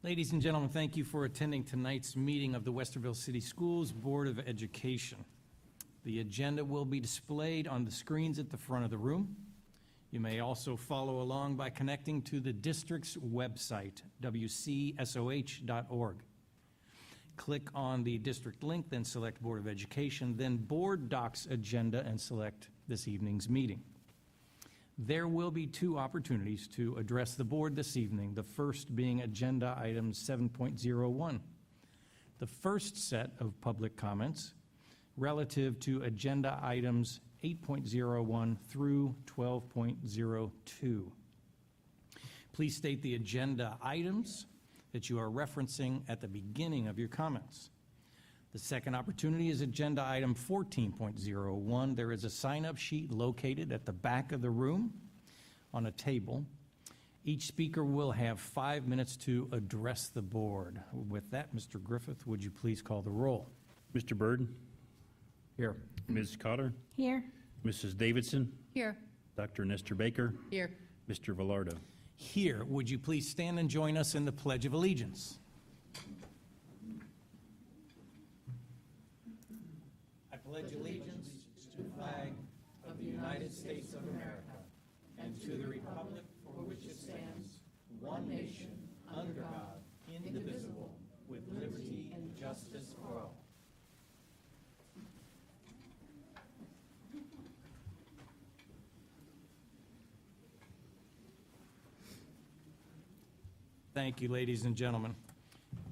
Ladies and gentlemen, thank you for attending tonight's meeting of the Westerville City Schools Board of Education. The agenda will be displayed on the screens at the front of the room. You may also follow along by connecting to the district's website, wcsoh.org. Click on the district link, then select Board of Education, then Board Docs Agenda, and select this evening's meeting. There will be two opportunities to address the board this evening, the first being Agenda Item 7.01. The first set of public comments relative to Agenda Items 8.01 through 12.02. Please state the agenda items that you are referencing at the beginning of your comments. The second opportunity is Agenda Item 14.01. There is a sign-up sheet located at the back of the room on a table. Each speaker will have 5 minutes to address the board. With that, Mr. Griffith, would you please call the roll? Mr. Byrd? Here. Ms. Cotter? Here. Mrs. Davidson? Here. Dr. Nestor Baker? Here. Mr. Velardo? Here. Would you please stand and join us in the Pledge of Allegiance? I pledge allegiance to the flag of the United States of America and to the republic for which it stands, one nation, under God, indivisible, with liberty and justice for all. Thank you, ladies and gentlemen.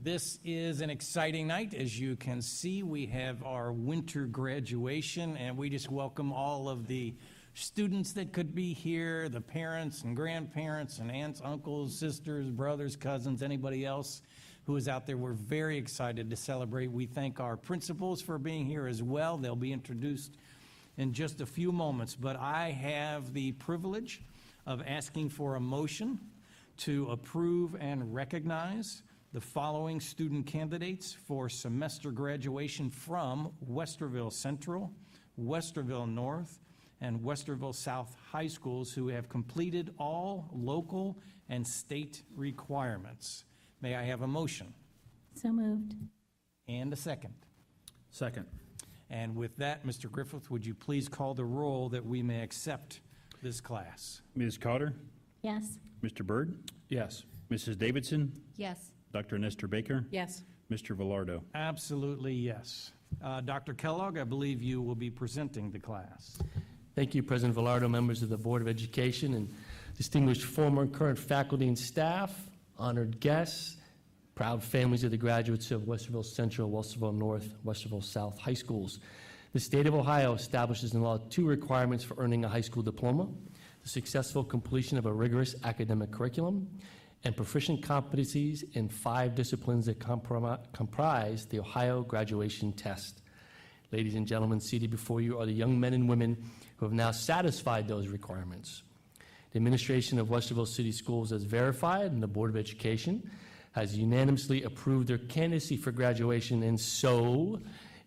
This is an exciting night. As you can see, we have our winter graduation, and we just welcome all of the students that could be here, the parents and grandparents and aunts, uncles, sisters, brothers, cousins, anybody else who is out there. We're very excited to celebrate. We thank our principals for being here as well. They'll be introduced in just a few moments, but I have the privilege of asking for a motion to approve and recognize the following student candidates for semester graduation from Westerville Central, Westerville North, and Westerville South High Schools who have completed all local and state requirements. May I have a motion? So moved. And a second. Second. And with that, Mr. Griffith, would you please call the roll that we may accept this class? Ms. Cotter? Yes. Mr. Byrd? Yes. Mrs. Davidson? Yes. Dr. Nestor Baker? Yes. Mr. Velardo? Absolutely, yes. Dr. Kellogg, I believe you will be presenting the class. Thank you, President Velardo, members of the Board of Education, and distinguished former and current faculty and staff, honored guests, proud families of the graduates of Westerville Central, Westerville North, Westerville South High Schools. The state of Ohio establishes in law 2 requirements for earning a high school diploma: the successful completion of a rigorous academic curriculum and proficient competencies in 5 disciplines that comprise the Ohio graduation test. Ladies and gentlemen, seated before you are the young men and women who have now satisfied those requirements. The administration of Westerville City Schools has verified, and the Board of Education has unanimously approved their candidacy for graduation, and so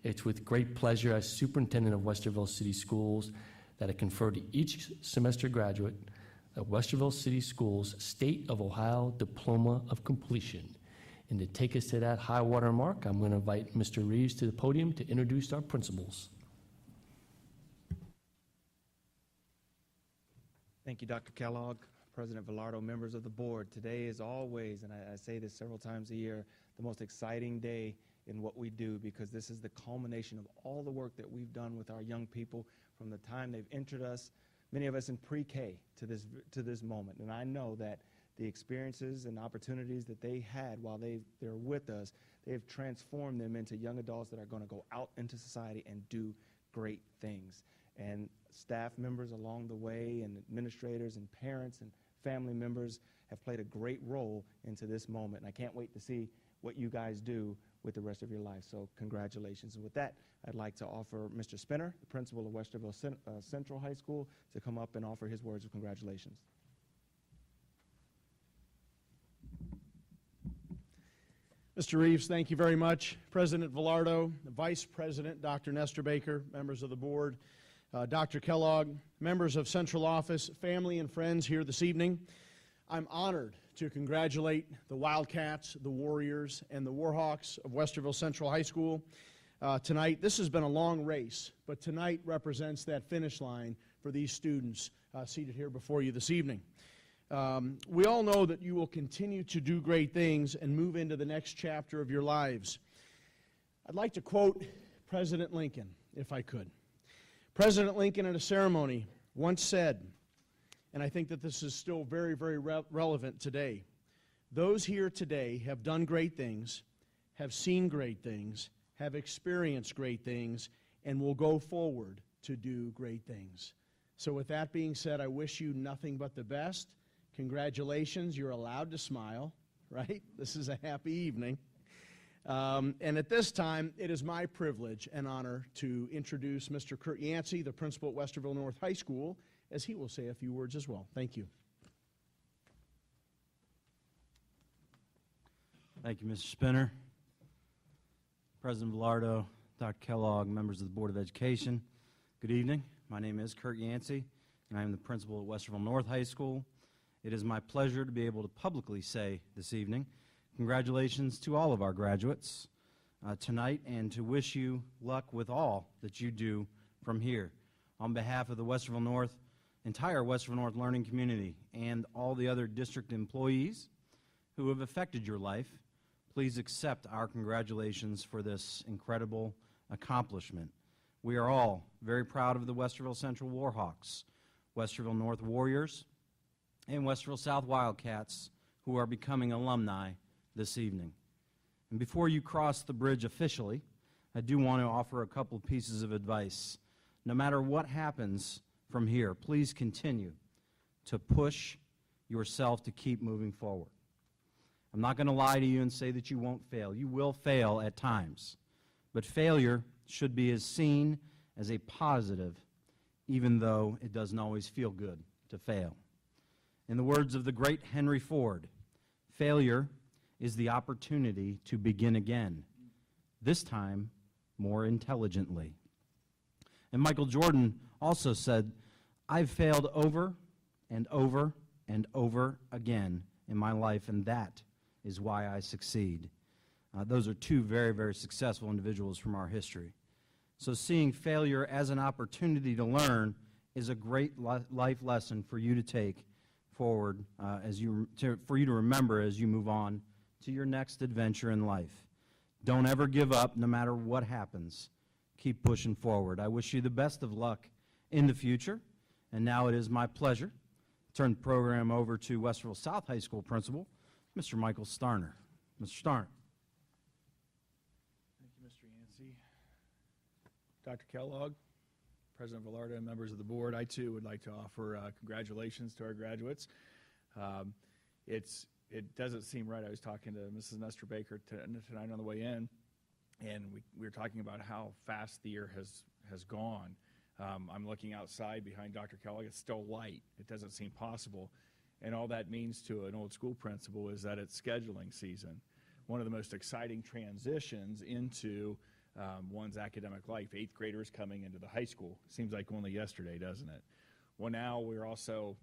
it's with great pleasure as superintendent of Westerville City Schools that I confer to each semester graduate a Westerville City Schools State of Ohio Diploma of Completion. And to take us to that high water mark, I'm going to invite Mr. Reeves to the podium to introduce our principals. Thank you, Dr. Kellogg, President Velardo, members of the board. Today is always, and I say this several times a year, the most exciting day in what we do, because this is the culmination of all the work that we've done with our young people from the time they've entered us, many of us in pre-K, to this moment. And I know that the experiences and opportunities that they had while they're with us, they've transformed them into young adults that are going to go out into society and do great things. And staff members along the way, and administrators and parents and family members have played a great role into this moment. And I can't wait to see what you guys do with the rest of your life. So congratulations. And with that, I'd like to offer Mr. Spinner, the principal of Westerville Central High School, to come up and offer his words of congratulations. Mr. Reeves, thank you very much. President Velardo, Vice President Dr. Nestor Baker, members of the board, Dr. Kellogg, members of Central Office, family and friends here this evening. I'm honored to congratulate the Wildcats, the Warriors, and the Warhawks of Westerville Central High School tonight. This has been a long race, but tonight represents that finish line for these students seated here before you this evening. We all know that you will continue to do great things and move into the next chapter of your lives. I'd like to quote President Lincoln, if I could. President Lincoln at a ceremony once said, and I think that this is still very, very relevant today, "Those here today have done great things, have seen great things, have experienced great things, and will go forward to do great things." So with that being said, I wish you nothing but the best. Congratulations, you're allowed to smile, right? This is a happy evening. And at this time, it is my privilege and honor to introduce Mr. Kurt Yancey, the principal at Westerville North High School, as he will say a few words as well. Thank you. Thank you, Mr. Spinner. President Velardo, Dr. Kellogg, members of the Board of Education, good evening. My name is Kurt Yancey, and I am the principal at Westerville North High School. It is my pleasure to be able to publicly say this evening, congratulations to all of our graduates tonight, and to wish you luck with all that you do from here. On behalf of the entire Westerville North learning community and all the other district employees who have affected your life, please accept our congratulations for this incredible accomplishment. We are all very proud of the Westerville Central Warhawks, Westerville North Warriors, and Westerville South Wildcats, who are becoming alumni this evening. And before you cross the bridge officially, I do want to offer a couple pieces of advice. No matter what happens from here, please continue to push yourself to keep moving forward. I'm not going to lie to you and say that you won't fail. You will fail at times, but failure should be seen as a positive, even though it doesn't always feel good to fail. In the words of the great Henry Ford, failure is the opportunity to begin again, this time more intelligently. And Michael Jordan also said, "I've failed over and over and over again in my life, and that is why I succeed." Those are two very, very successful individuals from our history. So seeing failure as an opportunity to learn is a great life lesson for you to take forward, for you to remember as you move on to your next adventure in life. Don't ever give up, no matter what happens. Keep pushing forward. I wish you the best of luck in the future. And now it is my pleasure to turn the program over to Westerville South High School Principal, Mr. Michael Starner. Mr. Starner. Thank you, Mr. Yancey. Dr. Kellogg, President Velardo, and members of the board, I too would like to offer congratulations to our graduates. It doesn't seem right. I was talking to Mrs. Nestor Baker tonight on the way in, and we were talking about how fast the year has gone. I'm looking outside behind Dr. Kellogg. It's still light. It doesn't seem possible. And all that means to an old school principal is that it's scheduling season. One of the most exciting transitions into one's academic life. 8th graders coming into the high school. Seems like only yesterday, doesn't it? Well, now we're also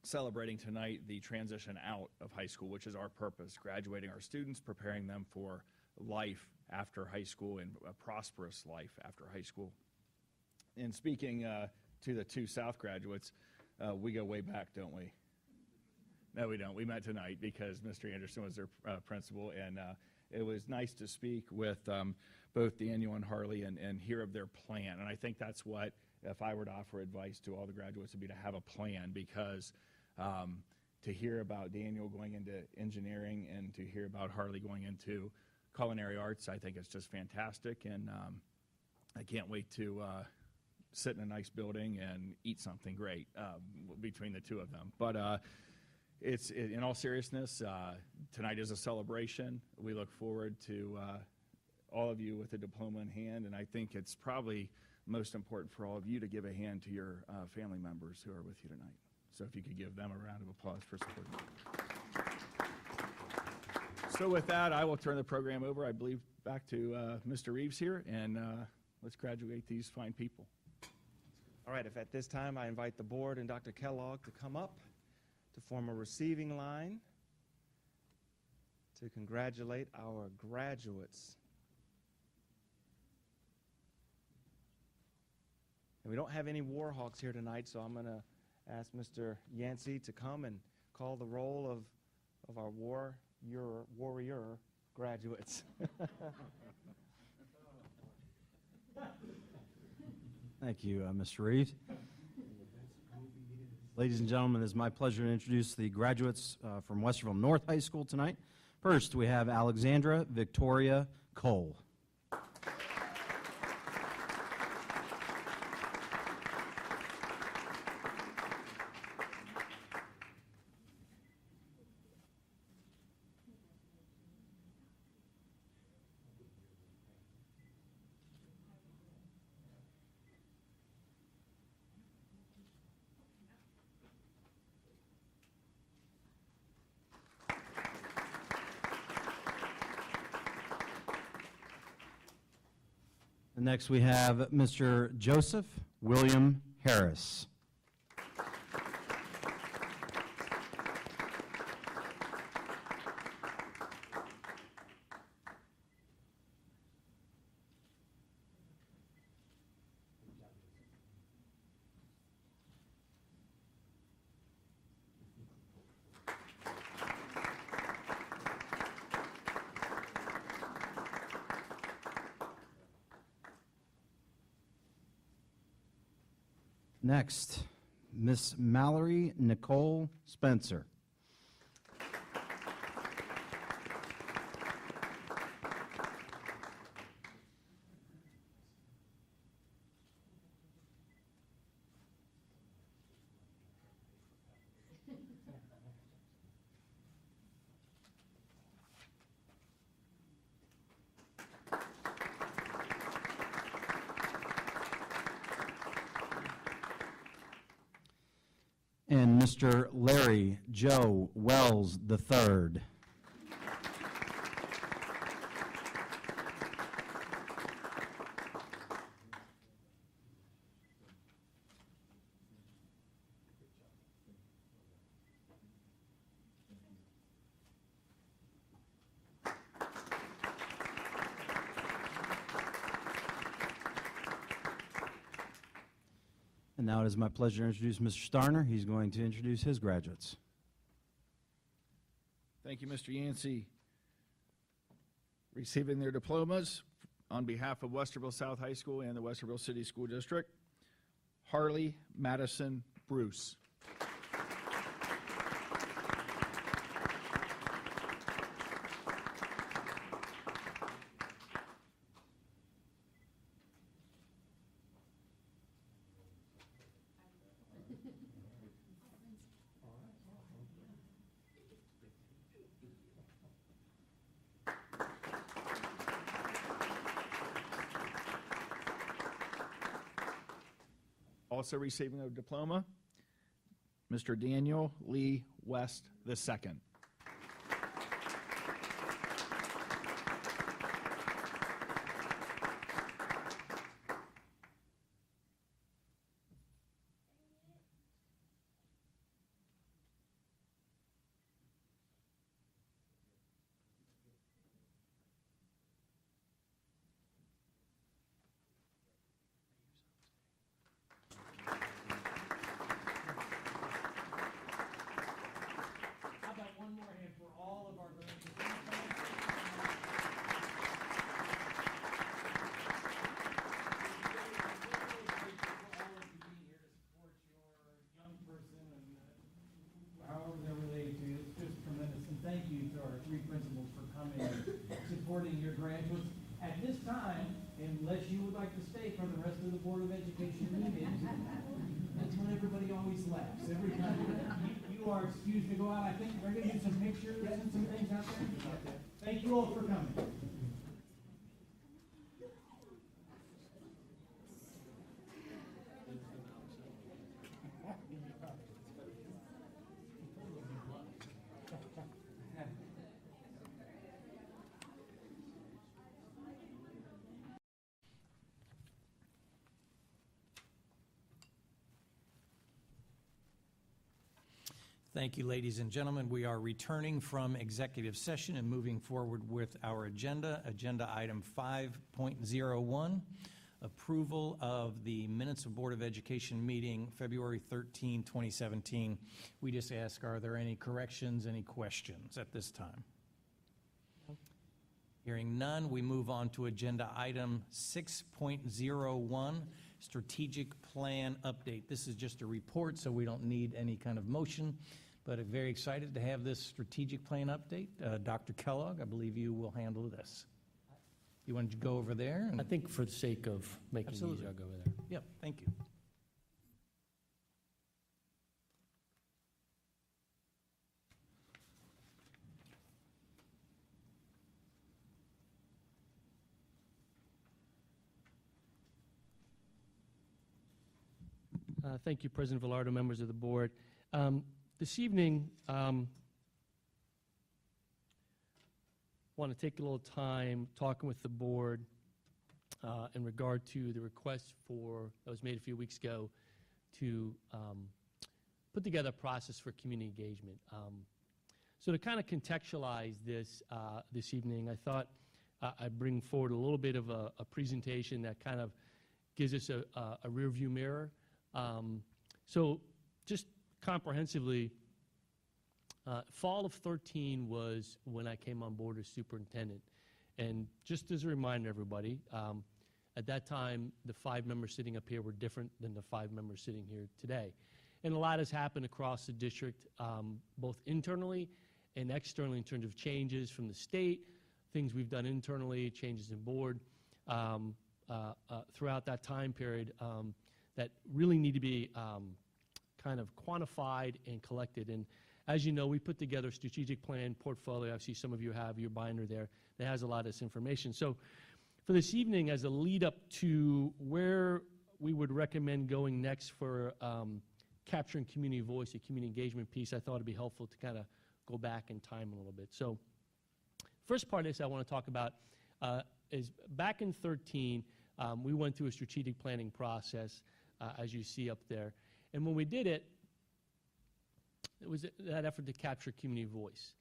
celebrating tonight the transition out of high school, which is our purpose, graduating our students, preparing them for life after high school and a prosperous life after high school. And speaking to the two South graduates, we go way back, don't we? No, we don't. We met tonight because Mr. Anderson was their principal, and it was nice to speak with both Daniel and Harley and hear of their plan. And I think that's what, if I were to offer advice to all the graduates, would be to have a plan, because to hear about Daniel going into engineering and to hear about Harley going into culinary arts, I think it's just fantastic, and I can't wait to sit in a nice building and eat something great between the two of them. But in all seriousness, tonight is a celebration. We look forward to all of you with a diploma in hand, and I think it's probably most important for all of you to give a hand to your family members who are with you tonight. So if you could give them a round of applause for supporting them. So with that, I will turn the program over, I believe, back to Mr. Reeves here, and let's graduate these fine people. All right, if at this time I invite the board and Dr. Kellogg to come up to to form a receiving line to congratulate our graduates. And we don't have any Warhawks here tonight, so I'm going to ask Mr. Yancey to come and call the roll of our warrior graduates. Thank you, Mr. Reed. Ladies and gentlemen, it is my pleasure to introduce the graduates from Westerville North High School tonight. First, we have Alexandra Victoria Cole. And next we have Mr. Joseph William Harris. Next, Miss Mallory Nicole Spencer. And Mr. Larry Joe Wells III. And now it is my pleasure to introduce Mr. Starner. He's going to introduce his graduates. Thank you, Mr. Yancey. Receiving their diplomas on behalf of Westerville South High School and the Westerville City School District, Harley Madison Bruce. Also receiving a diploma, Mr. Daniel Lee West II. How about one more hand for all of our graduates? However they're related to you, it's just tremendous. And thank you to our three principals for coming and supporting your graduates. At this time, unless you would like to stay for the rest of the Board of Education meetings, that's when everybody always laughs. Every time you are excused to go out. I think we're going to get some pictures and some things out there. Thank you all for coming. Thank you, ladies and gentlemen. We are returning from executive session and moving forward with our agenda. Agenda item 5.01, approval of the minutes of Board of Education meeting February 13, 2017. We just ask, are there any corrections, any questions at this time? Hearing none, we move on to agenda item 6.01, strategic plan update. This is just a report, so we don't need any kind of motion, but I'm very excited to have this strategic plan update. Dr. Kellogg, I believe you will handle this. You want to go over there? I think for the sake of making it Absolutely. easier, I'll go over there. Yep, thank you. Thank you, President Velardo, members of the board. This evening, want to take a little time talking with the board in regard to the request that was made a few weeks ago to put together a process for community engagement. So to kind of contextualize this this evening, I thought I'd bring forward a little bit of a presentation that kind of gives us a rear view mirror. So just comprehensively, fall of 13 was when I came on board as superintendent. And just as a reminder, everybody, at that time, the 5 members sitting up here were different than the 5 members sitting here today. And a lot has happened across the district, both internally and externally in terms of changes from the state, things we've done internally, changes in board throughout that time period that really need to be kind of quantified and collected. And as you know, we put together a strategic plan portfolio. I see some of you have your binder there that has a lot of this information. So for this evening, as a lead up to where we would recommend going next for capturing community voice, a community engagement piece, I thought it'd be helpful to kind of go back in time a little bit. So first part of this I want to talk about is back in 13, we went through a strategic planning process, as you see up there. And when we did it, it was that effort to capture community voice.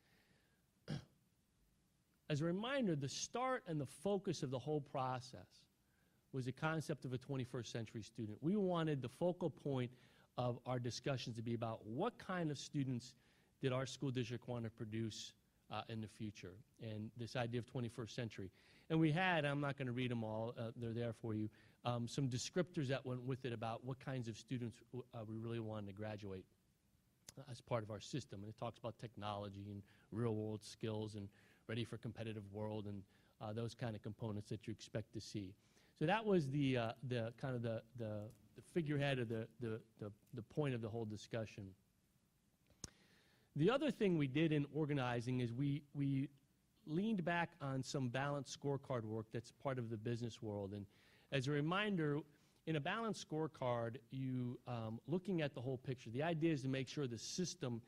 As a reminder, the start and the focus of the whole process was the concept of a 21st century student. We wanted the focal point of our discussions to be about what kind of students did our school district want to produce in the future, and this idea of 21st century. And we had, I'm not going to read them all, they're there for you, some descriptors that went with it about what kinds of students we really wanted to graduate as part of our system. And it talks about technology and real-world skills and ready for competitive world and those kind of components that you expect to see. So that was the kind of the figurehead or the point of the whole discussion. The other thing we did in organizing is we leaned back on some balanced scorecard work that's part of the business world. And as a reminder, in a balanced scorecard, you looking at the whole picture. The idea is to make sure the system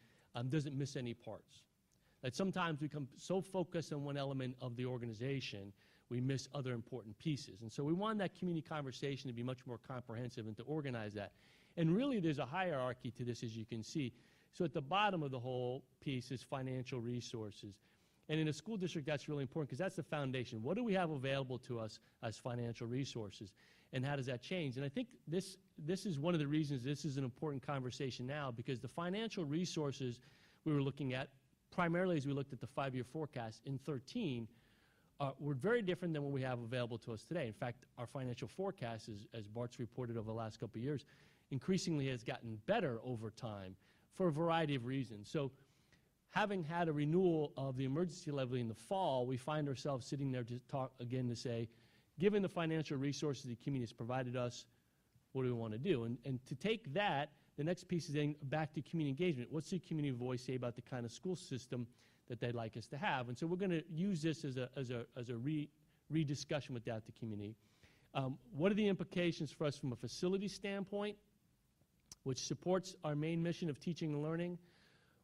doesn't miss any parts. That sometimes we become so focused on one element of the organization, we miss other important pieces. And so we want that community conversation to be much more comprehensive and to organize that. And really, there's a hierarchy to this, as you can see. So at the bottom of the whole piece is financial resources. And in a school district, that's really important because that's the foundation. What do we have available to us as financial resources? And how does that change? And I think this is one of the reasons this is an important conversation now, because the financial resources we were looking at, primarily as we looked at the 5-year forecast in 13, were very different than what we have available to us today. In fact, our financial forecast, as Bart's reported over the last couple of years, increasingly has gotten better over time for a variety of reasons. So having had a renewal of the emergency levy in the fall, we find ourselves sitting there to talk again to say, given the financial resources the community has provided us, what do we want to do? And to take that, the next piece is then back to community engagement. What's the community voice say about the kind of school system that they'd like us to have? And so we're going to use this as a re-discussion with that, the community. What are the implications for us from a facility standpoint, which supports our main mission of teaching and learning?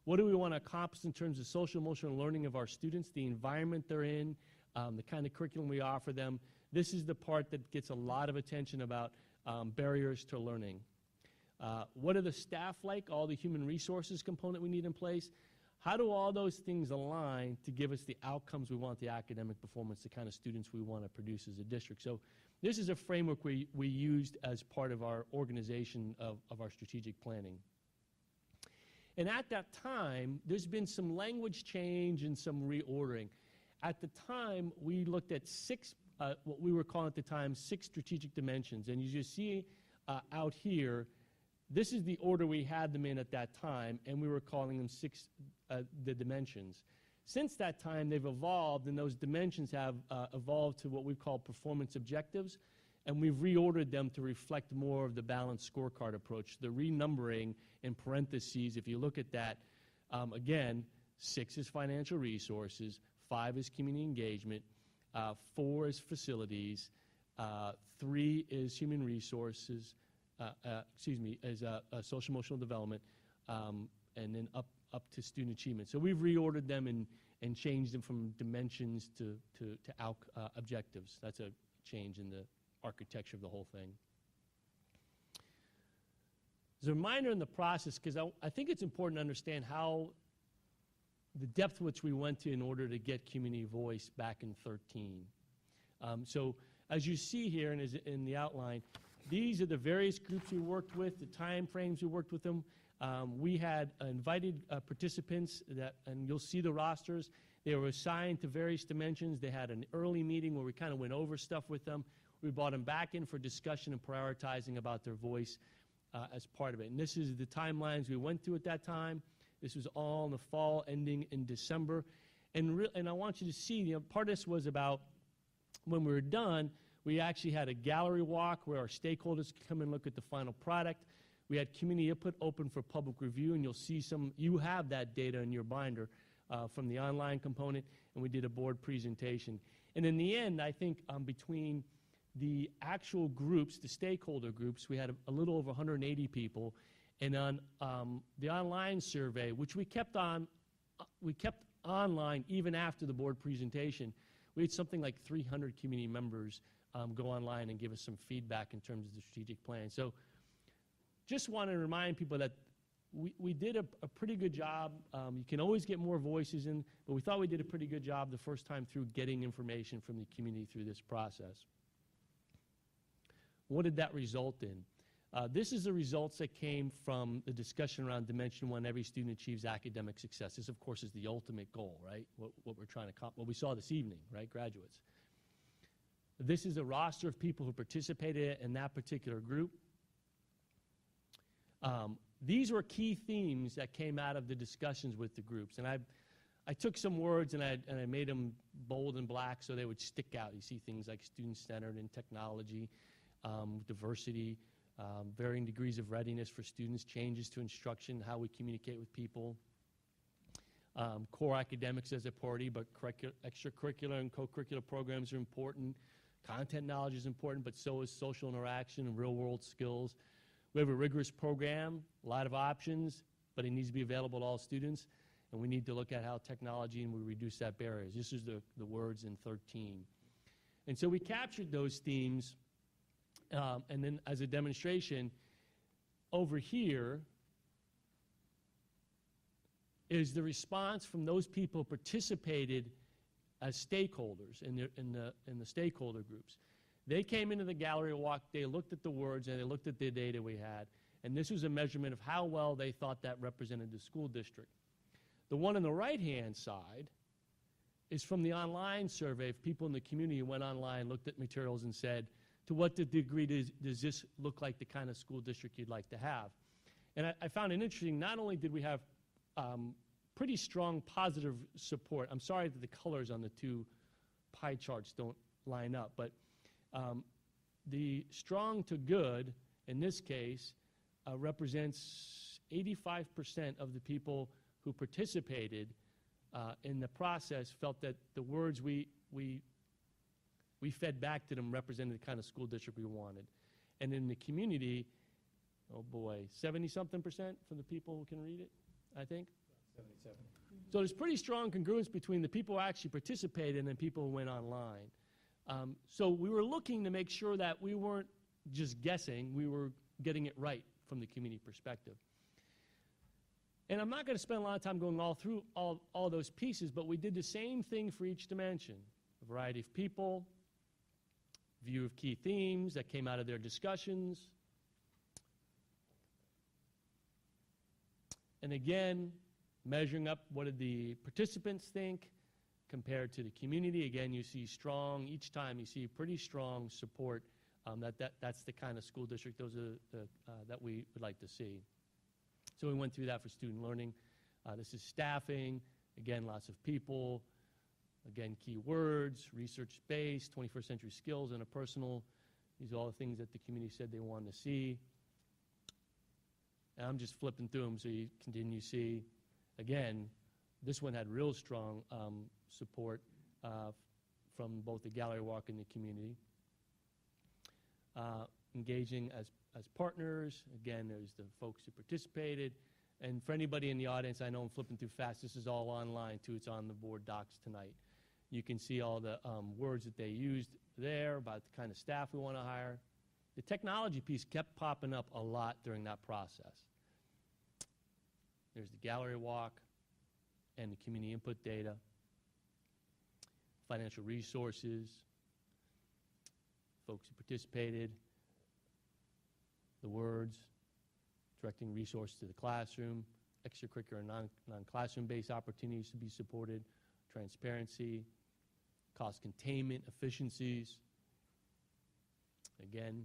What do we want to accomplish in terms of social emotional learning of our students, the environment they're in, the kind of curriculum we offer them? This is the part that gets a lot of attention about barriers to learning. What are the staff like, all the human resources component we need in place? How do all those things align to give us the outcomes we want, the academic performance, the kind of students we want to produce as a district? So this is a framework we used as part of our organization of our strategic planning. And at that time, there's been some language change and some reordering. At the time, we looked at what we were calling at the time 6 strategic dimensions. And as you see out here, this is the order we had them in at that time, and we were calling them the dimensions. Since that time, they've evolved, and those dimensions have evolved to what we call performance objectives, and we've reordered them to reflect more of the balanced scorecard approach. The renumbering in parentheses, if you look at that, again, 6 is financial resources, 5 is community engagement, 4 is facilities, 3 is human resources, is social emotional development, and then up to student achievement. So we've reordered them and changed them from dimensions to objectives. That's a change in the architecture of the whole thing. As a reminder in the process, because I think it's important to understand how the depth which we went to in order to get community voice back in 2013. So as you see here and in the outline, these are the various groups we worked with, the time frames we worked with them. We had invited participants, and you'll see the rosters. They were assigned to various dimensions. They had an early meeting where we kind of went over stuff with them. We brought them back in for discussion and prioritizing about their voice as part of it. And this is the timelines we went through at that time. This was all in the fall, ending in December. And I want you to see, part of this was about when we were done, we actually had a gallery walk where our stakeholders could come and look at the final product. We had community input open for public review, and you'll see you have that data in your binder from the online component, and we did a board presentation. And in the end, I think between the actual groups, the stakeholder groups, we had a little over 180 people, and on the online survey, which we kept online even after the board presentation, we had something like 300 community members go online and give us some feedback in terms of the strategic plan. So just want to remind people that we did a pretty good job. You can always get more voices in, but we thought we did a pretty good job the first time through getting information from the community through this process. What did that result in? This is the results that came from the discussion around Dimension 1, every student achieves academic success. This, of course, is the ultimate goal, right? What we're trying to accomplish, what we saw this evening, right, graduates. This is a roster of people who participated in that particular group. These were key themes that came out of the discussions with the groups. And I took some words and I made them bold and black so they would stick out. You see things like student-centered and technology, diversity, varying degrees of readiness for students, changes to instruction, how we communicate with people, core academics as a priority, but extracurricular and co-curricular programs are important. Content knowledge is important, but so is social interaction and real-world skills. We have a rigorous program, a lot of options, but it needs to be available to all students, and we need to look at how technology and we reduce that barriers. This is the words in 13. And so we captured those themes, and then as a demonstration, over here is the response from those people who participated as stakeholders in the stakeholder groups. They came into the gallery walk, they looked at the words, and they looked at the data we had, and this was a measurement of how well they thought that represented the school district. The one on the right-hand side is from the online survey of people in the community who went online, looked at materials, and said, to what degree does this look like the kind of school district you'd like to have? And I found it interesting, not only did we have pretty strong positive support. I'm sorry that the colors on the two pie charts don't line up, but the strong to good, in this case, represents 85% of the people who participated in the process felt that the words we fed back to them represented the kind of school district we wanted. And in the community, oh boy, 70-something% from the people who can read it, I think? 77. So there's pretty strong congruence between the people who actually participated and the people who went online. So we were looking to make sure that we weren't just guessing, we were getting it right from the community perspective. And I'm not going to spend a lot of time going all through all those pieces, but we did the same thing for each dimension. A variety of people, view of key themes that came out of their discussions. And again, measuring up what did the participants think compared to the community. Again, you see strong, each time you see pretty strong support. That's the kind of school district those are that we would like to see. So we went through that for student learning. This is staffing, again, lots of people, again, key words, research-based, 21st century skills, interpersonal. These are all the things that the community said they wanted to see. And I'm just flipping through them so you continue to see. Again, this one had real strong support from both the gallery walk and the community. Engaging as partners. Again, there's the folks who participated. And for anybody in the audience, I know I'm flipping through fast. This is all online, too. It's on the board docs tonight. You can see all the words that they used there about the kind of staff we want to hire. The technology piece kept popping up a lot during that process. There's the gallery walk and the community input data, financial resources, folks who participated, the words, directing resources to the classroom, extracurricular and non-classroom-based opportunities to be supported, transparency, cost containment, efficiencies. Again,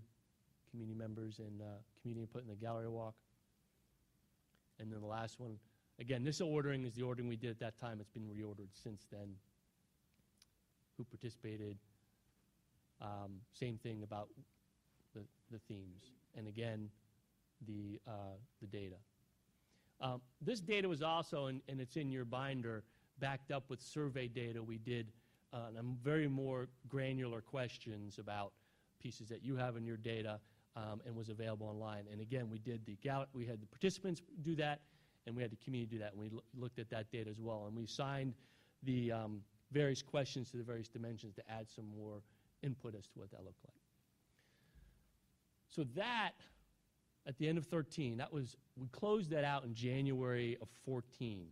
community members and community input in the gallery walk. And then the last one, again, this ordering is the ordering we did at that time. It's been reordered since then. Who participated? Same thing about the themes. And again, the data. This data was also, and it's in your binder, backed up with survey data we did on very more granular questions about pieces that you have in your data and was available online. And again, we had the participants do that, and we had the community do that, and we looked at that data as well. And we assigned the various questions to the various dimensions to add some more input as to what that looked like. So that, at the end of 13, we closed that out in January of 14,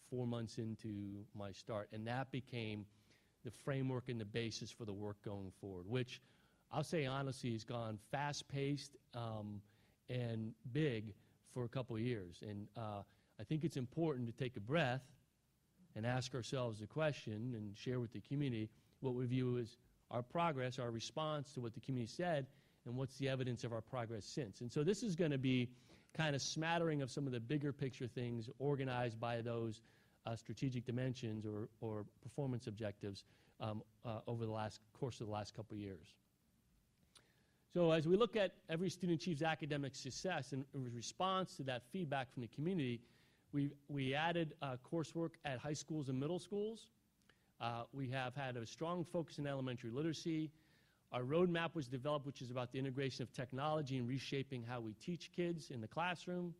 4 months into my start, and that became the framework and the basis for the work going forward, which I'll say honestly has gone fast-paced and big for a couple of years. And I think it's important to take a breath and ask ourselves the question and share with the community what we view as our progress, our response to what the community said, and what's the evidence of our progress since. And so this is going to be kind of smattering of some of the bigger picture things organized by those strategic dimensions or performance objectives over the course of the last couple of years. So as we look at every student achieves academic success, and in response to that feedback from the community, we added coursework at high schools and middle schools. We have had a strong focus in elementary literacy. Our roadmap was developed, which is about the integration of technology and reshaping how we teach kids in the classroom.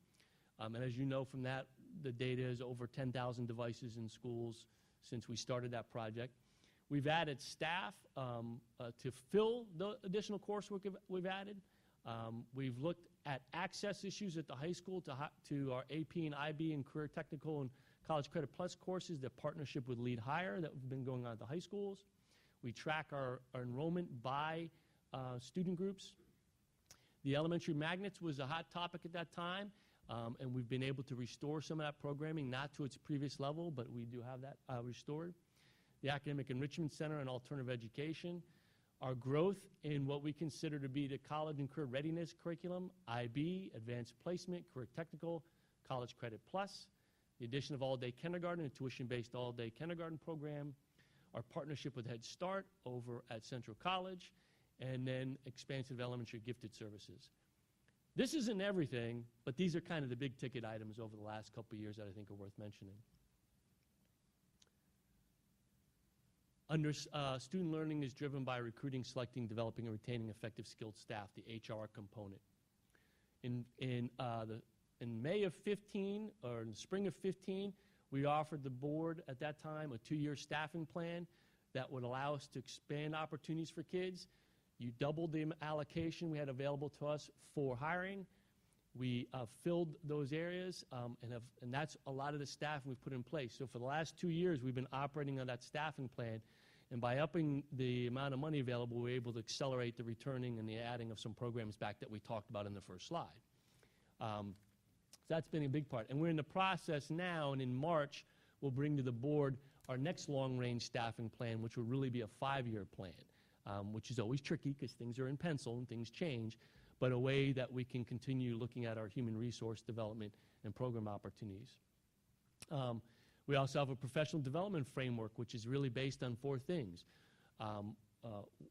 And as you know from that, the data is over 10,000 devices in schools since we started that project. We've added staff to fill the additional coursework we've added. We've looked at access issues at the high school to our AP and IB and career technical and college credit plus courses, the partnership with Lead Higher that we've been going on at the high schools. We track our enrollment by student groups. The elementary magnets was a hot topic at that time, and we've been able to restore some of that programming, not to its previous level, but we do have that restored. The Academic Enrichment Center and Alternative Education. Our growth in what we consider to be the college and career readiness curriculum, IB, advanced placement, career technical, college credit plus. The addition of all-day kindergarten, a tuition-based all-day kindergarten program. Our partnership with Head Start over at Central College, and then expansive elementary gifted services. This isn't everything, but these are kind of the big ticket items over the last couple of years that I think are worth mentioning. Student learning is driven by recruiting, selecting, developing, and retaining effective skilled staff, the HR component. In May of 15, or in the spring of 15, we offered the board at that time a 2-year staffing plan that would allow us to expand opportunities for kids. You doubled the allocation we had available to us for hiring, We filled those areas, and that's a lot of the staff we've put in place. So for the last 2 years, we've been operating on that staffing plan, and by upping the amount of money available, we're able to accelerate the returning and the adding of some programs back that we talked about in the first slide. So that's been a big part. And we're in the process now, and in March, we'll bring to the board our next long-range staffing plan, which will really be a 5-year plan, which is always tricky because things are in pencil and things change, but a way that we can continue looking at our human resource development and program opportunities. We also have a professional development framework, which is really based on 4 things.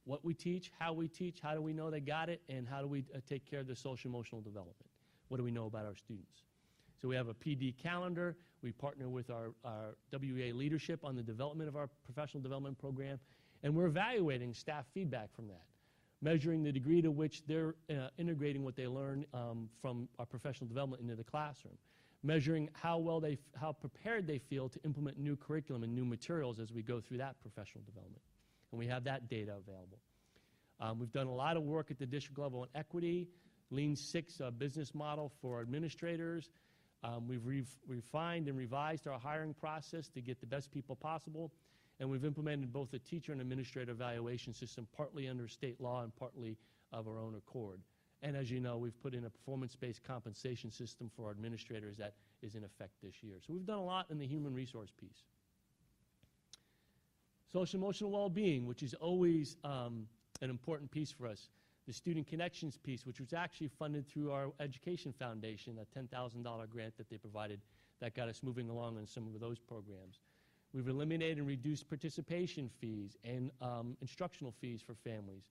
What we teach, how do we know they got it, and how do we take care of their social emotional development? What do we know about our students? So we have a PD calendar. We partner with our WEA leadership on the development of our professional development program, and we're evaluating staff feedback from that, measuring the degree to which they're integrating what they learn from our professional development into the classroom, measuring how prepared they feel to implement new curriculum and new materials as we go through that professional development. And we have that data available. We've done a lot of work at the district level on equity, Lean 6 business model for administrators. We've refined and revised our hiring process to get the best people possible. And we've implemented both a teacher and administrator evaluation system, partly under state law and partly of our own accord. And as you know, we've put in a performance-based compensation system for our administrators that is in effect this year. So we've done a lot in the human resource piece. Social emotional well-being, which is always an important piece for us. The student connections piece, which was actually funded through our education foundation, a $10,000 grant that they provided that got us moving along on some of those programs. We've eliminated and reduced participation fees and instructional fees for families.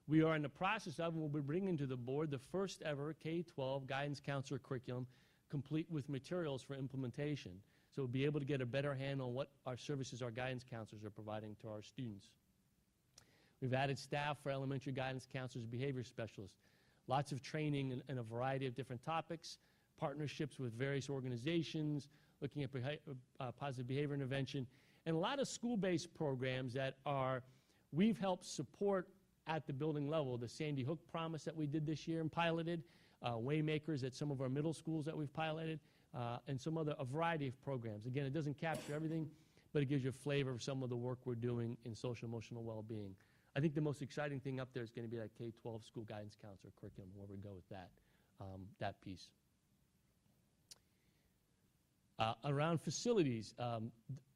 We are in the process of, and we'll be bringing to the board, the first ever K-12 guidance counselor curriculum complete with materials for implementation. So we'll be able to get a better handle on what our services our guidance counselors are providing to our students. We've added staff for elementary guidance counselors, behavior specialists, lots of training in a variety of different topics, partnerships with various organizations, looking at positive behavior intervention, and a lot of school-based programs that we've helped support at the building level. The Sandy Hook Promise that we did this year and piloted, Waymakers at some of our middle schools that we've piloted, and a variety of programs. Again, it doesn't capture everything, but it gives you a flavor of some of the work we're doing in social emotional well-being. I think the most exciting thing up there is going to be that K-12 school guidance counselor curriculum, where we go with that piece. Around facilities,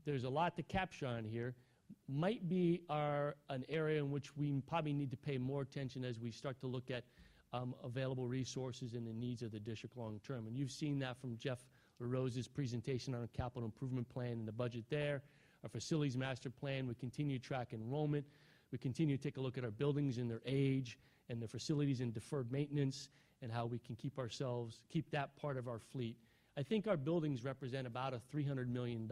there's a lot to capture on here. Might be an area in which we probably need to pay more attention as we start to look at available resources and the needs of the district long term. And you've seen that from Jeff LaRose's presentation on our capital improvement plan and the budget there. Our facilities master plan, we continue to track enrollment. We continue to take a look at our buildings and their age and the facilities in deferred maintenance and how we can keep that part of our fleet. I think our buildings represent about a $300 million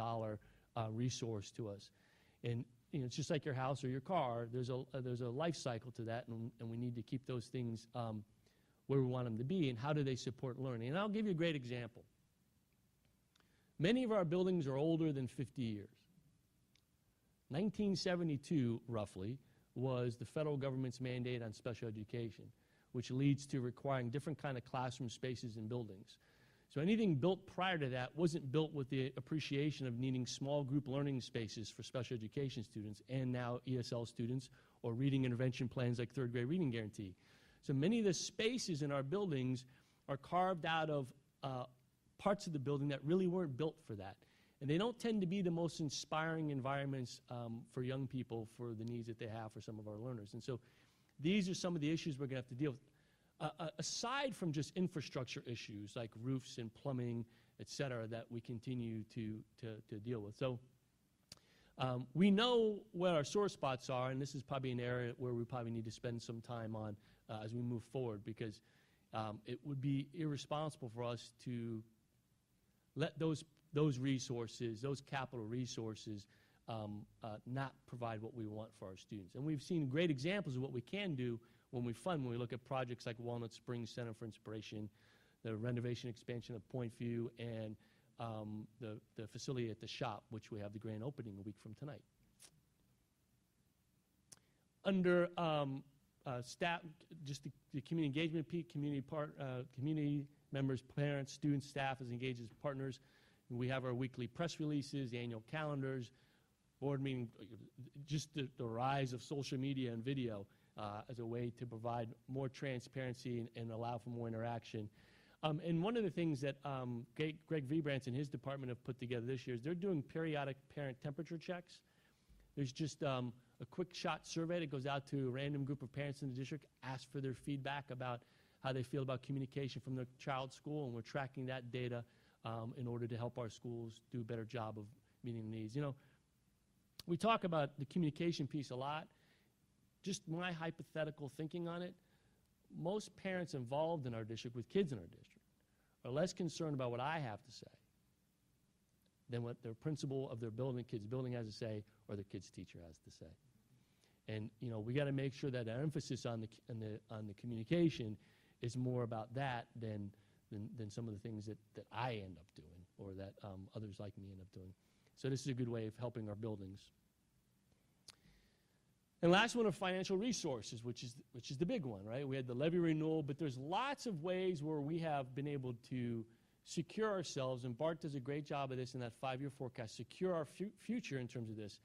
resource to us. And it's just like your house or your car. There's a life cycle to that, and we need to keep those things where we want them to be, and how do they support learning. And I'll give you a great example. Many of our buildings are older than 50 years. 1972, roughly, was the federal government's mandate on special education, which leads to requiring different kind of classroom spaces and buildings. So anything built prior to that wasn't built with the appreciation of needing small group learning spaces for special education students and now ESL students, or reading intervention plans like third grade reading guarantee. So many of the spaces in our buildings are carved out of parts of the building that really weren't built for that. And they don't tend to be the most inspiring environments for young people for the needs that they have for some of our learners. And so these are some of the issues we're going to have to deal with. Aside from just infrastructure issues like roofs and plumbing, et cetera, that we continue to deal with. So we know where our sore spots are, and this is probably an area where we probably need to spend some time on as we move forward, because it would be irresponsible for us to let those resources, those capital resources, not provide what we want for our students. And we've seen great examples of what we can do when we look at projects like Walnut Springs Center for Inspiration, the renovation expansion of Point View, and the facility at the shop, which we have the grand opening a week from tonight. Under staff, just the community engagement piece, community members, parents, students, staff is engaged as partners. We have our weekly press releases, annual calendars, board meeting, just the rise of social media and video as a way to provide more transparency and allow for more interaction. And one of the things that Greg Vibrance and his department have put together this year is they're doing periodic parent temperature checks. There's just a quick shot survey that goes out to a random group of parents in the district, ask for their feedback about how they feel about communication from their child's school, and we're tracking that data in order to help our schools do a better job of meeting needs. You know, we talk about the communication piece a lot. Just my hypothetical thinking on it, most parents involved in our district with kids in our district are less concerned about what I have to say than what their principal of their kid's building has to say or their kid's teacher has to say. And you know, we got to make sure that our emphasis on the communication is more about that than some of the things that I end up doing or that others like me end up doing. So this is a good way of helping our buildings. And last one are financial resources, which is the big one, right? We had the levy renewal, but there's lots of ways where we have been able to secure ourselves, and Bart does a great job of this in that 5-year forecast, secure our future in terms of this.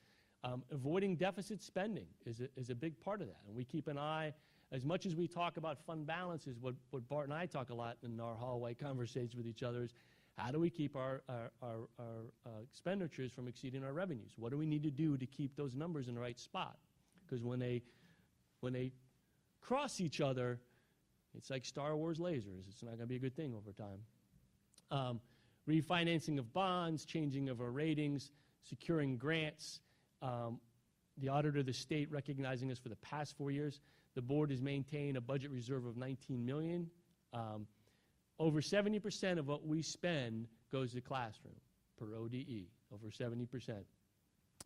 Avoiding deficit spending is a big part of that, and we keep an eye, as much as we talk about fund balances, what Bart and I talk a lot in our hallway conversations with each other is, how do we keep our expenditures from exceeding our revenues? What do we need to do to keep those numbers in the right spot? Because when they cross each other, it's like Star Wars lasers. It's not going to be a good thing over time. Refinancing of bonds, changing of our ratings, securing grants. The auditor of the state recognizing us for the past 4 years. The board has maintained a budget reserve of $19 million. Over 70% of what we spend goes to classroom per ODE, over 70%.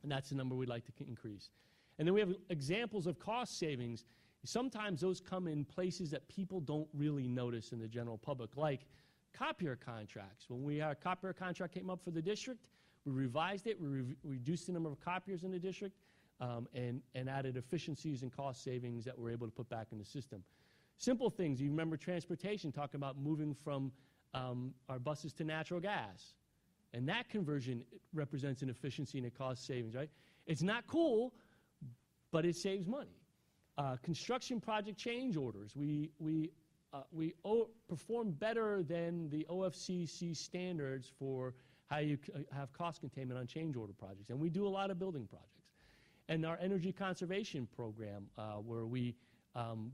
And that's the number we'd like to increase. And then we have examples of cost savings. Sometimes those come in places that people don't really notice in the general public, like copier contracts. When our copier contract came up for the district, we revised it, we reduced the number of copiers in the district, and added efficiencies and cost savings that we're able to put back in the system. Simple things, you remember transportation, talking about moving from our buses to natural gas. And that conversion represents an efficiency and a cost savings, right? It's not cool, but it saves money. Construction project change orders. We perform better than the OFCC standards for how you have cost containment on change order projects. And we do a lot of building projects. And our energy conservation program, where we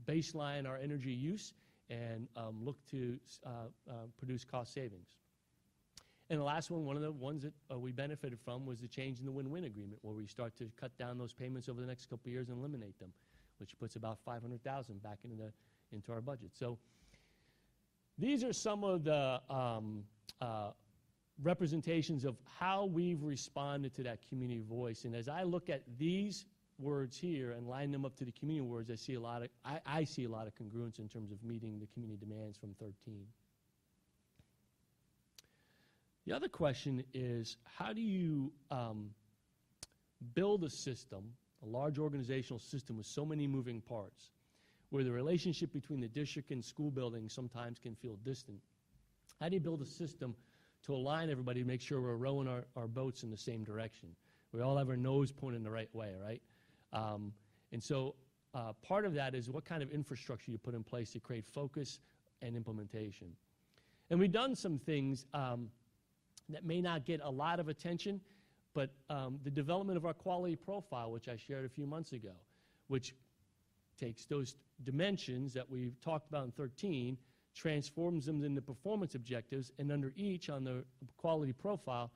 baseline our energy use and look to produce cost savings. And the last one of the ones that we benefited from was the change in the win-win agreement, where we start to cut down those payments over the next couple of years and eliminate them, which puts about $500,000 back into our budget. So these are some of the representations of how we've responded to that community voice. And as I look at these words here and line them up to the community words, I see a lot of congruence in terms of meeting the community demands from 13. The other question is, how do you build a system, a large organizational system with so many moving parts, where the relationship between the district and school buildings sometimes can feel distant? How do you build a system to align everybody to make sure we're rowing our boats in the same direction? We all have our nose pointed in the right way, right? And so part of that is what kind of infrastructure you put in place to create focus and implementation. And we've done some things that may not get a lot of attention, but the development of our quality profile, which I shared a few months ago, which takes those dimensions that we've talked about in 13, transforms them into performance objectives, and under each on the quality profile,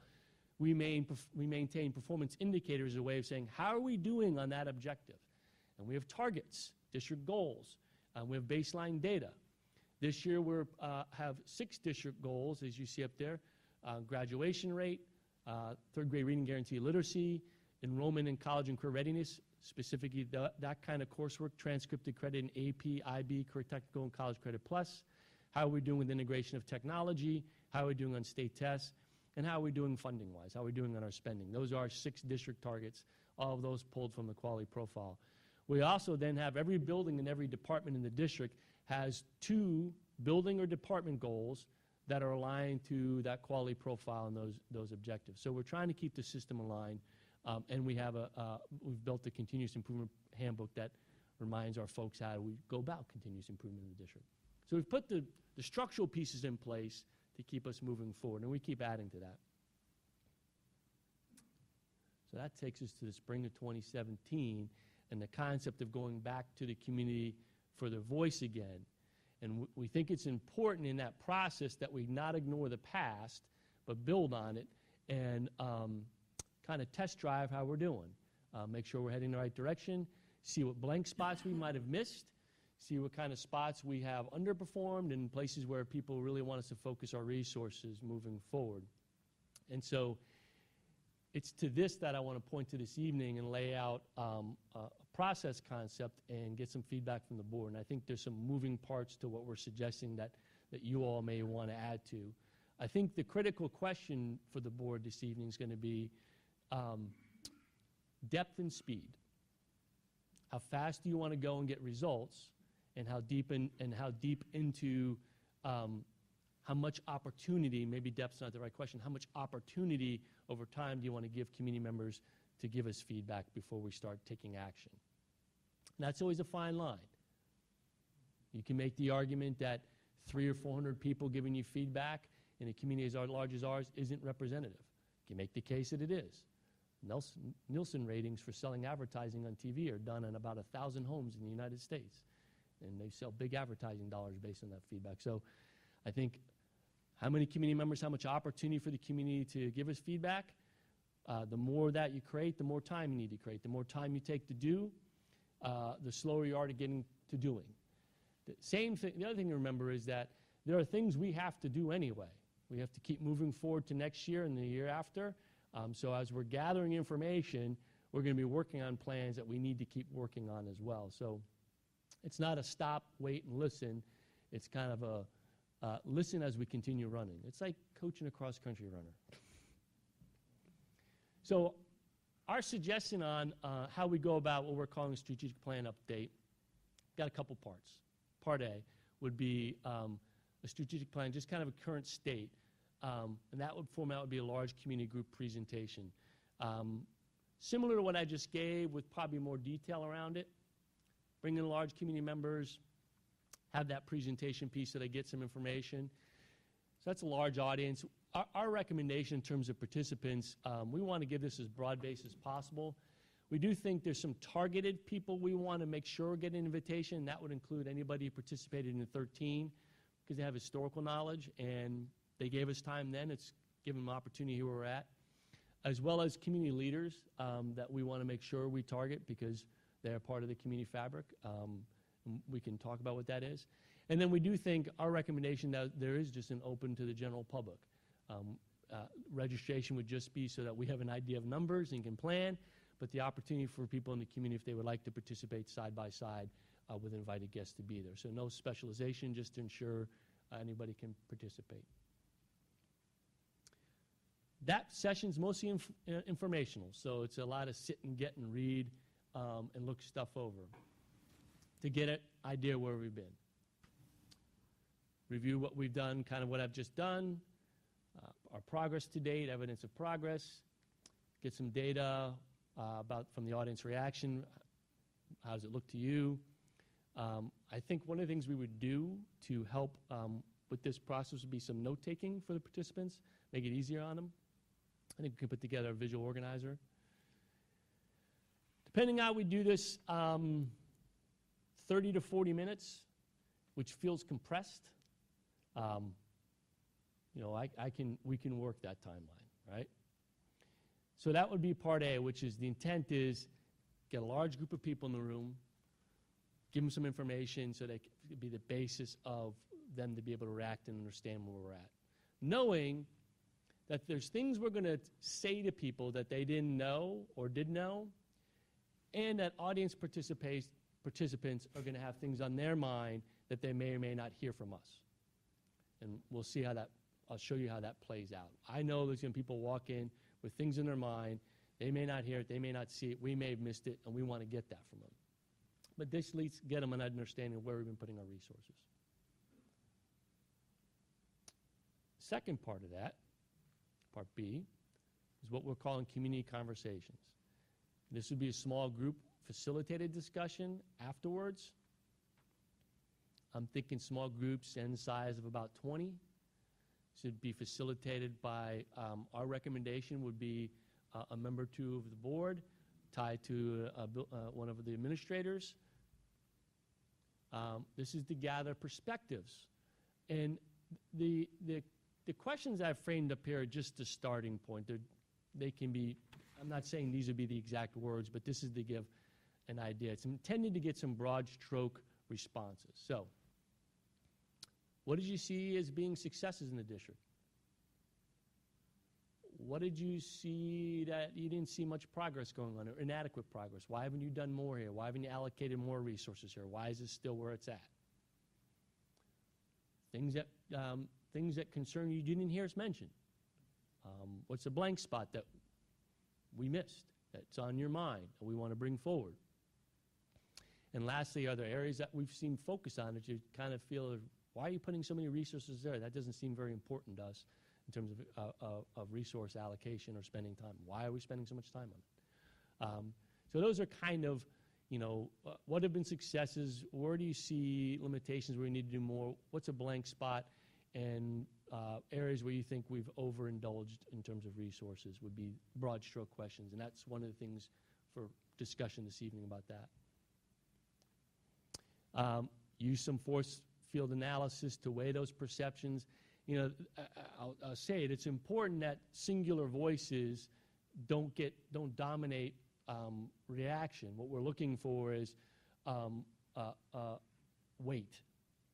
we maintain performance indicators as a way of saying, how are we doing on that objective? And we have targets, district goals, we have baseline data. This year we have 6 district goals, as you see up there. Graduation rate, third grade reading guarantee literacy, enrollment in college and career readiness, specifically that kind of coursework, transcripted credit in AP, IB, career technical, and college credit plus. How are we doing with integration of technology? How are we doing on state tests? And how are we doing funding-wise? How are we doing on our spending? Those are our 6 district targets, all of those pulled from the quality profile. We also then have every building and every department in the district has 2 building or department goals that are aligned to that quality profile and those objectives. So we're trying to keep the system aligned, and we've built a continuous improvement handbook that reminds our folks how we go about continuous improvement in the district. So we've put the structural pieces in place to keep us moving forward, and we keep adding to that. So that takes us to the spring of 2017 and the concept of going back to the community for their voice again. And we think it's important in that process that we not ignore the past, but build on it and kind of test drive how we're doing. Make sure we're heading the right direction, see what blank spots we might have missed, see what kind of spots we have underperformed, and places where people really want us to focus our resources moving forward. And so it's to this that I want to point to this evening and lay out a process concept and get some feedback from the board. And I think there's some moving parts to what we're suggesting that you all may want to add to. I think the critical question for the board this evening is going to be depth and speed. How fast do you want to go and get results, and how deep into how much opportunity, maybe depth's not the right question, how much opportunity over time do you want to give community members to give us feedback before we start taking action? And that's always a fine line. You can make the argument that 300 or 400 people giving you feedback in a community as large as ours isn't representative. You can make the case that it is. Nielsen ratings for selling advertising on TV are done on about 1,000 homes in the United States, and they sell big advertising dollars based on that feedback. So I think how many community members, how much opportunity for the community to give us feedback, the more that you create, the more time you need to create. The more time you take to do, the slower you are to getting to doing. The other thing to remember is that there are things we have to do anyway. We have to keep moving forward to next year and the year after. So as we're gathering information, we're going to be working on plans that we need to keep working on as well. So it's not a stop, wait, and listen. It's kind of a listen as we continue running. It's like coaching a cross-country runner. So our suggestion on how we go about what we're calling a strategic plan update got a couple parts. Part A would be a strategic plan, just kind of a current state. And that format would be a large community group presentation. Similar to what I just gave, with probably more detail around it. Bring in large community members, have that presentation piece so they get some information. So that's a large audience. Our recommendation in terms of participants, we want to give this as broad-based as possible. We do think there's some targeted people we want to make sure get an invitation. That would include anybody who participated in 13, because they have historical knowledge, and they gave us time then. It's given them opportunity where we're at, as well as community leaders that we want to make sure we target because they're part of the community fabric. We can talk about what that is. And then we do think our recommendation that there is just an open to the general public. Registration would just be so that we have an idea of numbers and can plan, but the opportunity for people in the community, if they would like to participate side by side with invited guests, to be there. So no specialization, just to ensure anybody can participate. That session's mostly informational, so it's a lot of sit and get and read and look stuff over to get an idea where we've been. Review what we've done, kind of what I've just done, our progress to date, evidence of progress, get some data from the audience reaction. How does it look to you? I think one of the things we would do to help with this process would be some note-taking for the participants, make it easier on them. I think we can put together a visual organizer. Depending on how we do this, 30 to 40 minutes, which feels compressed. We can work that timeline, right? So that would be part A, which is the intent is get a large group of people in the room, give them some information so they could be the basis of them to be able to react and understand where we're at. Knowing that there's things we're going to say to people that they didn't know or did know, and that audience participants are going to have things on their mind that they may or may not hear from us. And we'll see how that, I'll show you how that plays out. I know there's going to be people walk in with things in their mind. They may not hear it, they may not see it, we may have missed it, and we want to get that from them. but this at least get them an understanding of where we've been putting our resources. Second part of that, part B, is what we're calling community conversations. This would be a small group facilitated discussion afterwards. I'm thinking small groups and size of about 20. Should be facilitated by, our recommendation would be a member or two of the board tied to one of the administrators. This is to gather perspectives. And the questions I've framed up here are just a starting point. They can be, I'm not saying these would be the exact words, but this is to give an idea. It's intended to get some broad stroke responses. So, what did you see as being successes in the district? What did you see that you didn't see much progress going on, or inadequate progress? Why haven't you done more here? Why haven't you allocated more resources here? Why is it still where it's at? Things that concern you didn't hear us mention. What's a blank spot that we missed, that's on your mind, that we want to bring forward? And lastly, are there areas that we've seen focus on that you kind of feel, why are you putting so many resources there? That doesn't seem very important to us in terms of resource allocation or spending time. Why are we spending so much time on it? So those are kind of, what have been successes? Where do you see limitations where you need to do more? What's a blank spot? And areas where you think we've overindulged in terms of resources would be broad stroke questions. And that's one of the things for discussion this evening about that. Use some force field analysis to weigh those perceptions. I'll say it, it's important that singular voices don't dominate reaction. What we're looking for is weight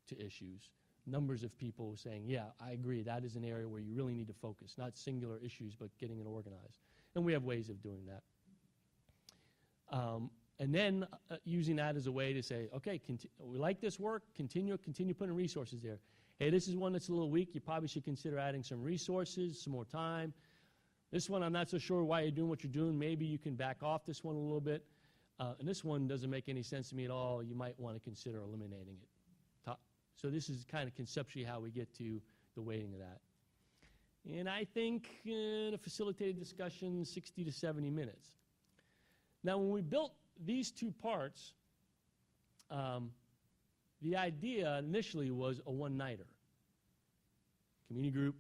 to issues. Numbers of people saying, yeah, I agree, that is an area where you really need to focus, not singular issues, but getting it organized. And we have ways of doing that. And then using that as a way to say, okay, we like this work, continue putting resources there. Hey, this is one that's a little weak. You probably should consider adding some resources, some more time. This one, I'm not so sure why you're doing what you're doing. Maybe you can back off this one a little bit. And this one doesn't make any sense to me at all. You might want to consider eliminating it. So this is kind of conceptually how we get to the weighting of that. And I think in a facilitated discussion, 60 to 70 minutes. Now, when we built these two parts, the idea initially was a one-nighter. Community group,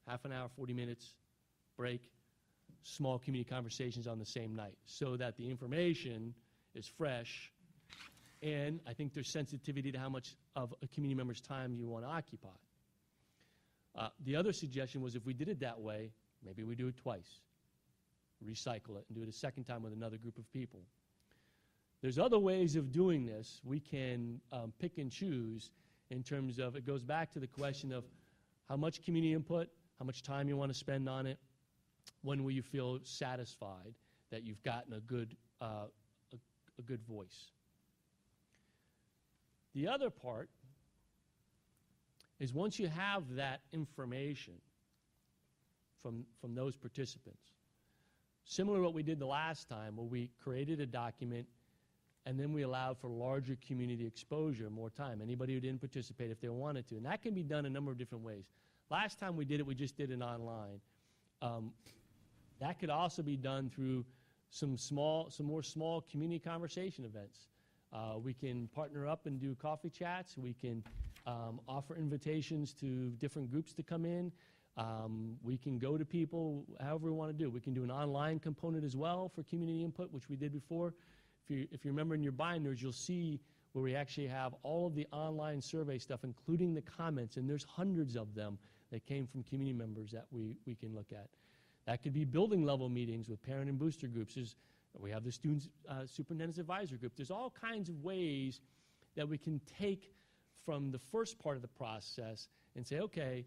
half an hour, 40 minutes, break, small community conversations on the same night so that the information is fresh. And I think there's sensitivity to how much of a community member's time you want to occupy. The other suggestion was if we did it that way, maybe we do it twice, recycle it, and do it a second time with another group of people. There's other ways of doing this. We can pick and choose in terms of, it goes back to the question of how much community input, how much time you want to spend on it, when will you feel satisfied that you've gotten a good voice. The other part is once you have that information from those participants, similar to what we did the last time where we created a document and then we allowed for larger community exposure, more time. Anybody who didn't participate if they wanted to. And that can be done a number of different ways. Last time we did it, we just did it online. That could also be done through some more small community conversation events. We can partner up and do coffee chats. We can offer invitations to different groups to come in. We can go to people however we want to do. We can do an online component as well for community input, which we did before. If you remember in your binders, you'll see where we actually have all of the online survey stuff, including the comments, and there's hundreds of them that came from community members that we can look at. That could be building level meetings with parent and booster groups. We have the Student Superintendent's Advisory Group. There's all kinds of ways that we can take from the first part of the process and say, okay,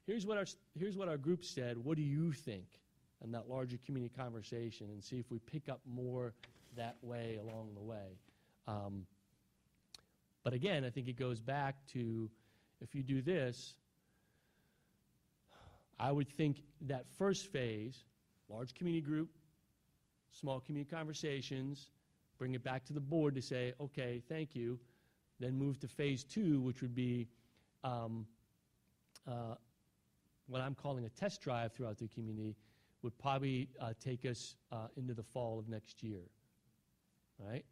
here's what our group said. What do you think? And that larger community conversation, and see if we pick up more that way along the way. But again, I think it goes back to, if you do this, I would think that first phase, large community group, small community conversations, bring it back to the board to say, okay, thank you, then move to phase 2, which would be what I'm calling a test drive throughout the community, would probably take us into the fall of next year, all right?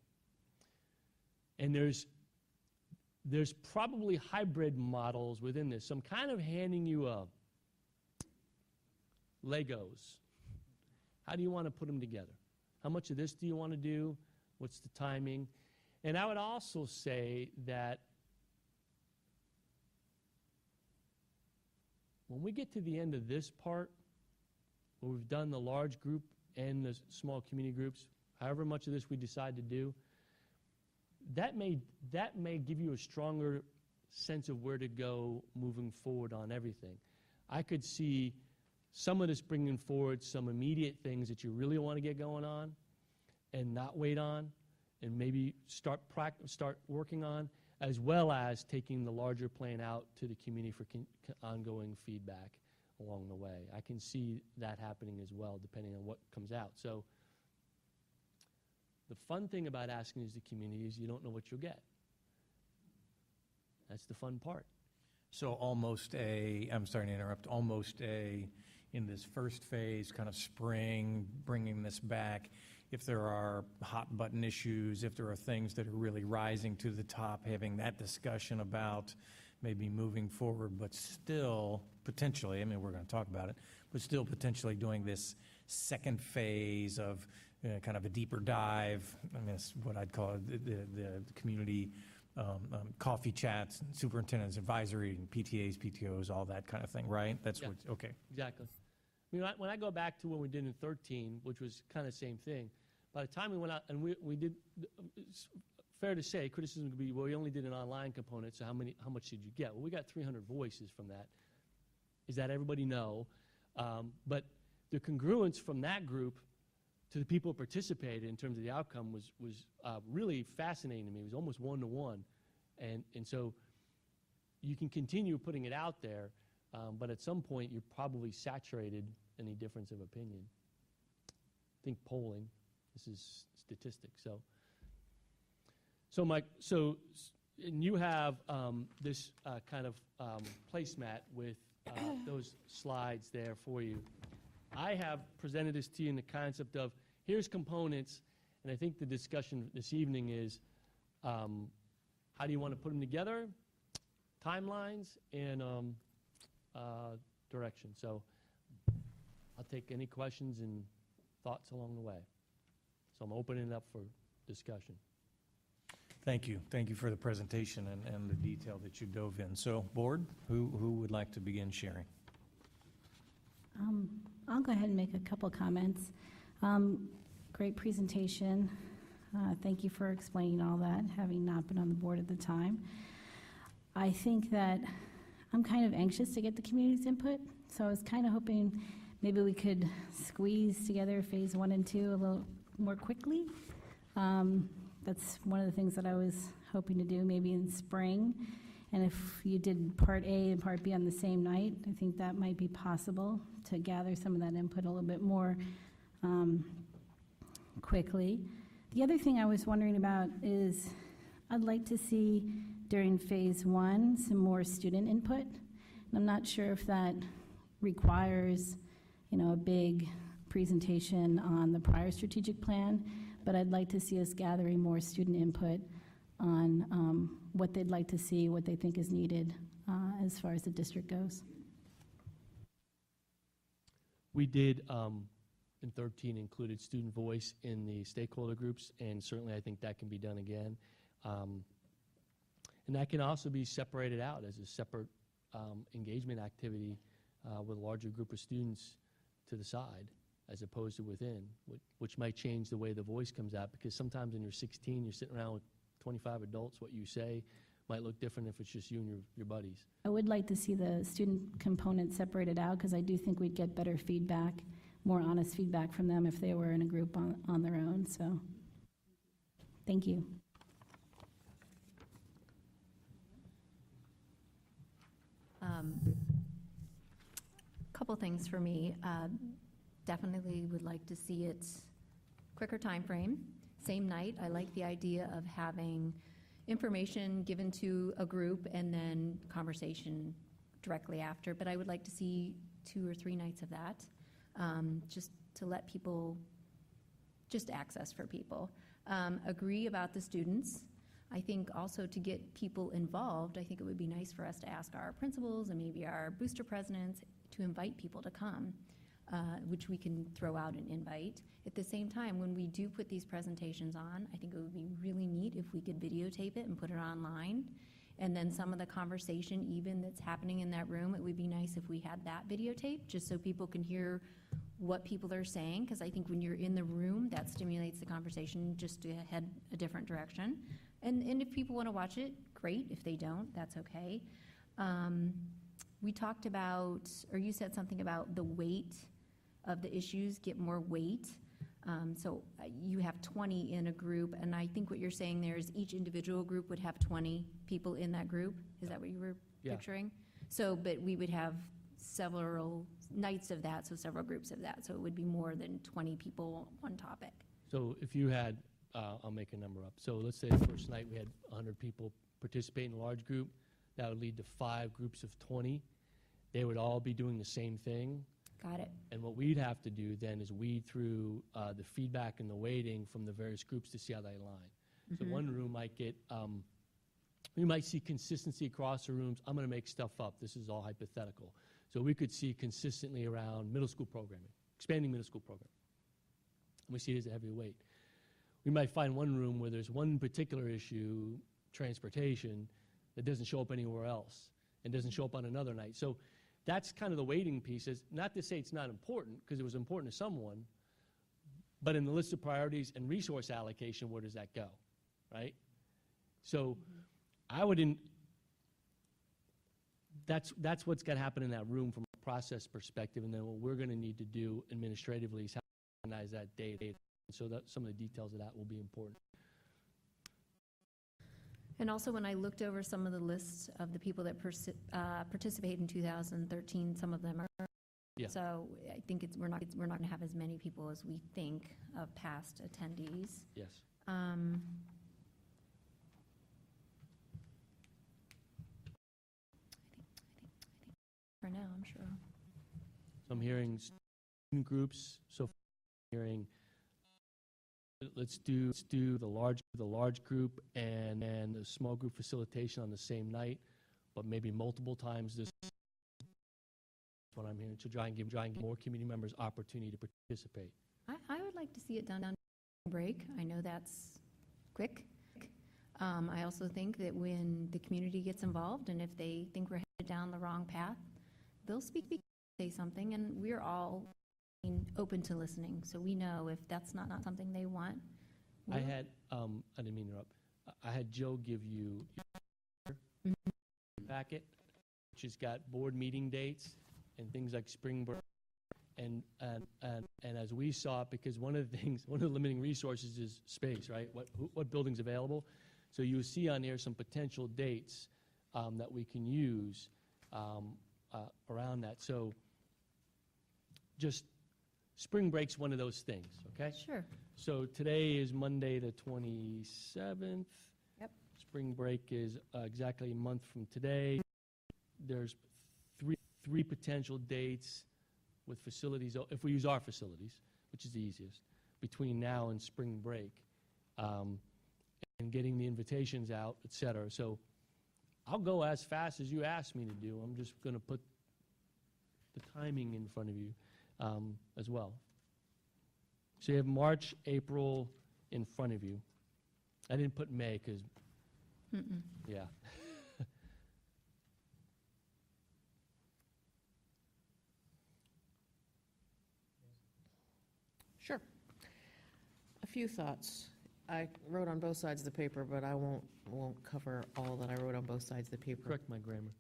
And there's probably hybrid models within this. So I'm kind of handing you Legos. How do you want to put them together? How much of this do you want to do? What's the timing? And I would also say that when we get to the end of this part, where we've done the large group and the small community groups, however much of this we decide to do, that may give you a stronger sense of where to go moving forward on everything. I could see some of this bringing forward some immediate things that you really want to get going on and not wait on, and maybe start working on, as well as taking the larger plan out to the community for ongoing feedback along the way. I can see that happening as well, depending on what comes out. So the fun thing about asking is the community is you don't know what you'll get. That's the fun part. So I'm sorry to interrupt, in this first phase, kind of spring, bringing this back, if there are hot button issues, if there are things that are really rising to the top, having that discussion about maybe moving forward, but still potentially, I mean, we're going to talk about it, but still potentially doing this second phase of kind of a deeper dive. I mean, it's what I'd call the community coffee chats, superintendent's advisory, and PTAs, PTOs, all that kind of thing, right? That's Yeah. what, okay. Exactly. I mean, when I go back to what we did in 13, which was kind of the same thing, by the time we went out, and we did, it's fair to say, criticism would be, well, we only did an online component, so how much did you get? Well, we got 300 voices from that. Is that everybody? No. But the congruence from that group to the people who participated in terms of the outcome was really fascinating to me. It was almost one-to-one. And so you can continue putting it out there, but at some point you're probably saturated any difference of opinion. Think polling. This is statistics. So Mike, and you have this kind of placemat with those slides there for you. I have presented this to you in the concept of here's components, and I think the discussion this evening is how do you want to put them together, timelines, and direction. So I'll take any questions and thoughts along the way. So I'm opening it up for discussion. Thank you. Thank you for the presentation and the detail that you dove in. So, board, who would like to begin sharing? I'll go ahead and make a couple comments. Great presentation. Thank you for explaining all that, having not been on the board at the time. I think that I'm kind of anxious to get the community's input, so I was kind of hoping maybe we could squeeze together phase 1 and 2 a little more quickly. That's one of the things that I was hoping to do, maybe in spring. And if you did part A and part B on the same night, I think that might be possible to gather some of that input a little bit more quickly. The other thing I was wondering about is I'd like to see during phase 1 some more student input. And I'm not sure if that requires, a big presentation on the prior strategic plan, but I'd like to see us gathering more student input on what they'd like to see, what they think is needed as far as the district goes. We did, in 13, included student voice in the stakeholder groups, and certainly I think that can be done again. And that can also be separated out as a separate engagement activity with a larger group of students to the side as opposed to within, which might change the way the voice comes out, because sometimes when you're 16, you're sitting around with 25 adults, what you say might look different if it's just you and your buddies. I would like to see the student component separated out because I do think we'd get better feedback, more honest feedback from them if they were in a group on their own. So, thank you. Couple things for me. Definitely would like to see it quicker time frame. same night. I like the idea of having information given to a group and then conversation directly after, but I would like to see 2 or 3 nights of that, just to let people, just access for people. Agree about the students. I think also to get people involved, I think it would be nice for us to ask our principals and maybe our booster presidents to invite people to come, which we can throw out an invite. At the same time, when we do put these presentations on, I think it would be really neat if we could videotape it and put it online. And then some of the conversation even that's happening in that room, it would be nice if we had that videotape, just so people can hear what people are saying, because I think when you're in the room, that stimulates the conversation just to head a different direction. And if people want to watch it, great. If they don't, that's okay. We talked about, or you said something about the weight of the issues, get more weight. So you have 20 in a group, and I think what you're saying there is each individual group would have 20 people in that group. Is that what you were picturing? So, but we would have several nights of that, so several groups of that. So it would be more than 20 people on topic. So if you had, I'll make a number up. So let's say the first night we had 100 people participate in a large group. That would lead to 5 groups of 20. They would all be doing the same thing. Got it. And what we'd have to do then is weed through the feedback and the weighting from the various groups to see how they align. So one room might get, we might see consistency across the rooms. I'm going to make stuff up. This is all hypothetical. So we could see consistently around middle school programming, expanding middle school programming. And we see it as a heavy weight. We might find one room where there's one particular issue, transportation, that doesn't show up anywhere else and doesn't show up on another night. So that's kind of the weighting pieces. Not to say it's not important, because it was important to someone, but in the list of priorities and resource allocation, where does that go, right? So I wouldn't, that's what's got to happen in that room from a process perspective, and then what we're going to need to do administratively is how to organize that data, so that some of the details of that will be important. And also, when I looked over some of the lists of the people that participated in 2013, some of them are. Yeah. So I think we're not going to have as many people as we think of past attendees. Yes. I think for now, I'm sure. So I'm hearing student groups. So I'm hearing, let's do the large group and the small group facilitation on the same night, but maybe multiple times this. What I'm hearing, to try and give more community members opportunity to participate. I would like to see it done on break. I know that's quick. I also think that when the community gets involved, and if they think we're headed down the wrong path, they'll say something, and we're all open to listening. So we know if that's not something they want. I had, I didn't mean to interrupt. I had Joe give you your packet, which has got board meeting dates and things like spring break, and as we saw it, because one of the limiting resources is space, right? What building's available? So you see on there some potential dates that we can use around that. So just spring break's one of those things, okay? Sure. So today is Monday the 27th. Yep. Spring break is exactly a month from today. There's three potential dates with facilities, if we use our facilities, which is the easiest, between now and spring break, and getting the invitations out, et cetera. So I'll go as fast as you asked me to do. I'm just going to put the timing in front of you as well. So you have March, April in front of you. I didn't put May because, yeah. Sure. A few thoughts. I wrote on both sides of the paper, but I won't cover all that I wrote on both sides of the paper. Correct my grammar.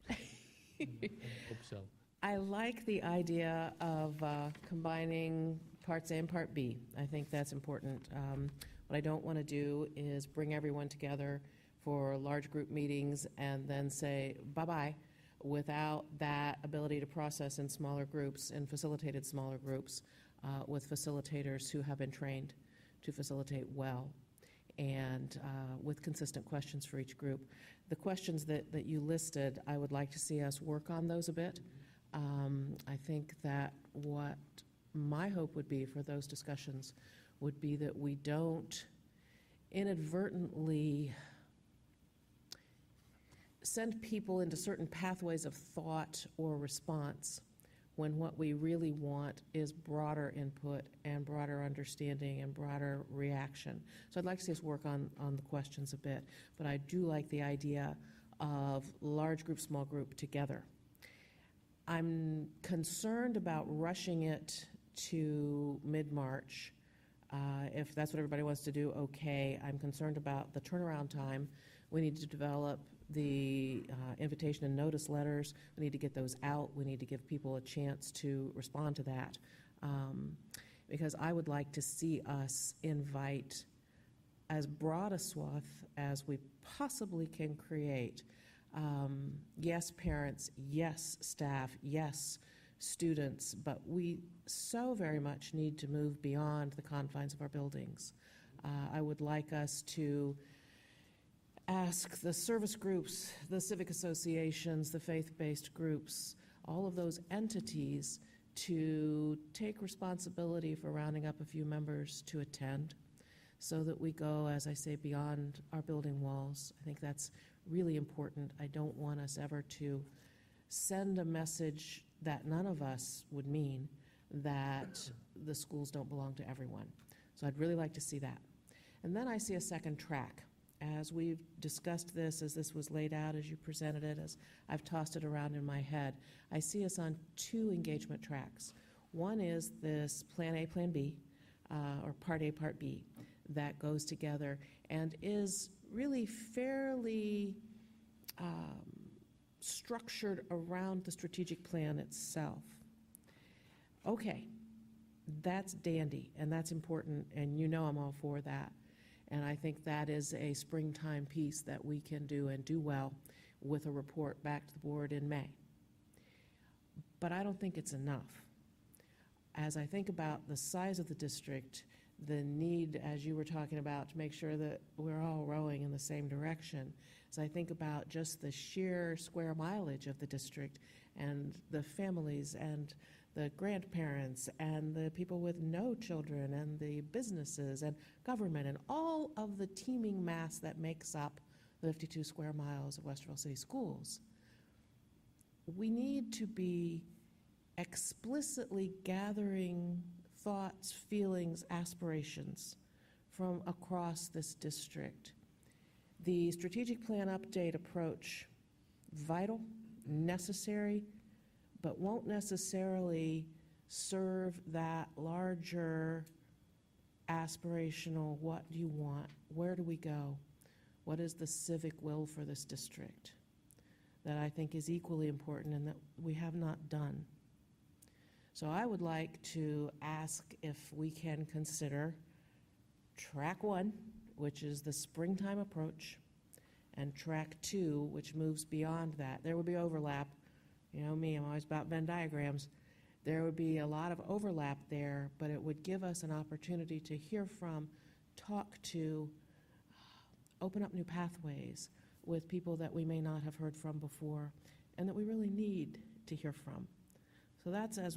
Hope so. I like the idea of combining Parts A and Part B. I think that's important. What I don't want to do is bring everyone together for large group meetings and then say bye-bye without that ability to process in smaller groups and facilitated smaller groups with facilitators who have been trained. to facilitate well and with consistent questions for each group. The questions that you listed, I would like to see us work on those a bit. I think that what my hope would be for those discussions would be that we don't inadvertently send people into certain pathways of thought or response when what we really want is broader input and broader understanding and broader reaction. So I'd like to see us work on the questions a bit, but I do like the idea of large group, small group together. I'm concerned about rushing it to mid-March. If that's what everybody wants to do, okay. I'm concerned about the turnaround time. We need to develop the invitation and notice letters. We need to get those out. We need to give people a chance to respond to that. Because I would like to see us invite as broad a swath as we possibly can create. Yes, parents, yes, staff, yes, students, but we so very much need to move beyond the confines of our buildings. I would like us to ask the service groups, the civic associations, the faith-based groups, all of those entities to take responsibility for rounding up a few members to attend so that we go, as I say, beyond our building walls. I think that's really important. I don't want us ever to send a message that none of us would mean that the schools don't belong to everyone. So I'd really like to see that. And then I see a second track. As we've discussed this, as this was laid out, as you presented it, as I've tossed it around in my head, I see us on two engagement tracks. One is this Plan A, Plan B, or Part A, Part B, that goes together and is really fairly structured around the strategic plan itself. Okay, that's dandy, and that's important, and you know I'm all for that. And I think that is a springtime piece that we can do and do well with a report back to the board in May. But I don't think it's enough. As I think about the size of the district, the need, as you were talking about, to make sure that we're all rowing in the same direction, as I think about just the sheer square mileage of the district and the families and the grandparents and the people with no children and the businesses and government and all of the teeming mass that makes up the 52 square miles of Westerville City Schools, we need to be explicitly gathering thoughts, feelings, aspirations from across this district. The strategic plan update approach, vital, necessary, but won't necessarily serve that larger aspirational, what do you want, where do we go, what is the civic will for this district, that I think is equally important and that we have not done. So I would like to ask if we can consider track 1, which is the springtime approach, and track 2, which moves beyond that. There would be overlap. You know me, I'm always about Venn diagrams. There would be a lot of overlap there, but it would give us an opportunity to hear from, talk to, open up new pathways with people that we may not have heard from before and that we really need to hear from. So that's as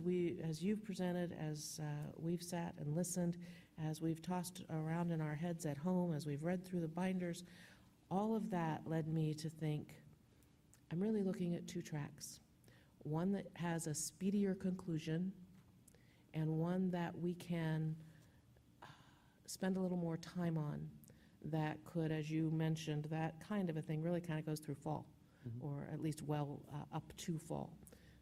you've presented, as we've sat and listened, as we've tossed around in our heads at home, as we've read through the binders, all of that led me to think, I'm really looking at two tracks. One that has a speedier conclusion and one that we can spend a little more time on that could, as you mentioned, that kind of a thing really kind of goes through fall, or at least well up to fall,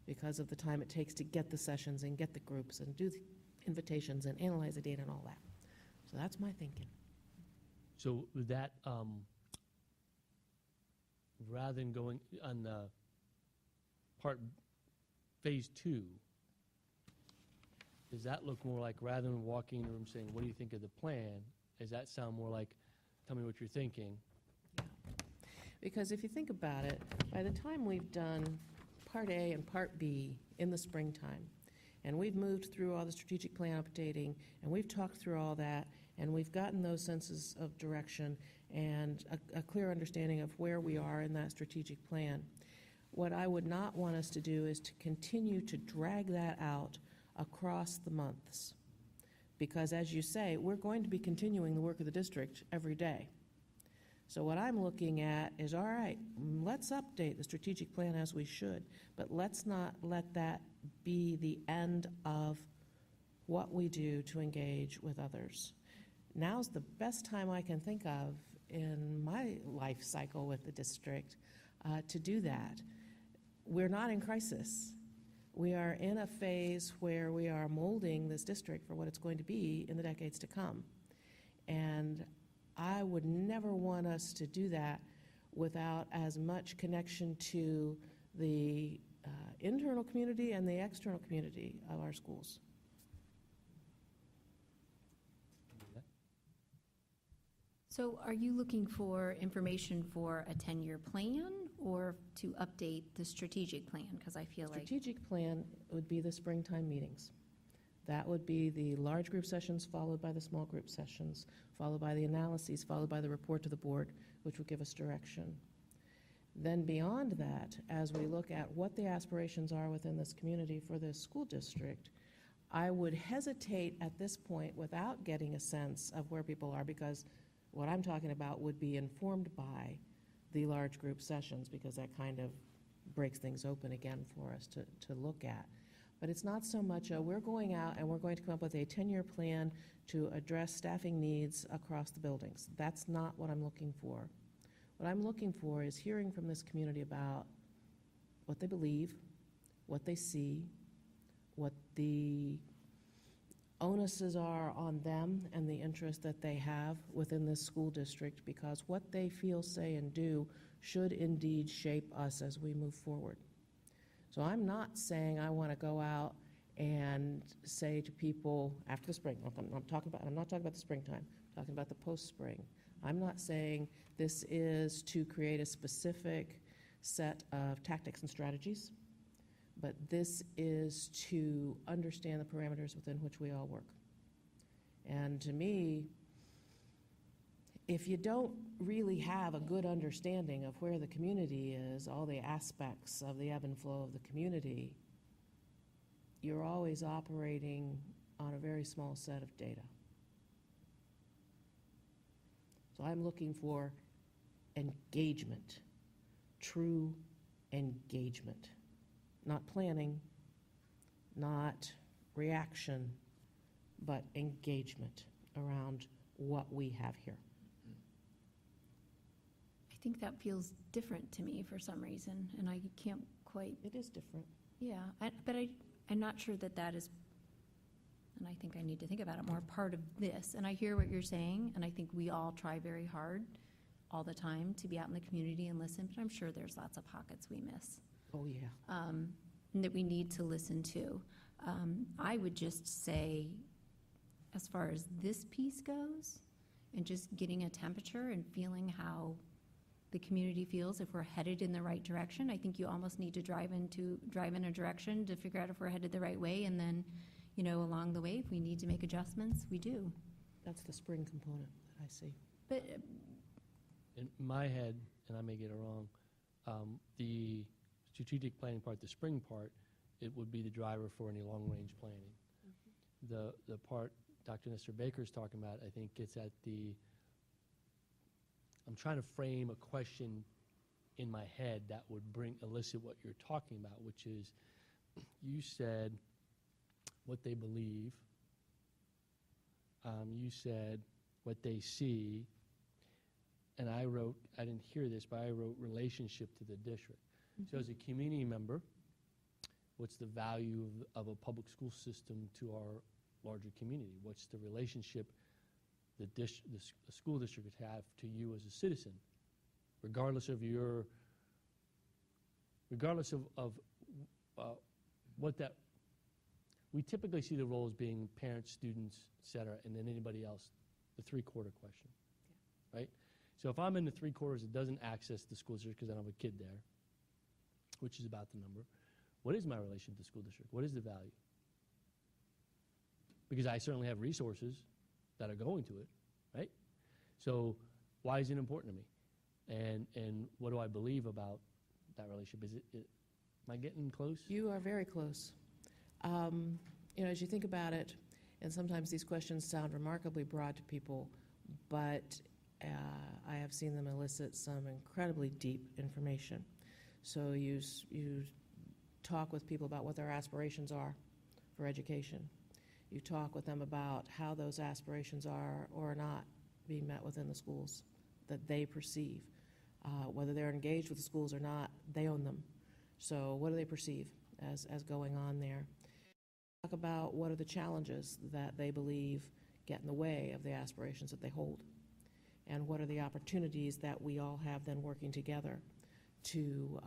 because of the time it takes to get the sessions and get the groups and do the invitations and analyze the data and all that. So that's my thinking. So that, rather than going on the phase 2, does that look more like, rather than walking in the room saying, what do you think of the plan, does that sound more like, tell me what you're thinking? Yeah. Because if you think about it, by the time we've done Part A and Part B in the springtime, and we've moved through all the strategic plan updating, and we've talked through all that, And we've gotten those senses of direction and a clear understanding of where we are in that strategic plan. What I would not want us to do is to continue to drag that out across the months. Because as you say, we're going to be continuing the work of the district every day. So what I'm looking at is, all right, let's update the strategic plan as we should, but let's not let that be the end of what we do to engage with others. Now's the best time I can think of in my life cycle with the district to do that. We're not in crisis. We are in a phase where we are molding this district for what it's going to be in the decades to come. And I would never want us to do that without as much connection to the internal community and the external community of our schools. So are you looking for information for a 10-year plan or to update the strategic plan? Because I feel like... Strategic plan would be the springtime meetings. That would be the large group sessions followed by the small group sessions, followed by the analyses, followed by the report to the board, which would give us direction. Then beyond that, as we look at what the aspirations are within this community for this school district, I would hesitate at this point without getting a sense of where people are, because what I'm talking about would be informed by the large group sessions, because that kind of breaks things open again for us to look at. But it's not so much we're going out and we're going to come up with a 10-year plan to address staffing needs across the buildings. That's not what I'm looking for. What I'm looking for is hearing from this community about what they believe, what they see, what the onuses are on them and the interest that they have within this school district, because what they feel, say, and do should indeed shape us as we move forward. So I'm not saying I want to go out and say to people after the spring, I'm not talking about the springtime, I'm talking about the post-spring. I'm not saying this is to create a specific set of tactics and strategies, but this is to understand the parameters within which we all work. And to me, if you don't really have a good understanding of where the community is, all the aspects of the ebb and flow of the community, you're always operating on a very small set of data. So I'm looking for engagement, true engagement. Not planning, not reaction, but engagement around what we have here. I think that feels different to me for some reason, and I can't quite... It is different. Yeah, but I'm not sure that is, and I think I need to think about it more, part of this. And I hear what you're saying, and I think we all try very hard all the time to be out in the community and listen, but I'm sure there's lots of pockets we miss. Oh, yeah. And that we need to listen to. I would just say, as far as this piece goes, and just getting a temperature and feeling how the community feels, if we're headed in the right direction, I think you almost need to drive in a direction to figure out if we're headed the right way, and then, along the way, if we need to make adjustments, we do. That's the spring component that I see. But In my head, and I may get it wrong, the strategic planning part, the spring part, it would be the driver for any long-range planning. The part Dr. Nestor Baker is talking about, I think, gets at I'm trying to frame a question in my head that would elicit what you're talking about, which is, you said what they believe, you said what they see, and I didn't hear this, but I wrote relationship to the district. So as a community member, what's the value of a public school system to our larger community? What's the relationship the school district would have to you as a citizen, regardless of what that, we typically see the roles being parents, students, et cetera, and then anybody else, the three-quarter question, right? So if I'm in the three-quarters that doesn't access the school district because I don't have a kid there, which is about the number, what is my relation to the school district? What is the value? Because I certainly have resources that are going to it, right? So why is it important to me? And what do I believe about that relationship? Am I getting close? You are very close. You know, as you think about it, and sometimes these questions sound remarkably broad to people, but I have seen them elicit some incredibly deep information. So you talk with people about what their aspirations are for education. You talk with them about how those aspirations are or are not being met within the schools that they perceive. Whether they're engaged with the schools or not, they own them. So what do they perceive as going on there? Talk about what are the challenges that they believe get in the way of the aspirations that they hold, and what are the opportunities that we all have then working together to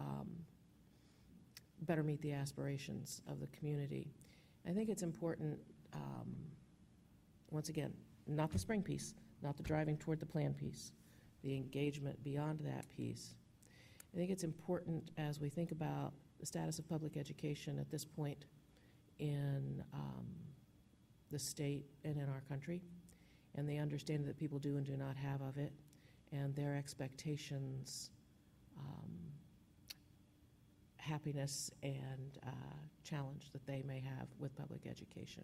better meet the aspirations of the community. I think it's important, once again, not the spring piece, not the driving toward the plan piece, the engagement beyond that piece. I think it's important as we think about the status of public education at this point in the state and in our country, and the understanding that people do and do not have of it, and their expectations, happiness, and challenge that they may have with public education.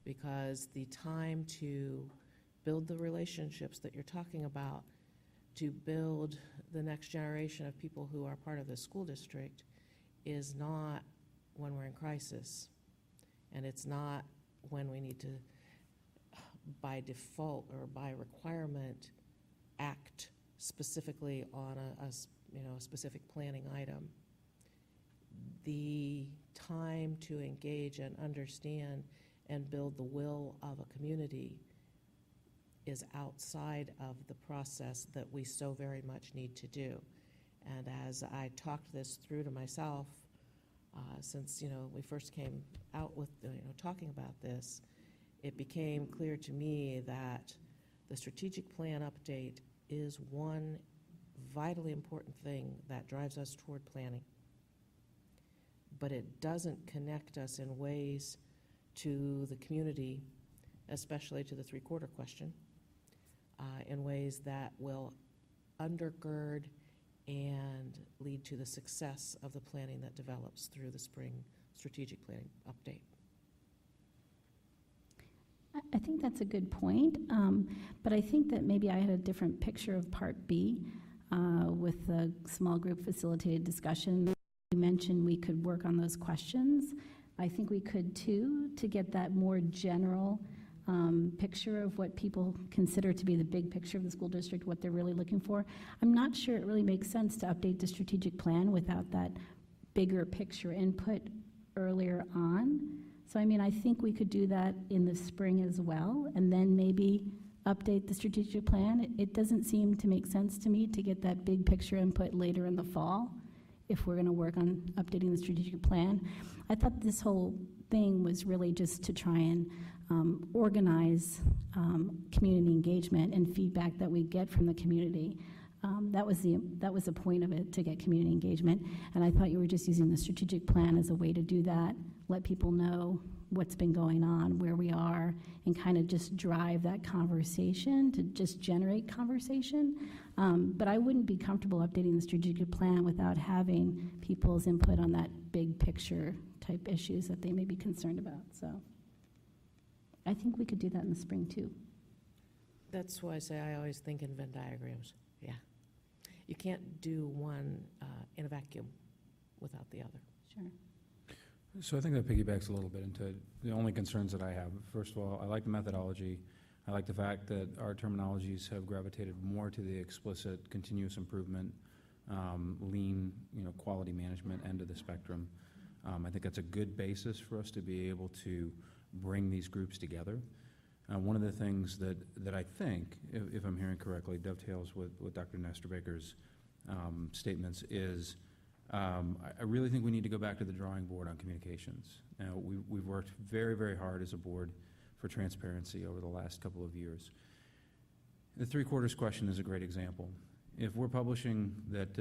Because the time to build the relationships that you're talking about, to build the next generation of people who are part of the school district, is not when we're in crisis. And it's not when we need to, by default or by requirement, act specifically on a specific planning item. The time to engage and understand and build the will of a community is outside of the process that we so very much need to do. And as I talked this through to myself, since we first came out with talking about this, it became clear to me that the strategic plan update is one vitally important thing that drives us toward planning. But it doesn't connect us in ways to the community, especially to the three-quarter question, in ways that will undergird and lead to the success of the planning that develops through the spring strategic planning update. I think that's a good point, but I think that maybe I had a different picture of Part B with the small group facilitated discussion. You mentioned we could work on those questions. I think we could too, to get that more general picture of what people consider to be the big picture of the school district, what they're really looking for. I'm not sure it really makes sense to update the strategic plan without that bigger picture input earlier on. So I mean, I think we could do that in the spring as well, and then maybe update the strategic plan. It doesn't seem to make sense to me to get that big picture input later in the fall if we're going to work on updating the strategic plan. I thought this whole thing was really just to try and organize community engagement and feedback that we get from the community. That was the point of it, to get community engagement. And I thought you were just using the strategic plan as a way to do that, let people know what's been going on, where we are, and kind of just drive that conversation, to just generate conversation. But I wouldn't be comfortable updating the strategic plan without having people's input on that big picture type issues that they may be concerned about. So I think we could do that in the spring too. That's why I say I always think in Venn diagrams. Yeah. You can't do one in a vacuum without the other. Sure. So I think that piggybacks a little bit into the only concerns that I have. First of all, I like the methodology. I like the fact that our terminologies have gravitated more to the explicit continuous improvement, lean, quality management end of the spectrum. I think that's a good basis for us to be able to bring these groups together. One of the things that I think, if I'm hearing correctly, dovetails with Dr. Nestor Baker's statements is I really think we need to go back to the drawing board on communications. Now, we've worked very, very hard as a board for transparency over the last couple of years. The three-quarters question is a great example. If we're publishing that,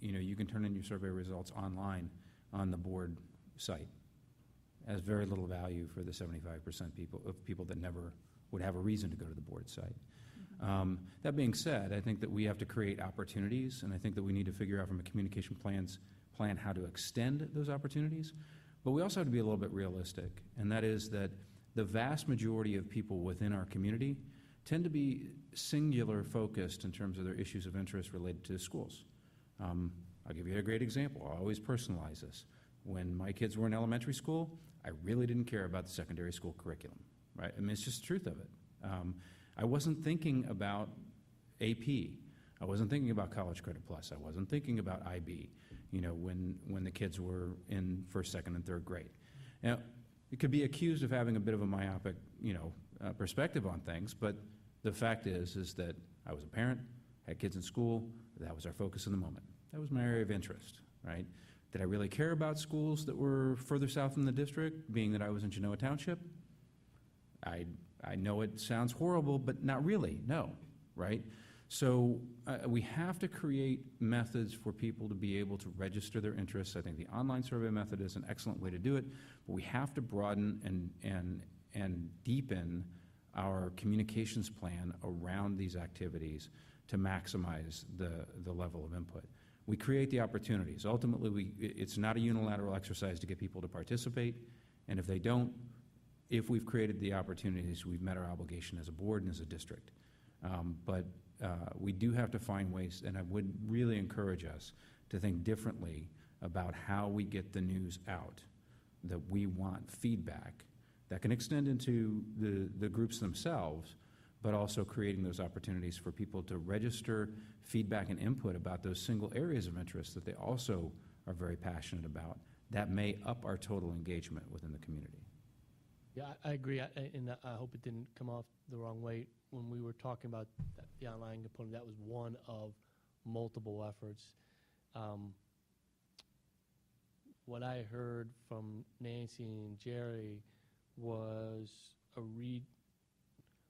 you can turn in your survey results online on the board site, has very little value for the 75% of people that never would have a reason to go to the board site. That being said, I think that we have to create opportunities, and I think that we need to figure out from a communication plan how to extend those opportunities. But we also have to be a little bit realistic, and that is that the vast majority of people within our community tend to be singular focused in terms of their issues of interest related to schools. I'll give you a great example. I always personalize this. When my kids were in elementary school, I really didn't care about the secondary school curriculum, right? I mean, it's just the truth of it. I wasn't thinking about AP. I wasn't thinking about College Credit Plus. I wasn't thinking about IB, when the kids were in first, second, and third grade. Now, it could be accused of having a bit of a myopic, perspective on things, but the fact is that I was a parent, had kids in school, that was our focus in the moment. That was my area of interest, right? Did I really care about schools that were further south in the district, being that I was in Genoa Township? I know it sounds horrible, but not really, no, right? So we have to create methods for people to be able to register their interests. I think the online survey method is an excellent way to do it, but we have to broaden and deepen our communications plan around these activities to maximize the level of input. We create the opportunities. Ultimately, it's not a unilateral exercise to get people to participate, and if they don't, if we've created the opportunities, we've met our obligation as a board and as a district. But we do have to find ways, and I would really encourage us to think differently about how we get the news out, that we want feedback that can extend into the groups themselves, but also creating those opportunities for people to register feedback and input about those single areas of interest that they also are very passionate about. That may up our total engagement within the community. Yeah, I agree, and I hope it didn't come off the wrong way. When we were talking about the online component, that was one of multiple efforts. What I heard from Nancy and Jerry was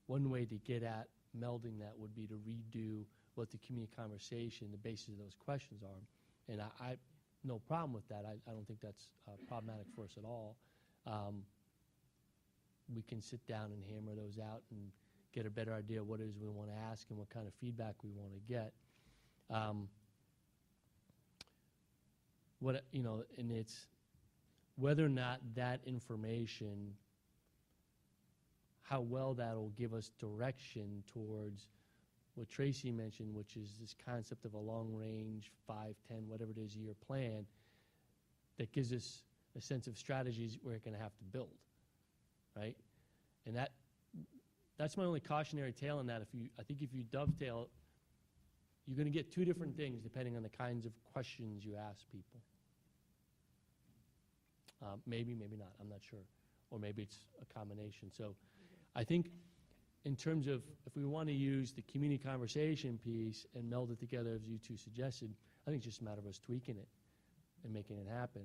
one way to get at melding that would be to redo what the community conversation, the basis of those questions are. And I no problem with that. I don't think that's problematic for us at all. We can sit down and hammer those out and get a better idea of what it is we want to ask and what kind of feedback we want to get. And it's whether or not that information, how well that'll give us direction towards what Tracy mentioned, which is this concept of a long-range, 5, 10, whatever it is, year plan that gives us a sense of strategies we're going to have to build, right? And that's my only cautionary tale in that. I think if you dovetail, you're going to get two different things depending on the kinds of questions you ask people. Maybe not, I'm not sure. Or maybe it's a combination. So I think in terms of if we want to use the community conversation piece and meld it together as you two suggested, I think it's just a matter of us tweaking it and making it happen.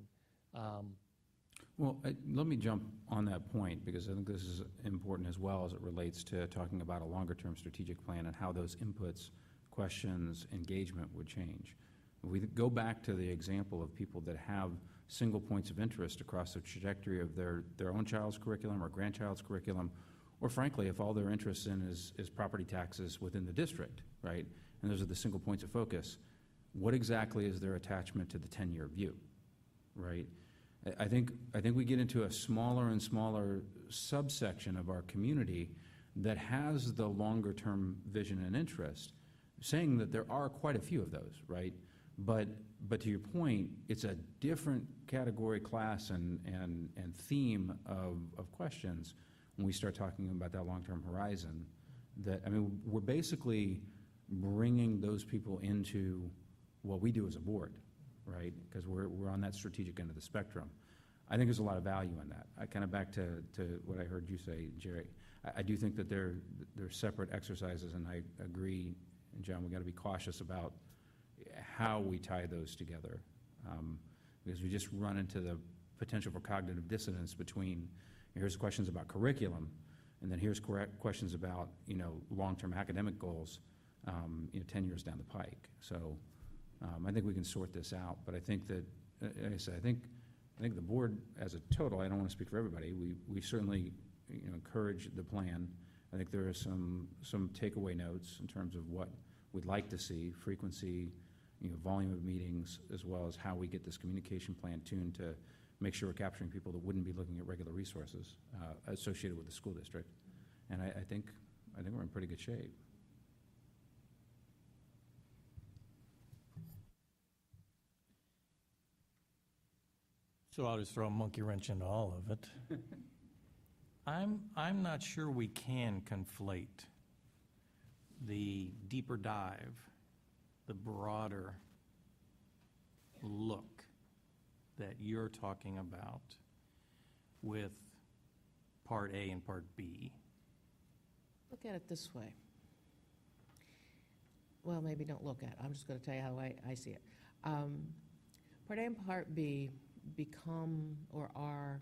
Well, let me jump on that point, because I think this is important as well as it relates to talking about a longer-term strategic plan and how those inputs, questions, engagement would change. If we go back to the example of people that have single points of interest across the trajectory of their own child's curriculum or grandchild's curriculum, or frankly, if all they're interested in is property taxes within the district, right, and those are the single points of focus, what exactly is their attachment to the 10-year view, right? I think we get into a smaller and smaller subsection of our community that has the longer-term vision and interest, saying that there are quite a few of those, right? But to your point, it's a different category, class, and theme of questions when we start talking about that long-term horizon. We're basically bringing those people into what we do as a board, right? Because we're on that strategic end of the spectrum. I think there's a lot of value in that. I kind of back to what I heard you say, Jerry. I do think that they're separate exercises, and I agree, and John, we got to be cautious about how we tie those together, because we just run into the potential for cognitive dissonance between here's questions about curriculum, and then here's questions about long-term academic goals 10 years down the pike. So I think we can sort this out, but I think that, like I said, I think the board as a total, I don't want to speak for everybody, we certainly encourage the plan. I think there are some takeaway notes in terms of what we'd like to see, frequency, volume of meetings, as well as how we get this communication plan tuned to make sure we're capturing people that wouldn't be looking at regular resources associated with the school district. And I think we're in pretty good shape. So I'll just throw a monkey wrench into all of it. I'm not sure we can conflate the deeper dive, the broader look that you're talking about with Part A and Part B. Look at it this way. Well, maybe don't look at it. I'm just going to tell you how I see it. Part A and Part B become or are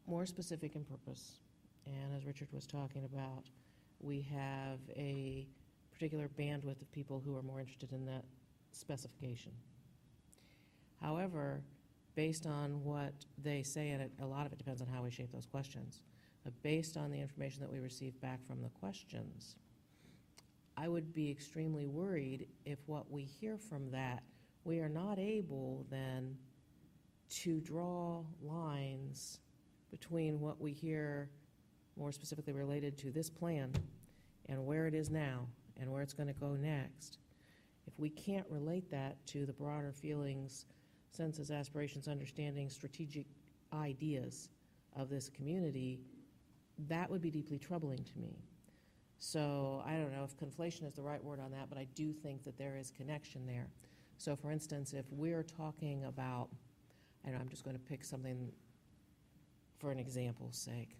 more specific in purpose. And as Richard was talking about, we have a particular bandwidth of people who are more interested in that specification. However, based on what they say, and a lot of it depends on how we shape those questions, but based on the information that we receive back from the questions, I would be extremely worried if what we hear from that, we are not able then to draw lines between what we hear more specifically related to this plan and where it is now and where it's going to go next. If we can't relate that to the broader feelings, senses, aspirations, understandings, strategic ideas of this community, that would be deeply troubling to me. So I don't know if conflation is the right word on that, but I do think that there is connection there. So for instance, if we're talking about, and I'm just going to pick something for an example's sake,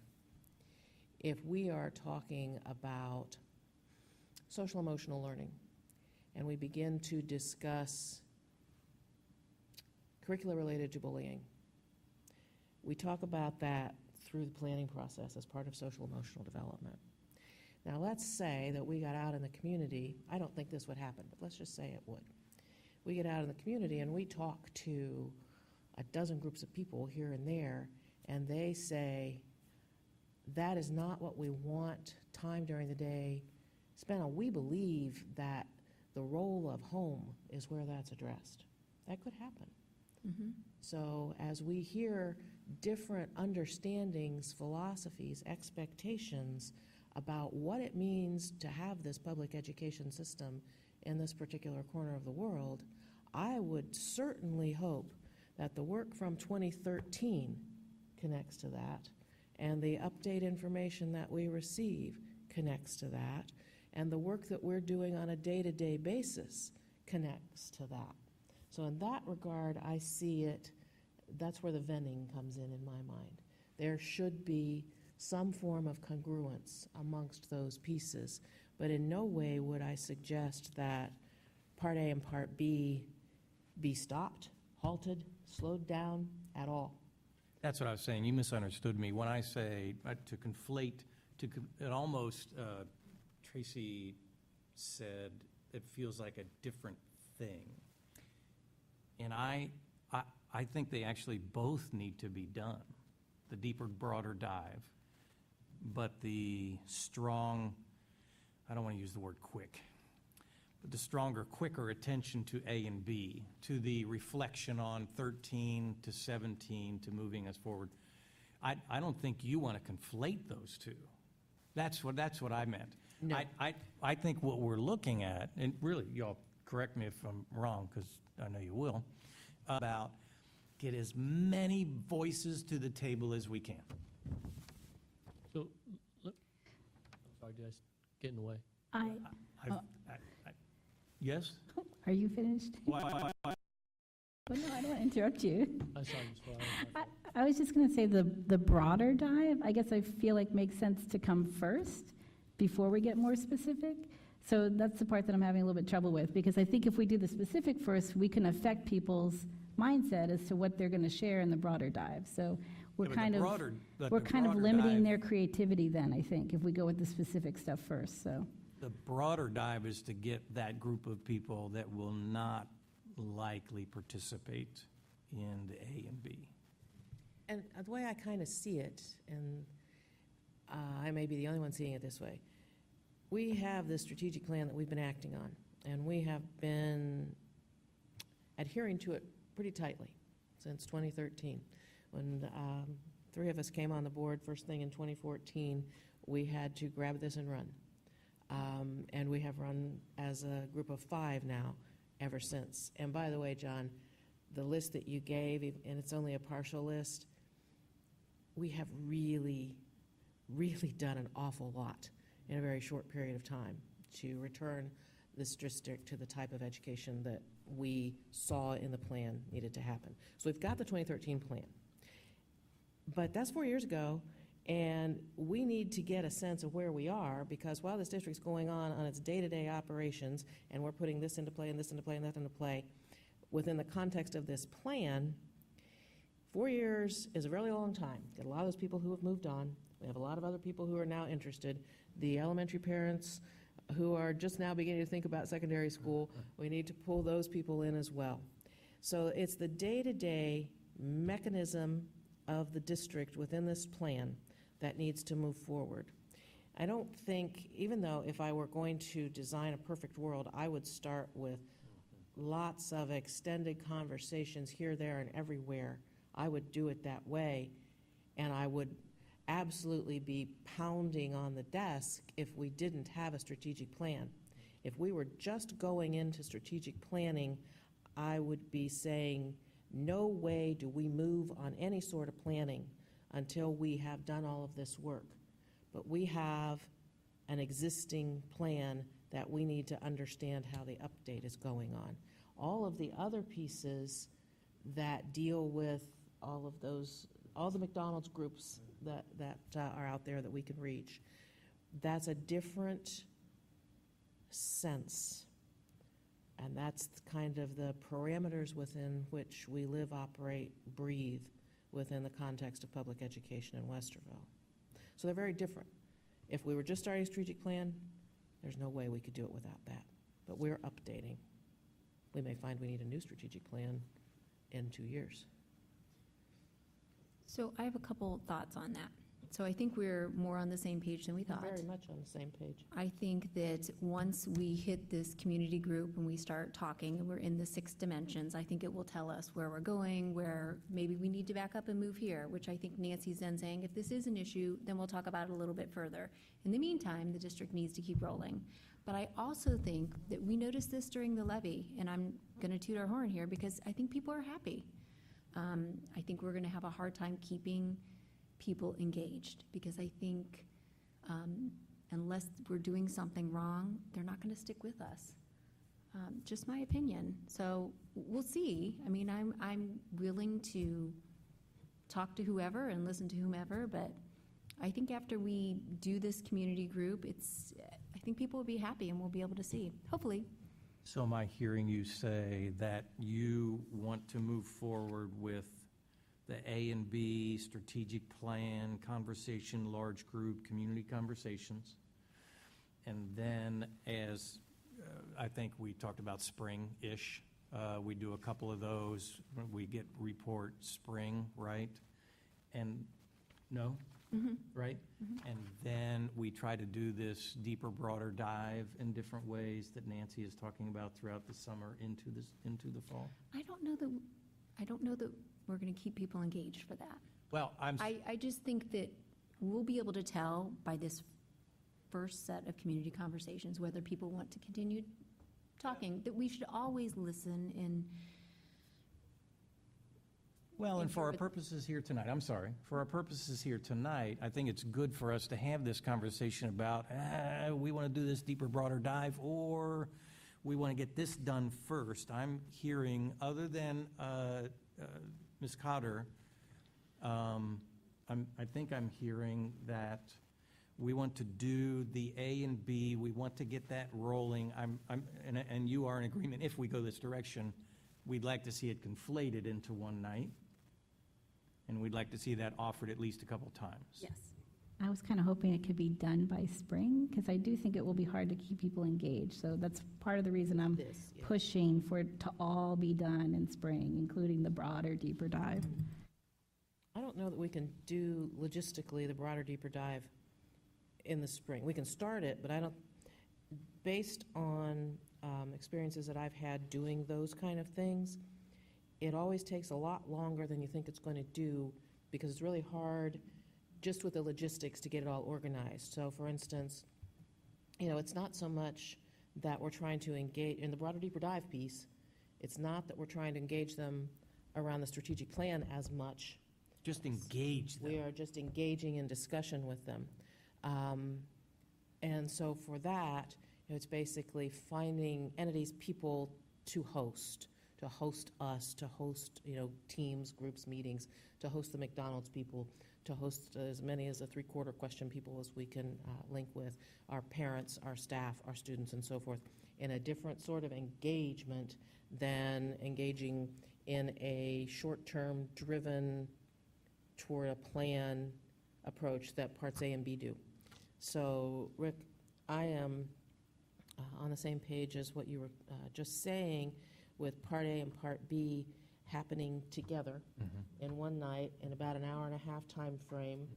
if we are talking about social emotional learning and we begin to discuss curricula related to bullying, we talk about that through the planning process as part of social emotional development. Now let's say that we got out in the community, I don't think this would happen, but let's just say it would. We get out in the community and we talk to a dozen groups of people here and there, and they say, that is not what we want time during the day spent on. We believe that the role of home is where that's addressed. That could happen. Mm-hmm. So as we hear different understandings, philosophies, expectations about what it means to have this public education system in this particular corner of the world, I would certainly hope that the work from 2013 connects to that, and the update information that we receive connects to that, and the work that we're doing on a day-to-day basis connects to that. So in that regard, I see it, that's where the vending comes in my mind. There should be some form of congruence amongst those pieces, but in no way would I suggest that Part A and Part B be stopped, halted, slowed down at all. That's what I was saying. You misunderstood me. When I say to conflate, it almost, Tracy said, it feels like a different thing. And I think they actually both need to be done, the deeper, broader dive. But the strong, I don't want to use the word quick, but the stronger, quicker attention to A and B, to the reflection on 13 to 17 to moving us forward. I don't think you want to conflate those two. That's what I meant. No. I think what we're looking at, and really, y'all correct me if I'm wrong, because I know you will, about get as many voices to the table as we can. So, I'm sorry, did I get in the way? Yes? Are you finished? Why? Oh, no, I don't want to interrupt you. I saw you before. I was just going to say the broader dive, I guess I feel like makes sense to come first before we get more specific. So that's the part that I'm having a little bit trouble with, because I think if we do the specific first, we can affect people's mindset as to what they're going to share in the broader dive. So we're kind of limiting dive, their creativity then, I think, if we go with the specific stuff first. So the broader dive is to get that group of people that will not likely participate in the A and B. And the way I kind of see it, and I may be the only one seeing it this way. We have this strategic plan that we've been acting on, and we have been adhering to it pretty tightly since 2013. When three of us came on the board first thing in 2014, we had to grab this and run. And we have run as a group of 5 now ever since. And by the way, John, the list that you gave, and it's only a partial list, we have really, really done an awful lot in a very short period of time to return this district to the type of education that we saw in the plan needed to happen. So we've got the 2013 plan. But that's 4 years ago, and we need to get a sense of where we are, because while this district's going on its day-to-day operations, and we're putting this into play and this into play and that into play, within the context of this plan, 4 years is a really long time. Got a lot of those people who have moved on. We have a lot of other people who are now interested. The elementary parents who are just now beginning to think about secondary school, we need to pull those people in as well. So it's the day-to-day mechanism of the district within this plan that needs to move forward. I don't think, even though if I were going to design a perfect world, I would start with lots of extended conversations here, there, and everywhere. I would do it that way, and I would absolutely be pounding on the desk if we didn't have a strategic plan. If we were just going into strategic planning, I would be saying, no way do we move on any sort of planning until we have done all of this work. But we have an existing plan that we need to understand how the update is going on. All of the other pieces that deal with all of those, all the McDonald's groups that are out there that we can reach, that's a different sense. And that's kind of the parameters within which we live, operate, breathe within the context of public education in Westerville. So they're very different. If we were just starting a strategic plan, there's no way we could do it without that. But we're updating. We may find we need a new strategic plan in 2 years. So I have a couple thoughts on that. So I think we're more on the same page than we thought. Very much on the same page. I think that once we hit this community group and we start talking and we're in the 6 dimensions, I think it will tell us where we're going, where maybe we need to back up and move here, which I think Nancy's then saying, if this is an issue, then we'll talk about it a little bit further. In the meantime, the district needs to keep rolling. But I also think that we noticed this during the levy, and I'm going to toot our horn here because I think people are happy. I think we're going to have a hard time keeping people engaged, because I think unless we're doing something wrong, they're not going to stick with us. Just my opinion. So we'll see. I mean, I'm willing to talk to whoever and listen to whomever, but I think after we do this community group, I think people will be happy and we'll be able to see, hopefully. So am I hearing you say that you want to move forward with the A and B strategic plan, conversation, large group, community conversations? And then as I think we talked about spring-ish, we do a couple of those. We get report spring, right? And no? Mm-hmm. Right? Mm-hmm. And then we try to do this deeper, broader dive in different ways that Nancy is talking about throughout the summer into the fall. I don't know that we're going to keep people engaged for that. Well, I just think that we'll be able to tell by this first set of community conversations whether people want to continue talking, that we should always listen and Well, and for our purposes here tonight, I think it's good for us to have this conversation about, we want to do this deeper, broader dive, or we want to get this done first. I'm hearing, other than Ms. Cotter, I think I'm hearing that we want to do the A and B, we want to get that rolling. And you are in agreement, if we go this direction, we'd like to see it conflated into one night. And we'd like to see that offered at least a couple times. Yes. I was kind of hoping it could be done by spring, because I do think it will be hard to keep people engaged. So that's part of the reason I'm pushing for it to all be done in spring, including the broader, deeper dive. I don't know that we can do logistically the broader, deeper dive in the spring. We can start it, but I don't, based on experiences that I've had doing those kind of things, it always takes a lot longer than you think it's going to do, because it's really hard just with the logistics to get it all organized. So for instance, it's not so much that we're trying to engage, in the broader deeper dive piece, it's not that we're trying to engage them around the strategic plan as much. Just engage them. We are just engaging in discussion with them. And so for that, it's basically finding entities, people to host us, to host, teams, groups, meetings, to host the McDonald's people, to host as many as the three-quarter question people as we can link with, our parents, our staff, our students, and so forth, in a different sort of engagement than engaging in a short-term driven toward a plan approach that parts A and B do. So, Rick, I am on the same page as what you were just saying, with Part A and Part B happening together in one night in about an hour and a half time frame,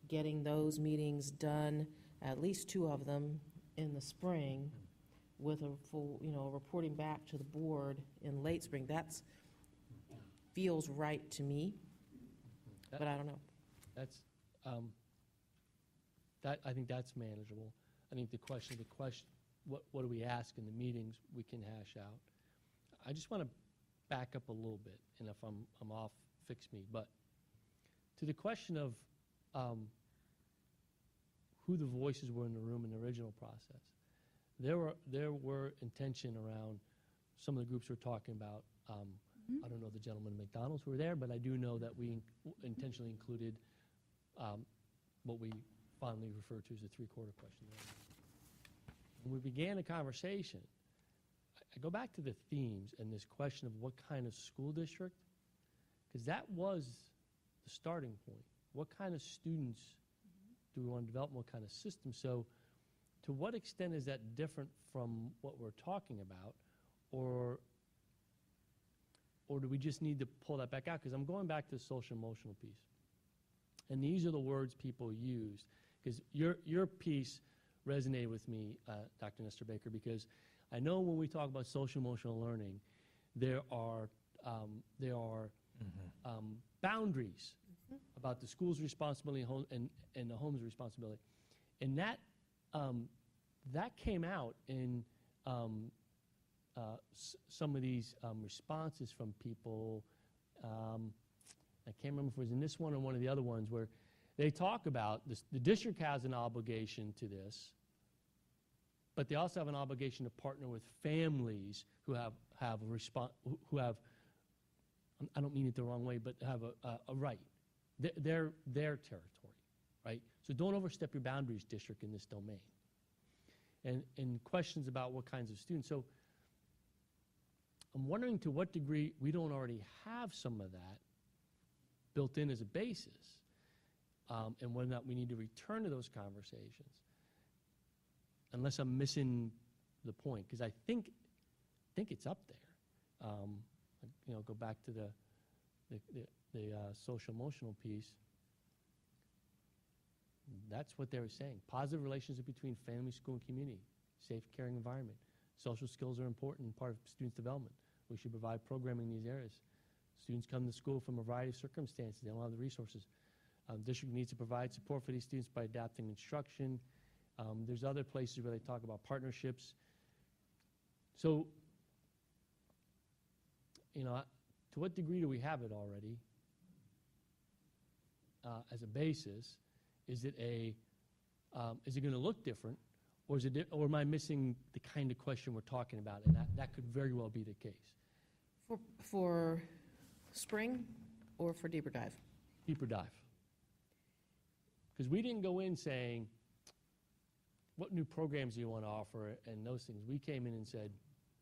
getting those meetings done, at least 2 of them in the spring, with a full, reporting back to the board in late spring. That feels right to me, but I don't know. That's, I think that's manageable. I think the question, what do we ask in the meetings, we can hash out. I just want to back up a little bit, and if I'm off, fix me. But to the question of who the voices were in the room in the original process, there were intention around some of the groups we're talking about. I don't know the gentlemen at McDonald's who were there, but I do know that we intentionally included what we fondly refer to as the three-quarter question. When we began the conversation, I go back to the themes and this question of what kind of school district, because that was the starting point. What kind of students do we want to develop, what kind of system? So to what extent is that different from what we're talking about, or do we just need to pull that back out? Because I'm going back to the social emotional piece. And these are the words people use, because your piece resonated with me, Dr. Nestor Baker, because I know when we talk about social emotional learning, there are boundaries about the school's responsibility and the home's responsibility, and that came out in some of these responses from people. I can't remember if it was in this one or one of the other ones where they talk about this, the district has an obligation to this, but they also have an obligation to partner with families who have I don't mean it the wrong way, but have a right. Their territory, right? So don't overstep your boundaries, district, in this domain. And questions about what kinds of students. So I'm wondering to what degree we don't already have some of that built in as a basis, and whether or not we need to return to those conversations, unless I'm missing the point, because I think it's up there. Go back to the social emotional piece. That's what they were saying. Positive relationship between family, school, and community. Safe, caring environment. Social skills are important part of students' development. We should provide programming in these areas. Students come to school from a variety of circumstances. They don't have the resources. District needs to provide support for these students by adapting instruction. There's other places where they talk about partnerships. So, to what degree do we have it already as a basis? Is it going to look different, or or am I missing the kind of question we're talking about? And that could very well be the case. For spring or for deeper dive? Deeper dive. Because we didn't go in saying, what new programs do you want to offer, and those things. We came in and said,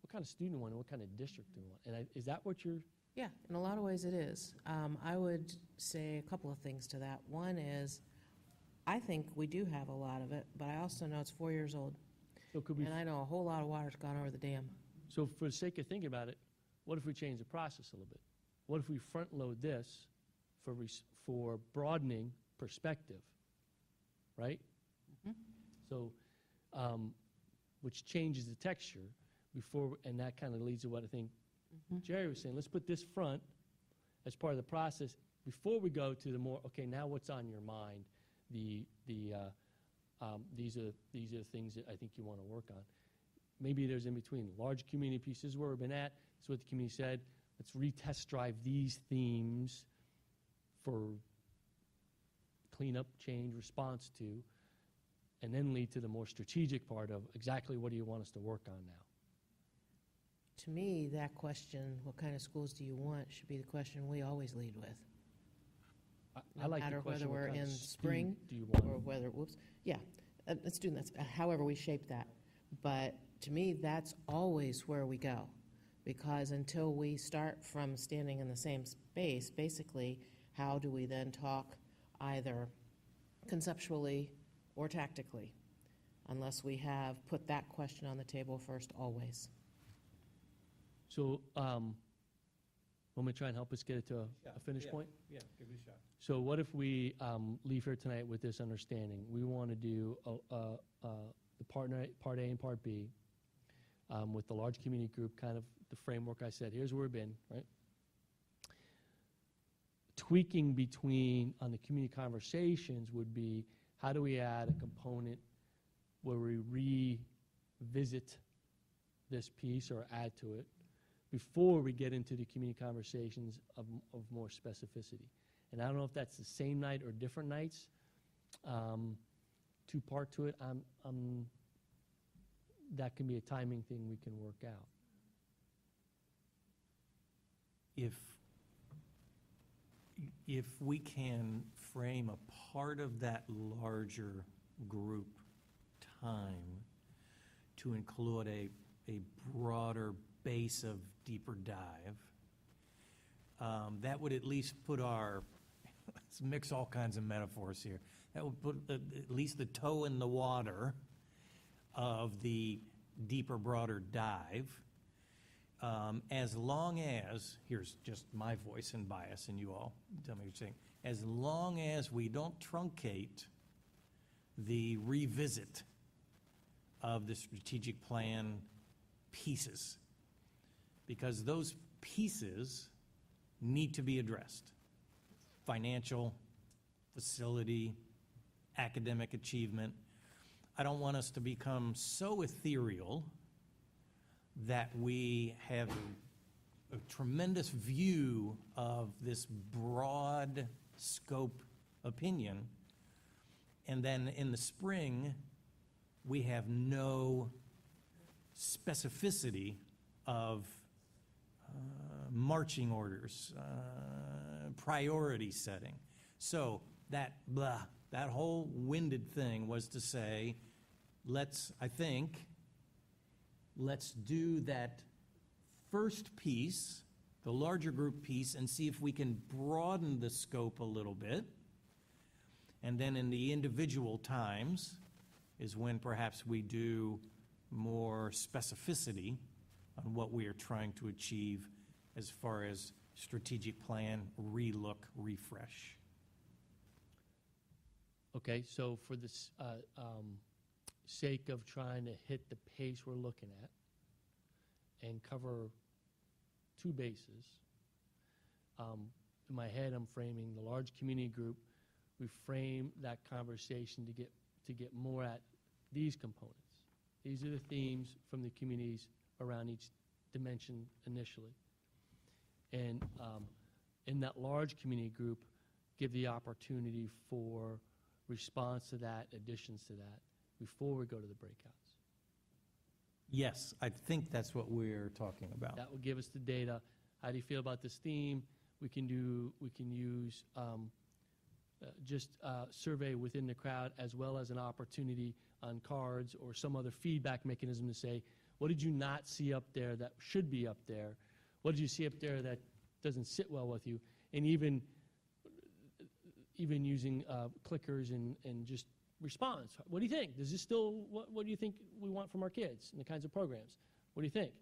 what kind of student do you want, and what kind of district do you want? And is that what you're... Yeah, in a lot of ways it is. I would say a couple of things to that. One is, I think we do have a lot of it, but I also know it's 4 years old. So could we... And I know a whole lot of water's gone over the dam. So for the sake of thinking about it, what if we change the process a little bit? What if we front-load this for broadening perspective, right? So, which changes the texture before, and that kind of leads to what I think Jerry was saying. Let's put this front as part of the process before we go to the more, okay, now what's on your mind? These are the things that I think you want to work on. Maybe there's in between large community pieces where we've been at. That's what the community said. Let's retest drive these themes for cleanup, change, response to, and then lead to the more strategic part of exactly what do you want us to work on now. To me, that question, what kind of schools do you want, should be the question we always lead with. I like the No matter question, whether what we're kind of in speed spring do you want? or whether, whoops, yeah, let's do that, however we shape that. But to me, that's always where we go, because until we start from standing in the same space, basically, how do we then talk either conceptually or tactically, unless we have put that question on the table first, always. So, want me to try and help us get it to a finish point? Yeah, give it a shot. So what if we leave here tonight with this understanding? We want to do the part A and Part B with the large community group, kind of the framework I said. Here's where we've been, right? Tweaking between, on the community conversations would be, how do we add a component where we revisit this piece or add to it before we get into the community conversations of more specificity? And I don't know if that's the same night or different nights. Two-part to it, that can be a timing thing we can work out. If we can frame a part of that larger group time to include a broader base of deeper dive, that would at least put our, let's mix all kinds of metaphors here, that would put at least the toe in the water of the deeper, broader dive, as long as, here's just my voice and bias, and you all tell me what you're saying, as long as we don't truncate the revisit of the strategic plan pieces, because those pieces need to be addressed. Financial, facility, academic achievement. I don't want us to become so ethereal that we have a tremendous view of this broad scope opinion, and then in the spring, we have no specificity of marching orders, priority setting. So that whole winded thing was to say, let's do that first piece, the larger group piece, and see if we can broaden the scope a little bit. And then in the individual times is when perhaps we do more specificity on what we are trying to achieve as far as strategic plan, relook, refresh. Okay, so for the sake of trying to hit the pace we're looking at and cover two bases, in my head I'm framing the large community group. We frame that conversation to get more at these components. These are the themes from the communities around each dimension initially. And in that large community group, give the opportunity for response to that, additions to that, before we go to the breakouts. Yes, I think that's what we're talking about. That will give us the data. How do you feel about this theme? We can use just survey within the crowd, as well as an opportunity on cards or some other feedback mechanism to say, what did you not see up there that should be up there? What did you see up there that doesn't sit well with you? And even using clickers and just response. What do you think? Does this still, what do you think we want from our kids and the kinds of programs? What do you think?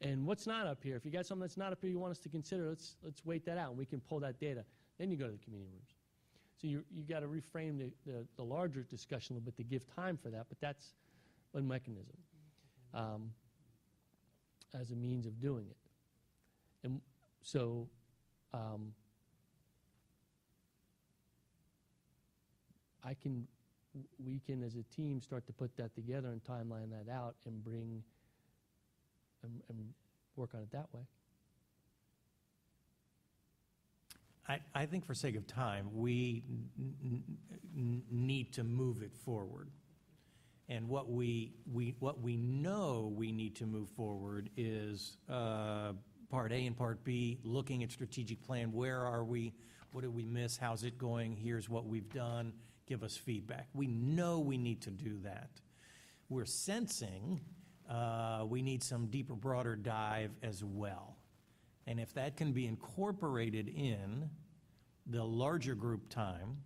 And what's not up here? If you got something that's not up here you want us to consider, let's wait that out, and we can pull that data. Then you go to the community rooms. So you got to reframe the larger discussion a little bit to give time for that, but that's one mechanism as a means of doing it. And so we can, as a team, start to put that together and timeline that out and bring and work on it that way. I think for sake of time, we need to move it forward. And what we know we need to move forward is Part A and Part B, looking at strategic plan. Where are we? What did we miss? How's it going? Here's what we've done. Give us feedback. We know we need to do that. We're sensing we need some deeper, broader dive as well. And if that can be incorporated in the larger group time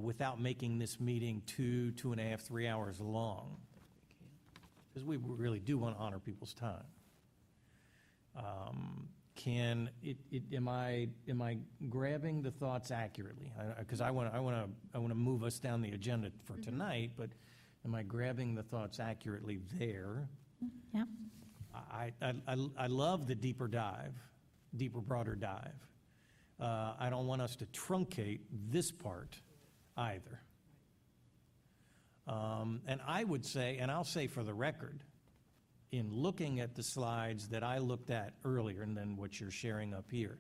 without making this meeting 2.5, 3 hours long, because we really do want to honor people's time. Am I grabbing the thoughts accurately? Because I want to move us down the agenda for tonight, but am I grabbing the thoughts accurately there? Yeah. I love the deeper, broader dive. I don't want us to truncate this part either. And I would say, and I'll say for the record, in looking at the slides that I looked at earlier and then what you're sharing up here,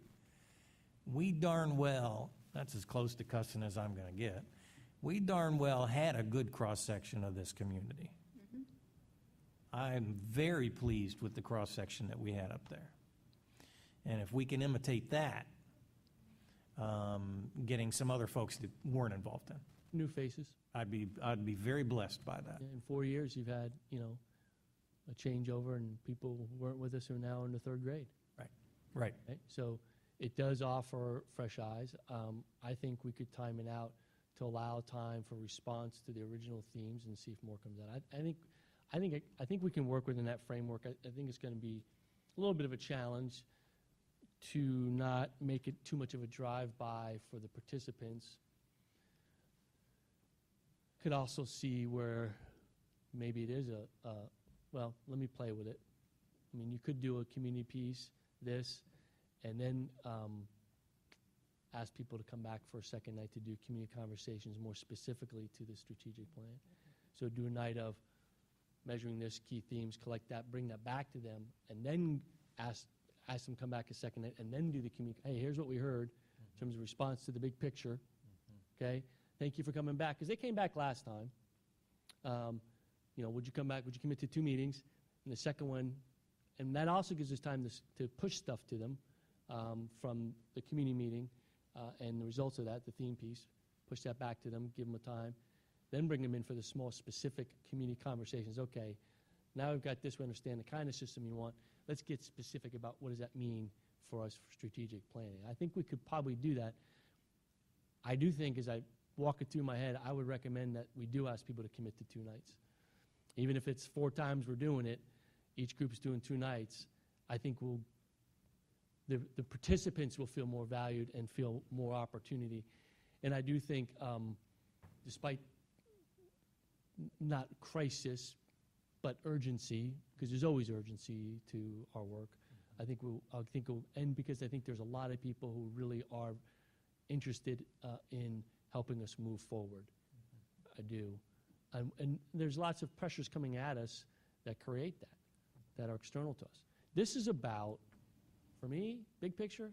we darn well, that's as close to cussing as I'm going to get, we darn well had a good cross-section of this community. I'm very pleased with the cross-section that we had up there. And if we can imitate that, getting some other folks that weren't involved in, New faces. I'd be very blessed by that. In 4 years, you've had, a changeover, and people who weren't with us are now in the third grade. Right. Right? So it does offer fresh eyes. I think we could time it out to allow time for response to the original themes and see if more comes out. I think we can work within that framework. I think it's going to be a little bit of a challenge to not make it too much of a drive-by for the participants. Could also see where maybe it is well, let me play with it. I mean, you could do a community piece, and then ask people to come back for a second night to do community conversations more specifically to the strategic plan. So do a night of measuring this, key themes, collect that, bring that back to them, and then ask them come back a second night, and then do the community. Hey, here's what we heard in terms of response to the big picture. Okay, thank you for coming back, because they came back last time. Would you come back? Would you commit to 2 meetings? And the second one, and that also gives us time to push stuff to them from the community meeting and the results of that, the theme piece, push that back to them, give them a time, then bring them in for the small specific community conversations. Okay, now we've got this, we understand the kind of system you want. Let's get specific about what does that mean for us for strategic planning. I think we could probably do that. I do think, as I walk it through my head, I would recommend that we do ask people to commit to 2 nights. Even if it's 4 times we're doing it, each group's doing 2 nights, I think the participants will feel more valued and feel more opportunity. And I do think, despite not crisis, but urgency, because there's always urgency to our work, I think it'll end, because I think there's a lot of people who really are interested in helping us move forward. I do. And there's lots of pressures coming at us that create that are external to us. This is about, for me, big picture,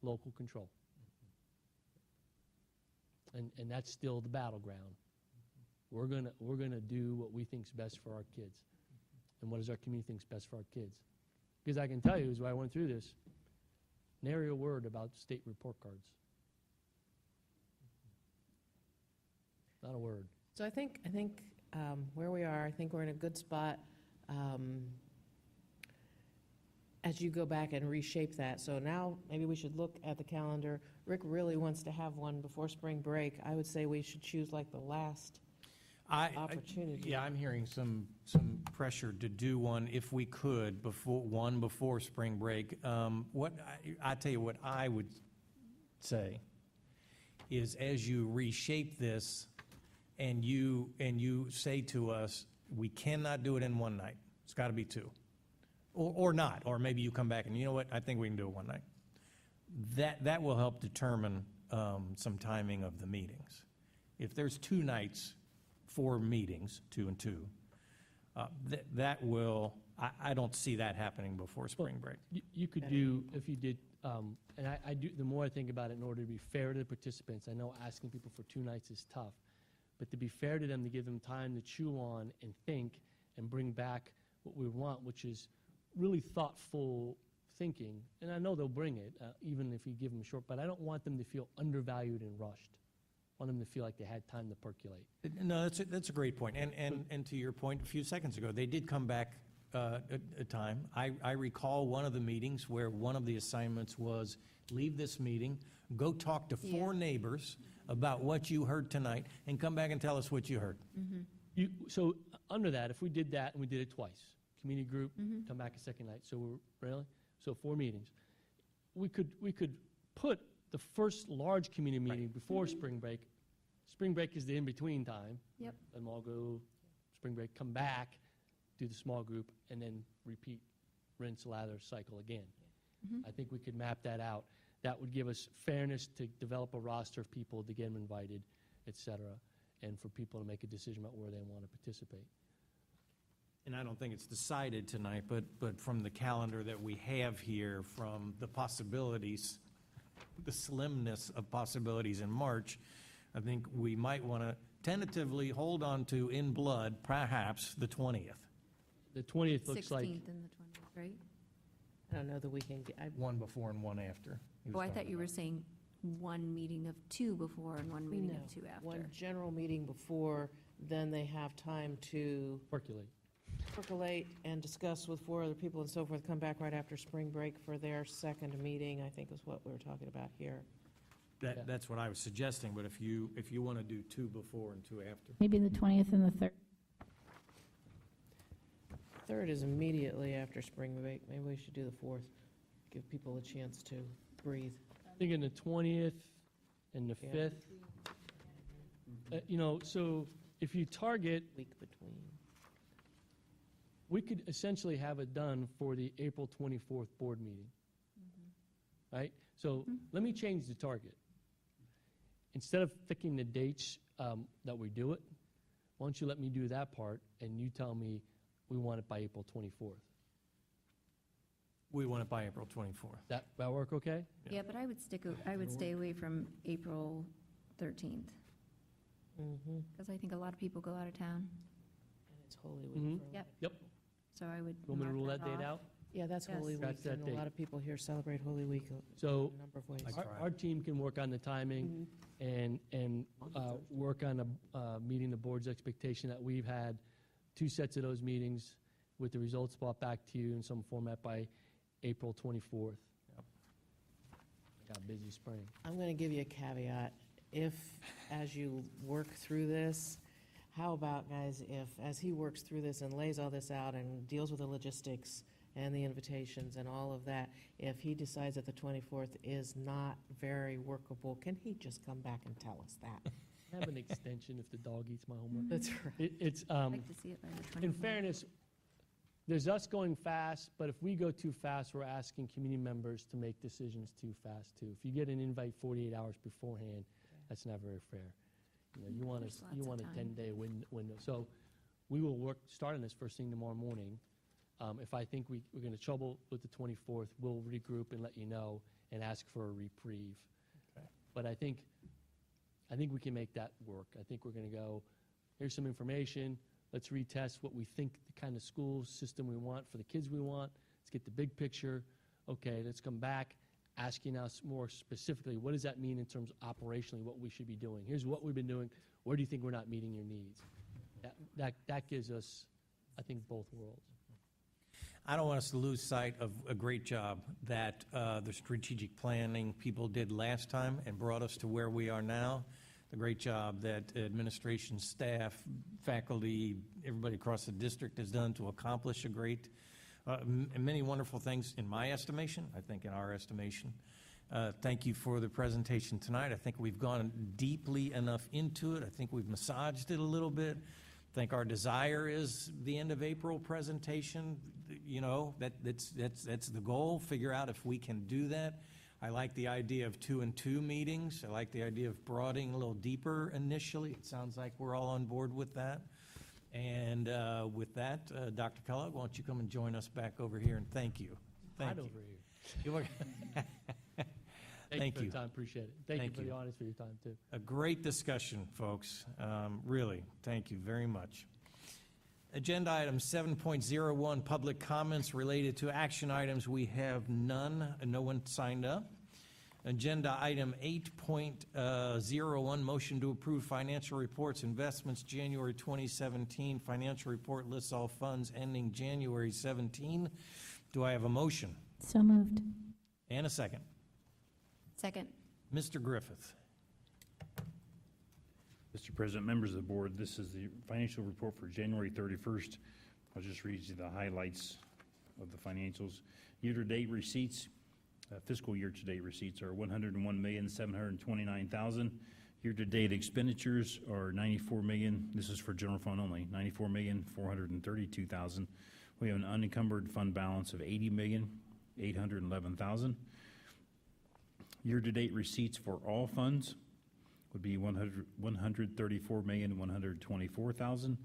local control. And that's still the battleground. We're gonna do what we think's best for our kids. And what does our community think's best for our kids? Because I can tell you, as I went through this, nary a word about state report cards. Not a word. So I think where we are, I think we're in a good spot as you go back and reshape that. So now maybe we should look at the calendar. Rick really wants to have one before spring break. I would say we should choose like the last opportunity. I'm hearing some pressure to do one if we could before spring break. I tell you what I would say is as you reshape this and you say to us, we cannot do it in one night. It's got to be two. Or not, or maybe you come back and, you know what, I think we can do it one night. That will help determine some timing of the meetings. If there's 2 nights, 4 meetings, 2 and 2, that will, I don't see that happening before spring break. You could do, if you did, and I do, the more I think about it, in order to be fair to the participants, I know asking people for 2 nights is tough, but to be fair to them, to give them time to chew on and think and bring back what we want, which is really thoughtful thinking, and I know they'll bring it, even if you give them short, but I don't want them to feel undervalued and rushed. I want them to feel like they had time to percolate. No, that's a great point. And to your point a few seconds ago, they did come back a time. I recall one of the meetings where one of the assignments was leave this meeting, go talk to 4 neighbors about what you heard tonight, and come back and tell us what you heard. So under that, if we did that and we did it twice, community group, come back a second night, so we're, really? So 4 meetings. We could put the first large community meeting before spring break. Spring break is the in-between time. Yep. Let them all go, spring break, come back, do the small group, and then repeat, rinse, lather, cycle again. I think we could map that out. That would give us fairness to develop a roster of people to get them invited, et cetera, and for people to make a decision about where they want to participate. And I don't think it's decided tonight, but from the calendar that we have here, from the possibilities, the slimness of possibilities in March, I think we might want to tentatively hold on to, in blood, perhaps the 20th. The 20th looks like, 16th and the 20th, right? I don't know that we can, One before and one after. He was Oh, I talking thought you were about. saying 1 meeting of 2 before and 1 meeting of 2 after. one general meeting before, then they have time to percolate. percolate and discuss with 4 other people and so forth, come back right after spring break for their second meeting, I think is what we were talking about here. That's what I was suggesting, but if you want to do 2 before and 2 after. Maybe the 20th and the 3rd. Third is immediately after spring break, maybe we should do the 4th, give people a chance to breathe. Thinking the 20th and the Yeah. 5th. You know, so if you target, Week between. we could essentially have it done for the April 24th board meeting. Right? So let me change the target. Instead of picking the dates that we do it, why don't you let me do that part and you tell me we want it by April 24th. We want it by April 24th. That work okay? Yeah, but I would stay away from April 13th, Mm-hmm. because I think a lot of people go out of town. And it's Holy Week. Mhm. for a lot. Yep. Yep. So I would You want me to mark rule that date off. out? Yeah, that's Yes. Holy Week, That's that and a date. lot of people here celebrate Holy Week in So a number of ways. our team can work on the timing and work on meeting the board's expectation that we've had 2 sets of those meetings with the results brought back to you in some format by April 24th. Yep. I got a busy spring. I'm going to give you a caveat. If, as you work through this, how about, guys, if, as he works through this and lays all this out and deals with the logistics and the invitations and all of that, if he decides that the 24th is not very workable, can he just come back and tell us that? Have an extension if the dog eats my homework. That's right. It's, I'd like to see it by the 24th. in fairness, there's us going fast, but if we go too fast, we're asking community members to make decisions too fast, too. If you get an invite 48 hours beforehand, that's not very fair. You know, There's you lots want of a time. 10-day window. So we will start on this first thing tomorrow morning. If I think we're going to trouble with the 24th, we'll regroup and let you know and ask for a reprieve. Okay. But I think we can make that work. I think we're going to go, here's some information, let's retest what we think the kind of school system we want for the kids we want. Let's get the big picture. Okay, let's come back, asking us more specifically, what does that mean in terms of operationally, what we should be doing? Here's what we've been doing. Where do you think we're not meeting your needs? That gives us, I think, both worlds. I don't want us to lose sight of a great job that the strategic planning people did last time and brought us to where we are now. The great job that administration, staff, faculty, everybody across the district has done to accomplish a great, many wonderful things in my estimation, I think in our estimation. Thank you for the presentation tonight. I think we've gone deeply enough into it. I think we've massaged it a little bit. I think our desire is the end of April presentation. You know, that's the goal. Figure out if we can do that. I like the idea of 2 and 2 meetings. I like the idea of broadening a little deeper initially. It sounds like we're all on board with that. And with that, Dr. Kellogg, why don't you come and join us back over here, and thank you. Thank Right you. over here. You look- Thank you Thank for you. the time, appreciate it. Thank you Thank for you. the audience for your time, too. A great discussion, folks. Really, thank you very much. Agenda item 7.01, public comments related to action items. We have none. No one signed up. Agenda item 8.01, motion to approve financial reports, investments, January 2017. Financial report lists all funds ending January 17. Do I have a motion? So moved. And a second. Second. Mr. Griffith. Mr. President, members of the board, this is the financial report for January 31st. I'll just read you the highlights of the financials. Year-to-date receipts, fiscal year-to-date receipts are $101,729,000. Year-to-date expenditures are $94 million. This is for general fund only, $94,432,000. We have an unencumbered fund balance of $80,811,000. Year-to-date receipts for all funds would be $134,124,000.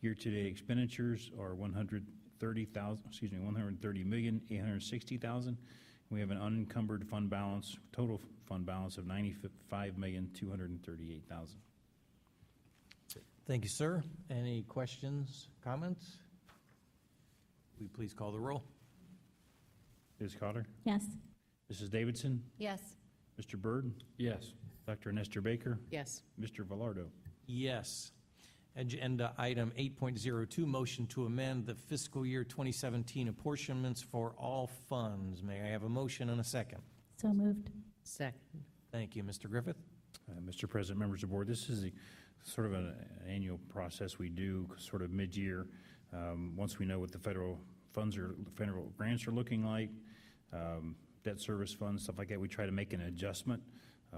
Year-to-date expenditures are $130,860,000. We have an unencumbered fund balance, total fund balance of $95,238,000. Thank you, sir. Any questions, comments? Will you please call the roll? Ms. Cotter? Yes. Mrs. Davidson? Yes. Mr. Byrd? Yes. Dr. Nestor Baker? Yes. Mr. Velardo? Yes. Agenda item 8.02, motion to amend the fiscal year 2017 apportionments for all funds. May I have a motion and a second? So moved. Second. Thank you, Mr. Griffith. Mr. President, members of the board, this is sort of an annual process we do sort of mid-year. Once we know what the federal funds or federal grants are looking like, debt service funds, stuff like that, we try to make an adjustment.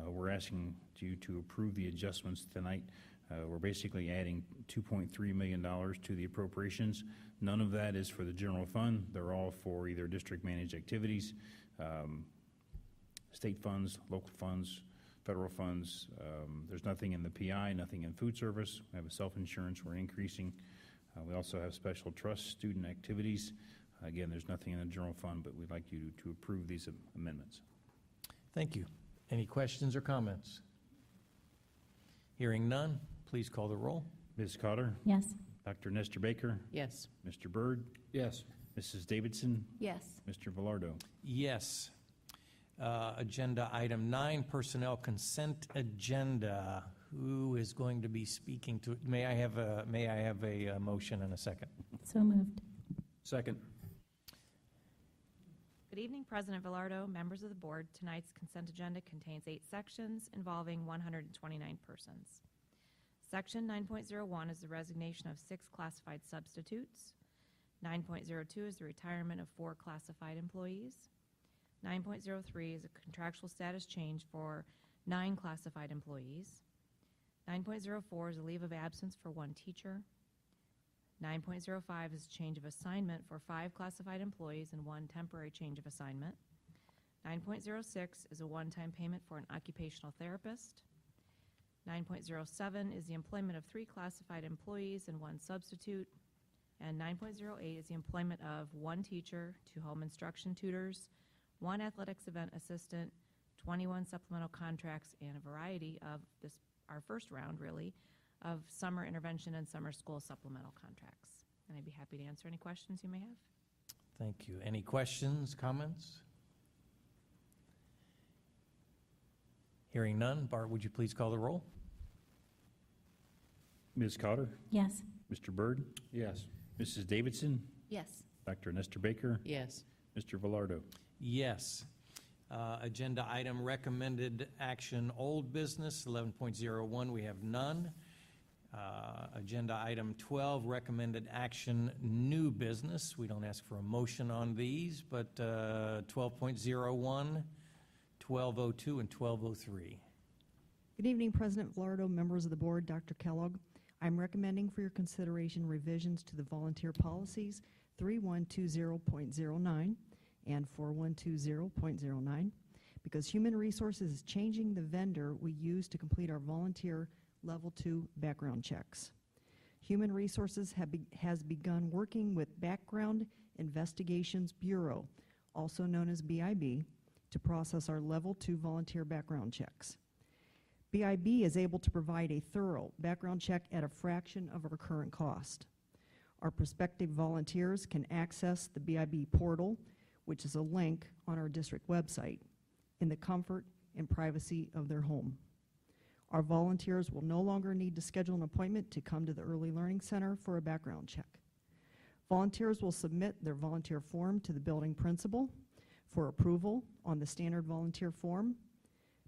We're asking you to approve the adjustments tonight. We're basically adding $2.3 million to the appropriations. None of that is for the general fund. They're all for either district-managed activities, state funds, local funds, federal funds. There's nothing in the PI, nothing in food service. We have a self-insurance we're increasing. We also have special trust student activities. Again, there's nothing in the general fund, but we'd like you to approve these amendments. Thank you. Any questions or comments? Hearing none, please call the roll. Ms. Cotter? Yes. Dr. Nestor Baker? Yes. Mr. Byrd? Yes. Mrs. Davidson? Yes. Mr. Velardo? Yes. Agenda item 9, personnel consent agenda. Who is going to be speaking to it? May I have a motion and a second? So moved. Second. Good evening, President Velardo, members of the board. Tonight's consent agenda contains 8 sections involving 129 persons. Section 9.01 is the resignation of 6 classified substitutes. 9.02 is the retirement of 4 classified employees. 9.03 is a contractual status change for 9 classified employees. 9.04 is a leave of absence for 1 teacher. 9.05 is a change of assignment for 5 classified employees and 1 temporary change of assignment. 9.06 is a one-time payment for an occupational therapist. 9.07 is the employment of 3 classified employees and 1 substitute. And 9.08 is the employment of 1 teacher, 2 home instruction tutors, 1 athletics event assistant, 21 supplemental contracts, and a variety of our first round, really, of summer intervention and summer school supplemental contracts. And I'd be happy to answer any questions you may have. Thank you. Any questions, comments? Hearing none, Bart, would you please call the roll? Ms. Cotter? Yes. Mr. Byrd? Yes. Mrs. Davidson? Yes. Dr. Nestor Baker? Yes. Mr. Velardo? Yes. Agenda item recommended action, old business, 11.01, we have none. Agenda item 12, recommended action, new business. We don't ask for a motion on these, but 12.01, 1202 and 1203. Good evening, President Velardo, members of the board, Dr. Kellogg. I'm recommending for your consideration revisions to the volunteer policies 3120.09 and 4120.09 because Human Resources is changing the vendor we use to complete our volunteer Level 2 background checks. Human Resources has begun working with Background Investigations Bureau, also known as BIB, to process our Level 2 volunteer background checks. BIB is able to provide a thorough background check at a fraction of our current cost. Our prospective volunteers can access the BIB portal, which is a link on our district website, in the comfort and privacy of their home. Our volunteers will no longer need to schedule an appointment to come to the Early Learning Center for a background check. Volunteers will submit their volunteer form to the building principal for approval on the standard volunteer form.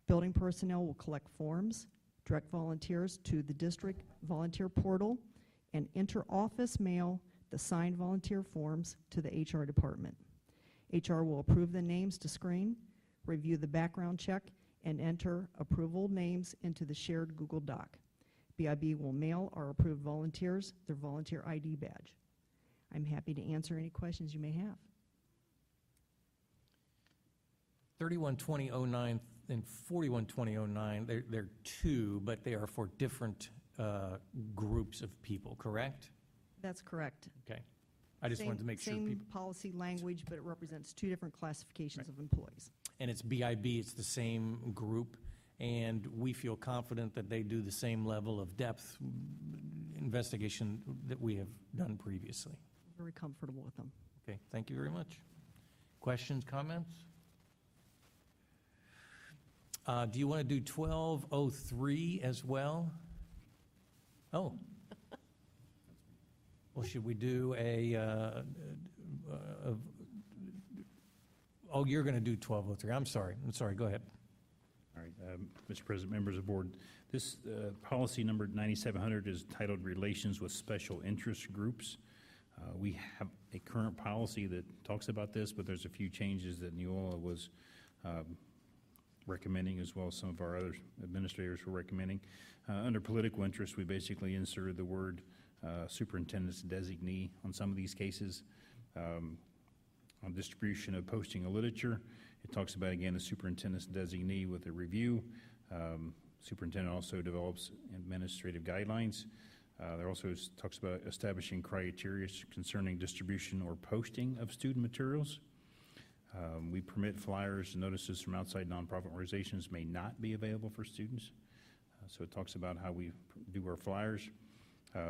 Building personnel will collect forms, direct volunteers to the district volunteer portal, and inter-office mail the signed volunteer forms to the HR department. HR will approve the names to screen, review the background check, and enter approval names into the shared Google Doc. BIB will mail our approved volunteers their volunteer ID badge. I'm happy to answer any questions you may have. 312009 and 412009, they're two, but they are for different groups of people, correct? That's correct. Okay. I just wanted to make sure Same people. policy language, but it represents two different classifications of employees. And it's BIB, it's the same group, and we feel confident that they do the same level of depth investigation that we have done previously. Very comfortable with them. Okay, thank you very much. Questions, comments? Do you want to do 1203 as well? Oh. Well, should we do oh, you're going to do 1203. I'm sorry, go ahead. All right, Mr. President, members of the board, this policy number 9700 is titled Relations with Special Interest Groups. We have a current policy that talks about this, but there's a few changes that Neola was recommending, as well as some of our other administrators were recommending. Under political interest, we basically inserted the word superintendent's designee on some of these cases. On distribution of posting of literature, it talks about, again, the superintendent's designee with a review. Superintendent also develops administrative guidelines. There also talks about establishing criteria concerning distribution or posting of student materials. We permit flyers and notices from outside nonprofit organizations may not be available for students. So it talks about how we do our flyers.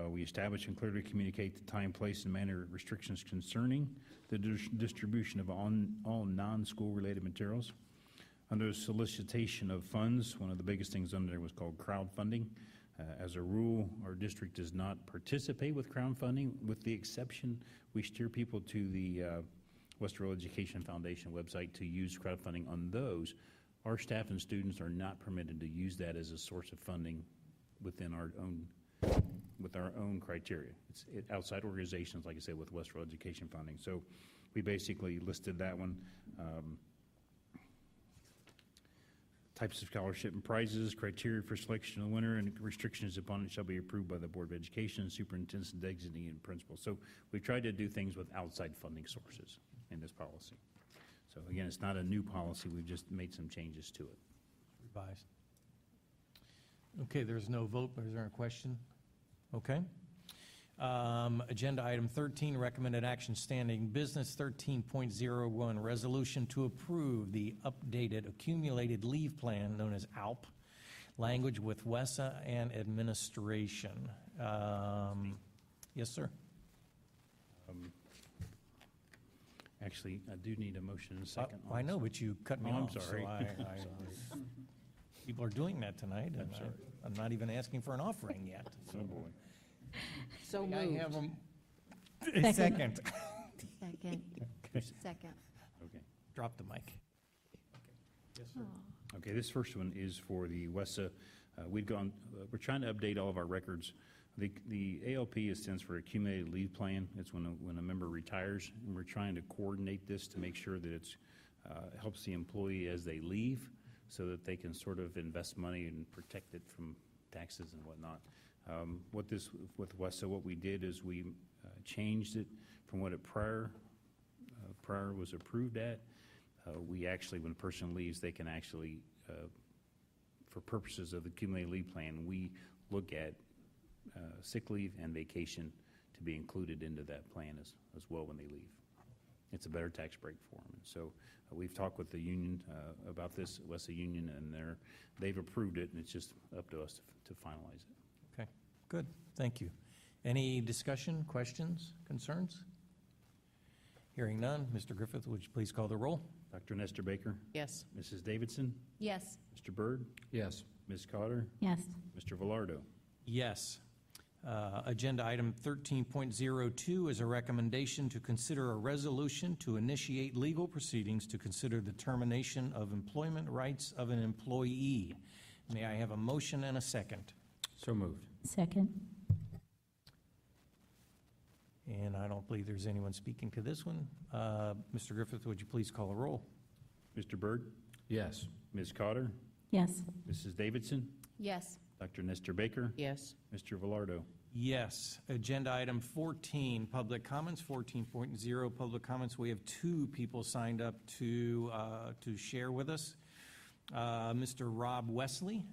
We establish and clearly communicate the time, place, and manner restrictions concerning the distribution of all non-school related materials. Under solicitation of funds, one of the biggest things under there was called crowdfunding. As a rule, our district does not participate with crowdfunding, with the exception we steer people to the Westerville Education Foundation website to use crowdfunding on those. Our staff and students are not permitted to use that as a source of funding within our own, with our own criteria. It's outside organizations, like I said, with Westerville Education Funding. So we basically listed that one. Types of scholarship and prizes, criteria for selection of the winner, and restrictions upon it shall be approved by the Board of Education, superintendents, designee, and principal. So we tried to do things with outside funding sources in this policy. So again, it's not a new policy, we've just made some changes to it. Revised. Okay, there's no vote, but is there a question? Okay. Agenda item 13, recommended action standing business 13.01, resolution to approve the updated accumulated leave plan known as ALP language with WESA and administration. Yes, sir. Actually, I do need a motion in a second. I know, but you cut me I'm off. sorry. So people are doing that tonight, and I'm sorry. I'm not even asking for an offering yet. Oh, boy. So I moved. have a second. Second. Okay. Drop the mic. Yes, sir. Okay, this first one is for the WESA. We're trying to update all of our records. The ALP stands for Accumulated Leave Plan. It's when a member retires, and we're trying to coordinate this to make sure that it's helps the employee as they leave. so that they can sort of invest money and protect it from taxes and whatnot. So what we did is we changed it from what it prior was approved at. We actually, when a person leaves, they can actually, for purposes of the accumulated leave plan, we look at sick leave and vacation to be included into that plan as well when they leave. It's a better tax break for them. And so we've talked with the union about this, Wesley Union, and they've approved it, and it's just up to us to finalize it. Okay, good, thank you. Any discussion, questions, concerns? Hearing none, Mr. Griffith, would you please call the roll? Dr. Nestor Baker? Yes. Mrs. Davidson? Yes. Mr. Byrd? Yes. Ms. Cotter? Yes. Mr. Velardo? Yes. Agenda item 13.02 is a recommendation to consider a resolution to initiate legal proceedings to consider the termination of employment rights of an employee. May I have a motion and a second? So moved. Second. And I don't believe there's anyone speaking to this one. Mr. Griffith, would you please call the roll? Mr. Byrd? Yes. Ms. Cotter? Yes. Mrs. Davidson? Yes. Dr. Nestor Baker? Yes. Mr. Velardo? Yes. Agenda item 14, public comments, 14.0, public comments. We have two people signed up to share with us. Mr. Rob Wesley.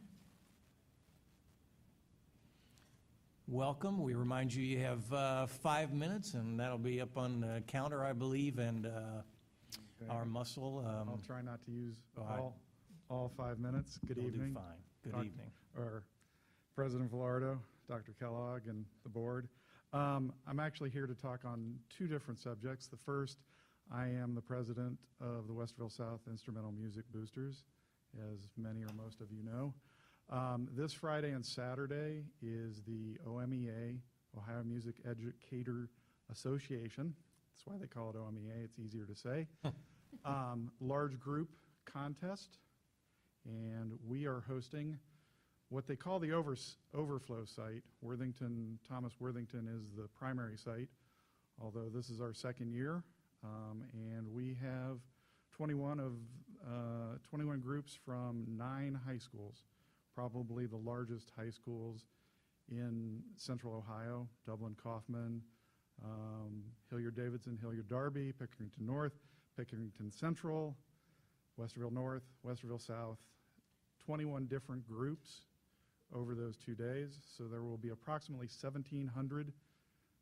Welcome. We remind you you have 5 minutes, and that'll be up on the counter, I believe, and our muscle. I'll try not to use go all 5 minutes. Good you'll evening. do fine. Good evening. Or President Velardo, Dr. Kellogg, and the board. I'm actually here to talk on two different subjects. The first, I am the president of the Westerville South Instrumental Music Boosters, as many or most of you know. This Friday and Saturday is the OMEA, Ohio Music Educator Association. That's why they call it OMEA. It's easier to say. Large group contest, and we are hosting what they call the overflow site. Thomas Worthington is the primary site, although this is our second year, and we have 21 groups from 9 high schools, probably the largest high schools in central Ohio: Dublin Kaufman, Hilliard-Davidson, Hilliard-Darby, Pickerington North, Pickerington Central, Westerville North, Westerville South. 21 different groups over those 2 days. So there will be approximately 1,700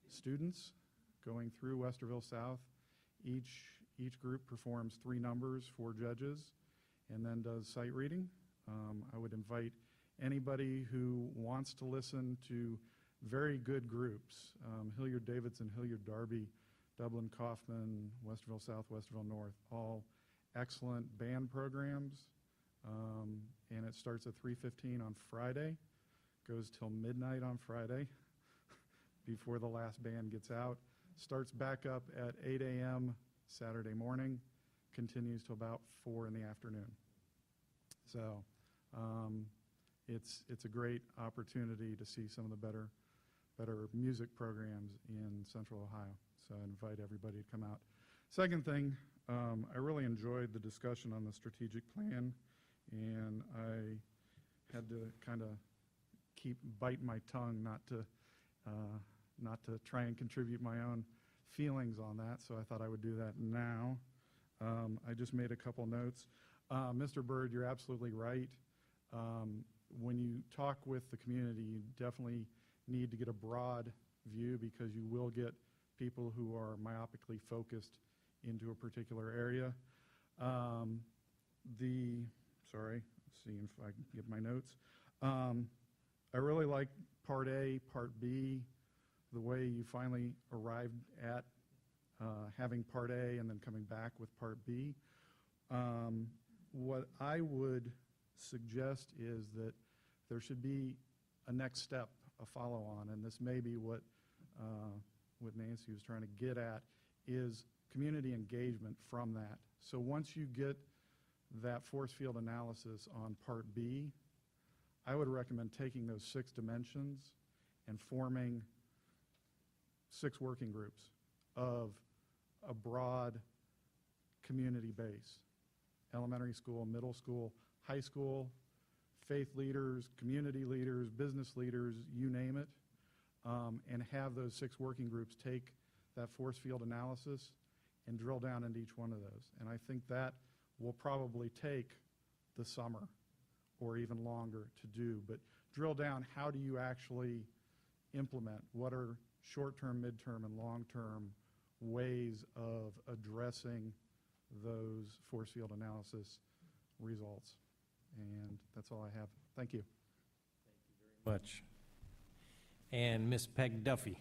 students going through Westerville South. Each group performs 3 numbers, 4 judges, and then does sight reading. I would invite anybody who wants to listen to very good groups, Hilliard-Davidson, Hilliard-Darby, Dublin Kaufman, Westerville South, Westerville North, all excellent band programs. And it starts at 3:15 on Friday, goes till midnight on Friday before the last band gets out. Starts back up at 8 a.m. Saturday morning, continues till about 4 in the afternoon. So it's a great opportunity to see some of the better music programs in Central Ohio. So I invite everybody to come out. Second thing, I really enjoyed the discussion on the strategic plan, and I had to kind of bite my tongue not to try and contribute my own feelings on that, so I thought I would do that now. I just made a couple notes. Mr. Byrd, you're absolutely right. When you talk with the community, you definitely need to get a broad view, because you will get people who are myopically focused into a particular area. Sorry, let's see if I can get my notes. I really like Part A, Part B, the way you finally arrived at having Part A and then coming back with Part B. What I would suggest is that there should be a next step, a follow-on, and this may be what Nancy was trying to get at, is community engagement from that. So once you get that force field analysis on Part B, I would recommend taking those 6 dimensions and forming 6 working groups of a broad community base: elementary school, middle school, high school, faith leaders, community leaders, business leaders, you name it, and have those 6 working groups take that force field analysis and drill down into each one of those. And I think that will probably take the summer or even longer to do. But drill down, how do you actually implement? What are short-term, midterm, and long-term ways of addressing those force field analysis results? And that's all I have. Thank you. Much. And Ms. Peg Duffy.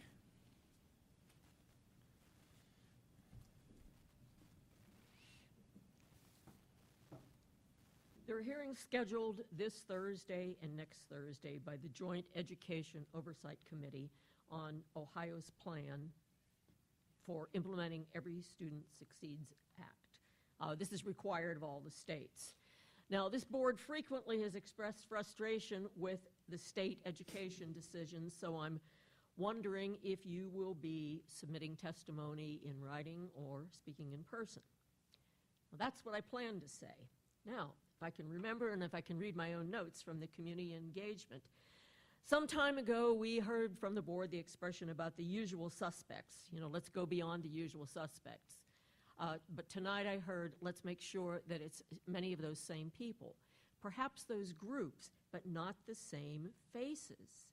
There are hearings scheduled this Thursday and next Thursday by the Joint Education Oversight Committee on Ohio's plan for implementing Every Student Succeeds Act. This is required of all the states. Now, this board frequently has expressed frustration with the state education decisions, so I'm wondering if you will be submitting testimony in writing or speaking in person. Well, that's what I plan to say. Now, if I can remember and if I can read my own notes from the community engagement, some time ago we heard from the board the expression about the usual suspects. You know, let's go beyond the usual suspects. But tonight I heard, let's make sure that it's many of those same people. Perhaps those groups, but not the same faces.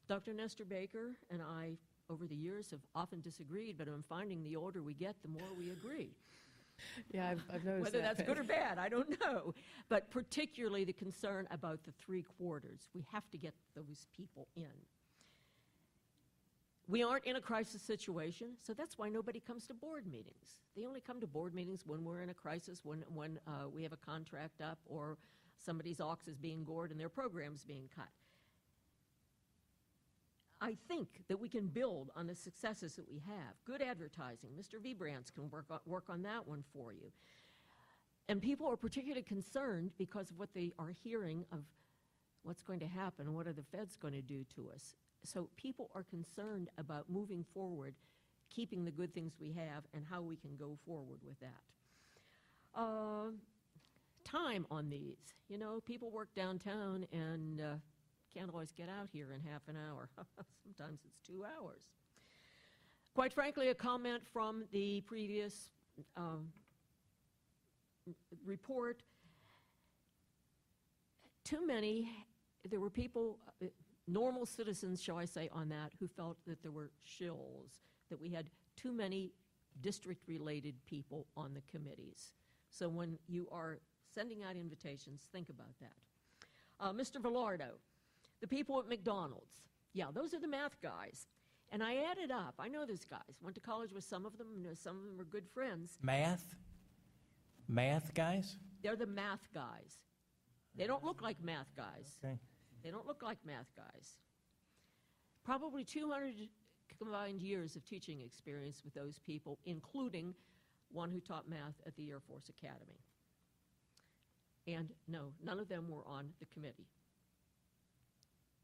Dr. Nestor Baker and I, over the years, have often disagreed, but I'm finding the older we get, the more we agree. Yeah, I've noticed Whether that. that's good or bad, I don't know. But particularly the concern about the 3/4. We have to get those people in. We aren't in a crisis situation, so that's why nobody comes to board meetings. They only come to board meetings when we're in a crisis, when we have a contract up or somebody's ox is being gored and their program's being cut. I think that we can build on the successes that we have. Good advertising. Mr. Vibrants can work on that one for you. And people are particularly concerned because of what they are hearing of what's going to happen, what are the feds going to do to us. So people are concerned about moving forward, keeping the good things we have, and how we can go forward with that. Time on these. You know, people work downtown and can't always get out here in half an hour. Sometimes it's 2 hours. Quite frankly, a comment from the previous report. There were people, normal citizens, shall I say, on that, who felt that there were shills, that we had too many district-related people on the committees. So when you are sending out invitations, think about that. Mr. Velardo, the people at McDonald's. Yeah, those are the math guys. And I added up. I know those guys. Went to college with some of them. Some of them are good friends. Math? Math guys? They're the math guys. They don't look like math guys. Okay. They don't look like math guys. Probably 200 combined years of teaching experience with those people, including one who taught math at the Air Force Academy. And no, none of them were on the committee.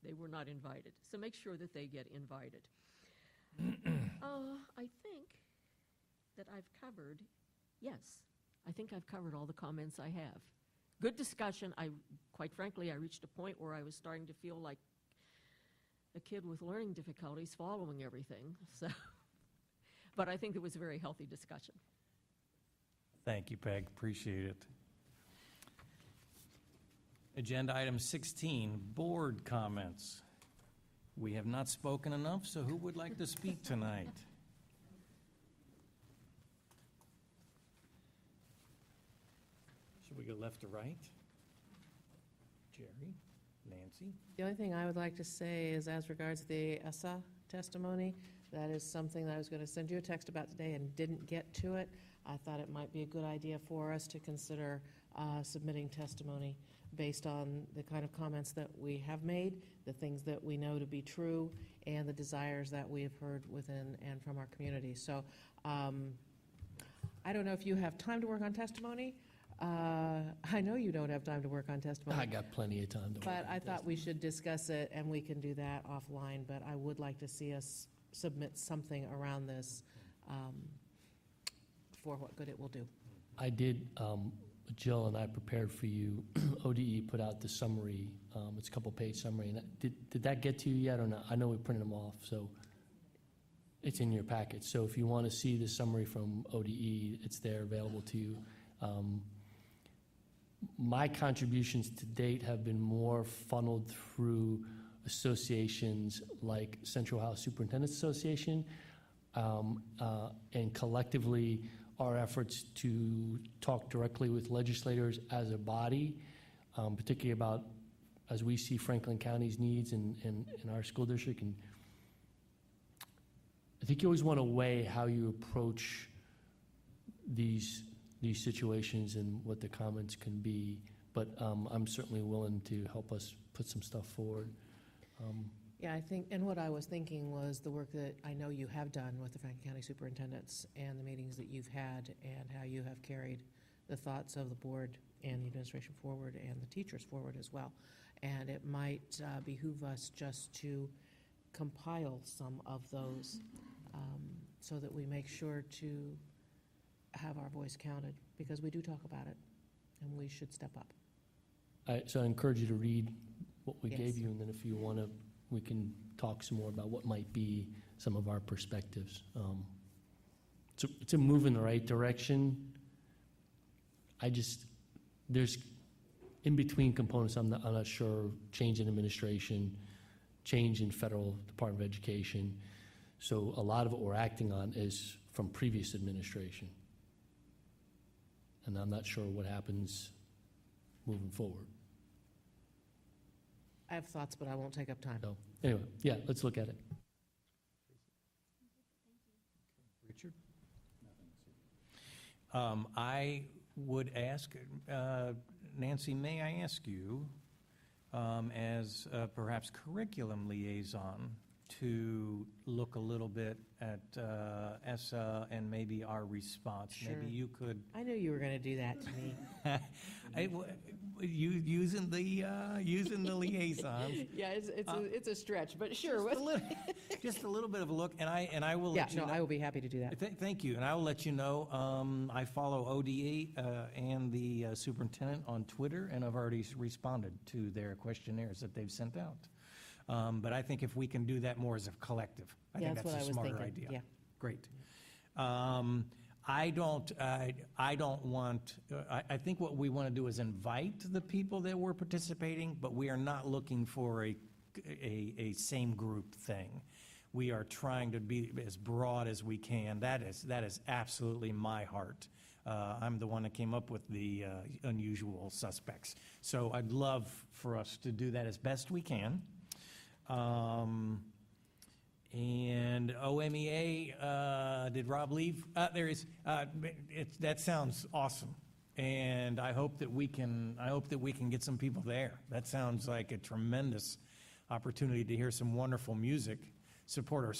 They were not invited. So make sure that they get invited. I think that I've covered, yes, I think I've covered all the comments I have. Good discussion. Quite frankly, I reached a point where I was starting to feel like a kid with learning difficulties following everything. So, but I think it was a very healthy discussion. Thank you, Peg. Appreciate it. Agenda item 16, board comments. We have not spoken enough, so who would like to speak tonight? Should we go left to right? Jerry, Nancy? The only thing I would like to say is as regards the ESSA testimony, that is something that I was going to send you a text about today and didn't get to it. I thought it might be a good idea for us to consider submitting testimony based on the kind of comments that we have made, the things that we know to be true, and the desires that we have heard within and from our community. So I don't know if you have time to work on testimony. I know you don't have time to work on testimony. I got plenty of time to work But on I thought we should discuss it, and we can do that offline, but I would like to see us submit something around this for what good it will do. I did Jill and I prepared for you, ODE put out the summary. It's a couple-page summary. And did that get to you yet or not? I know we printed them off, so it's in your packet. So if you want to see the summary from ODE, it's there available to you. My contributions to date have been more funneled through associations like Central Ohio Superintendent's Association, and collectively our efforts to talk directly with legislators as a body, particularly about, as we see Franklin County's needs in our school district. And I think you always want to weigh how you approach these situations and what the comments can be, but I'm certainly willing to help us put some stuff forward. Yeah, I think, and what I was thinking was the work that I know you have done with the Franklin County superintendents and the meetings that you've had and how you have carried the thoughts of the board and the administration forward and the teachers forward as well. And it might behoove us just to compile some of those so that we make sure to have our voice counted, because we do talk about it and we should step up. So I encourage you to read what we Yes. gave you, and then if you want to, we can talk some more about what might be some of our perspectives. It's a move in the right direction. There's in-between components, I'm not sure, change in administration, change in federal Department of Education. So a lot of what we're acting on is from previous administration. And I'm not sure what happens moving forward. I have thoughts, but I won't take up time. So, anyway, yeah, let's look at it. Richard? I would ask, Nancy, may I ask you, as perhaps curriculum liaison, to look a little bit at ESSA and maybe our response? Sure. Maybe you could. I knew you were going to do that to me. Using the liaison. Yeah, it's a stretch, but sure. Just a little bit of a look, and I will Yeah, let you know. I will be happy to do that. Thank you, and I will let you know. I follow ODA and the superintendent on Twitter, and I've already responded to their questionnaires that they've sent out. But I think if we can do that more as a collective, I think That's what that's I a was smarter thinking, idea. yeah. Great. I don't want, I think what we want to do is invite the people that were participating, but we are not looking for a same group thing. We are trying to be as broad as we can. That is absolutely my heart. I'm the one that came up with the unusual suspects. So I'd love for us to do that as best we can. And OMEA, did Rob leave? There is. That sounds awesome, and I hope that we can get some people there. That sounds like a tremendous opportunity to hear some wonderful music, support our